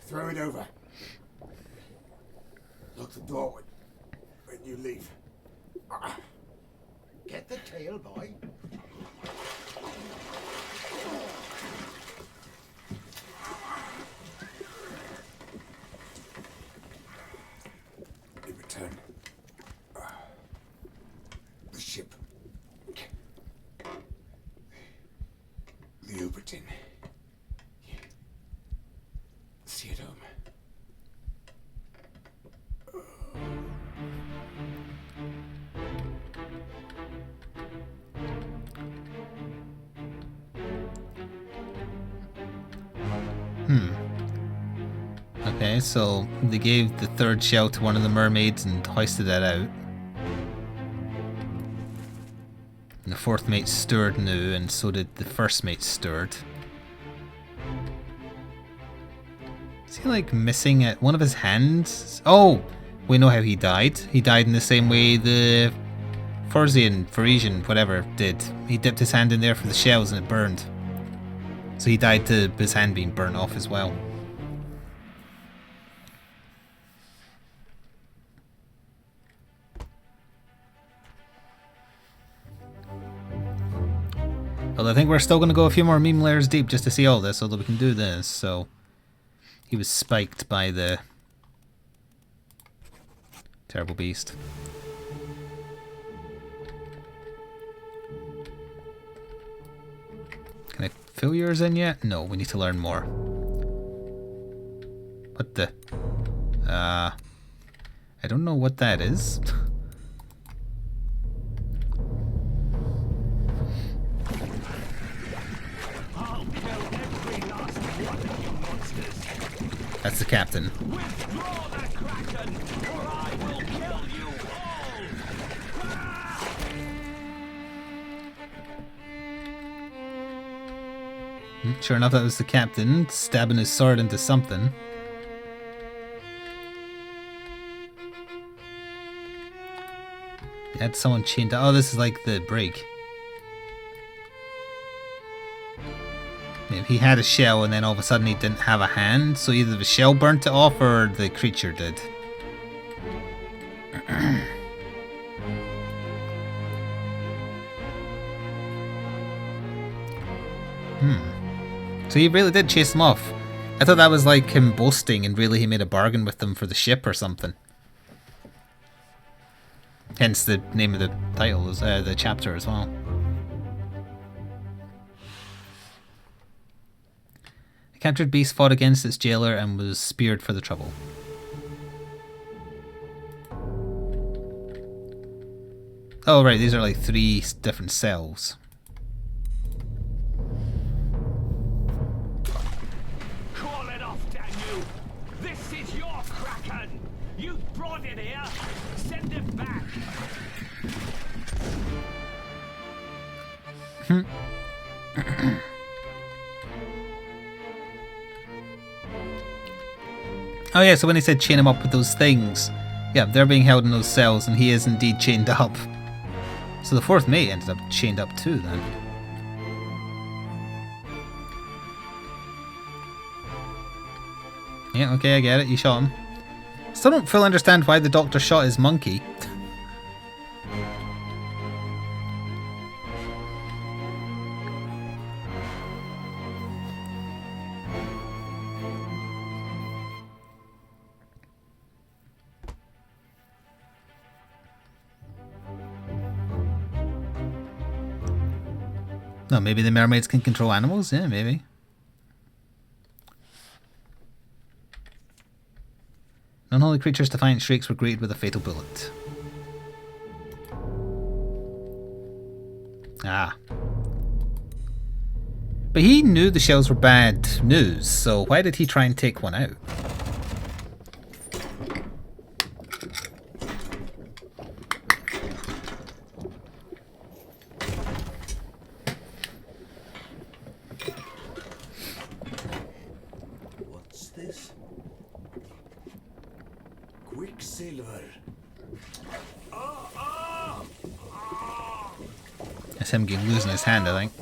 Throw it over. Lock the door when you leave. Get the tail, boy. Dinn. See you at home. Okay, so they gave the third shell to one of the mermaids and hoisted that out. And the fourth mate steward knew, and so did the first mate steward. Is he like missing at one of his hands? Oh! We know how he died. He died in the same way the Parisian, whatever, did. He dipped his hand in there for the shells and it burned. So he died to his hand being burnt off as well. Well, I think we're still going to go a few more meme layers deep just to see all this, although we can do this, so... He was spiked by the... terrible beast. Can I fill yours in yet? No, we need to learn more. What the... I don't know what that is. That's the captain. Withdraw the Kraken, or I will kill you all! Sure enough, that was the captain, stabbing his sword into something. He had someone chained to... Oh, this is like the break. He had a shell and then all of a sudden he didn't have a hand, so either the shell burnt it off or the creature did. So he really did chase them off. I thought that was like him boasting and really he made a bargain with them for the ship or something. Hence the name of the title, the chapter as well. The captured beast fought against its jailer and was speared for the trouble. Oh right, these are like 3 different cells. Call it off, damn you! This is your Kraken! You brought it here! Send it back! Oh yeah, so when he said chain him up with those things, yeah, they're being held in those cells and he is indeed chained up. So the fourth mate ended up chained up too then. Yeah, okay, I get it, you shot him. Still don't fully understand why the doctor shot his monkey. No, maybe the mermaids can control animals? Yeah, maybe. Unholy creatures' defiant shrieks were greeted with a fatal bullet. Ah. But he knew the shells were bad news, so why did he try and take one out? What's this? Quicksilver. That's him losing his hand, I think.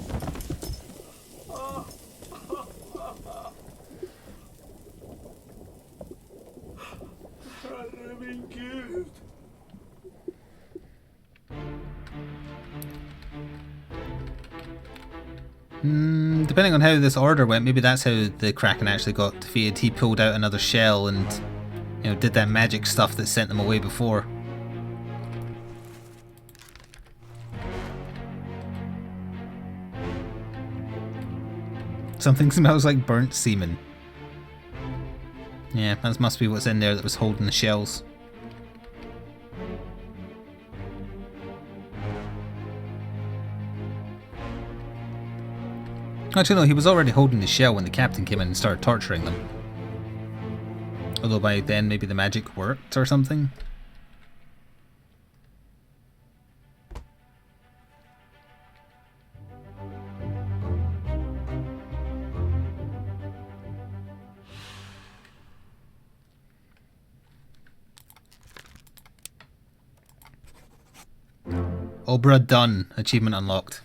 Depending on how this order went, maybe that's how the Kraken actually got defeated. He pulled out another shell and, you know, did that magic stuff that sent them away before. Something smells like burnt semen. Yeah, that must be what's in there that was holding the shells. Actually, no, he was already holding the shell when the captain came in and started torturing them. Although by then maybe the magic worked or something. Obra Dinn. Achievement unlocked.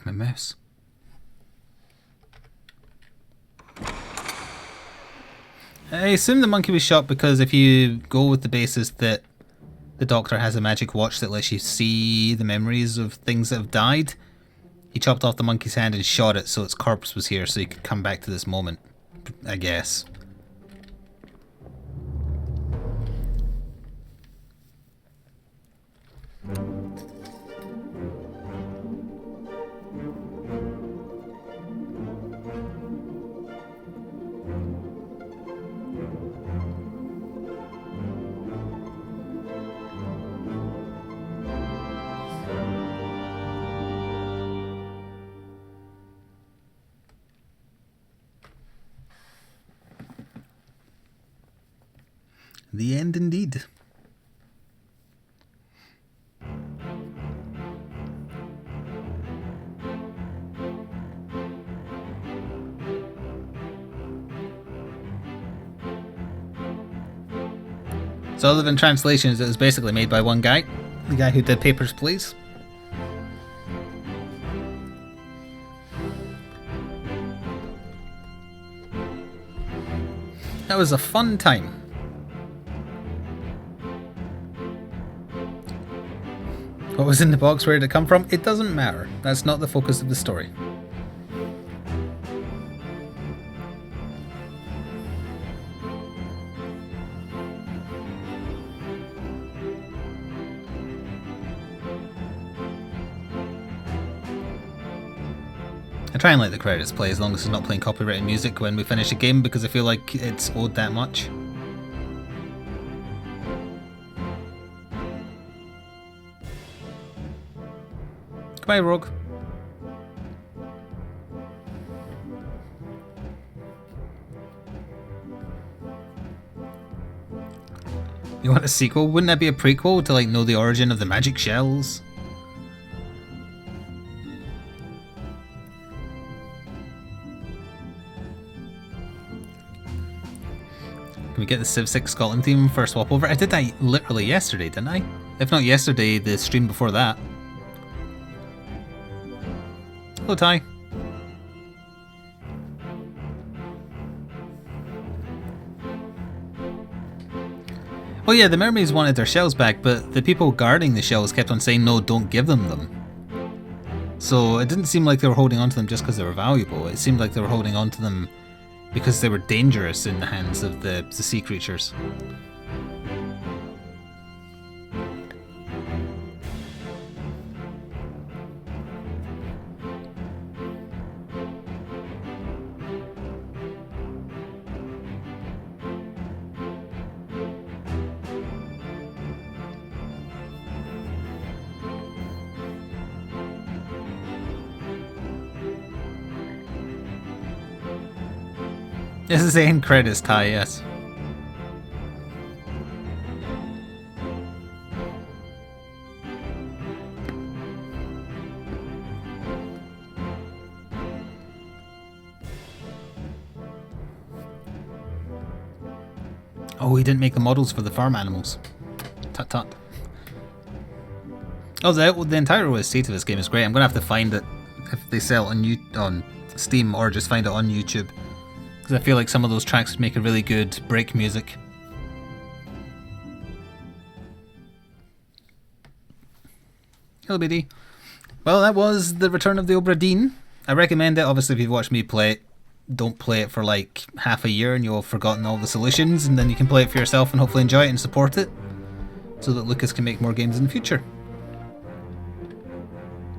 My mouse. I assume the monkey was shot because if you go with the basis that the doctor has a magic watch that lets you see the memories of things that have died, he chopped off the monkey's hand and shot it so its corpse was here so he could come back to this moment, I guess. The end indeed. So other than translations, it was basically made by one guy. The guy who did Papers, Please. That was a fun time. What was in the box, where did it come from? It doesn't matter. That's not the focus of the story. I try and let the credits play as long as it's not playing copyrighted music when we finish a game because I feel like it's owed that much. Goodbye, Rogue. You want a sequel? Wouldn't that be a prequel to like know the origin of the magic shells? Can we get the Civ 6 Scotland theme for swap over? I did that literally yesterday, didn't I? If not yesterday, the stream before that. Hello, Ty. Oh yeah, the mermaids wanted their shells back, but the people guarding the shells kept on saying, no, don't give them. So it didn't seem like they were holding on to them just because they were valuable. It seemed like they were holding on to them because they were dangerous in the hands of the sea creatures. This is the end credits, Ty, yes. Oh, we didn't make the models for the farm animals. Tut tut. Oh, the entire state of this game is great. I'm going to have to find it if they sell it on Steam or just find it on YouTube. Because I feel like some of those tracks would make a really good break music. Hello, BD. Well, that was the return of the Obra Dinn. I recommend it. Obviously, if you've watched me play it, don't play it for like half a year and you'll have forgotten all the solutions, and then you can play it for yourself and hopefully enjoy it and support it so that Lucas can make more games in the future.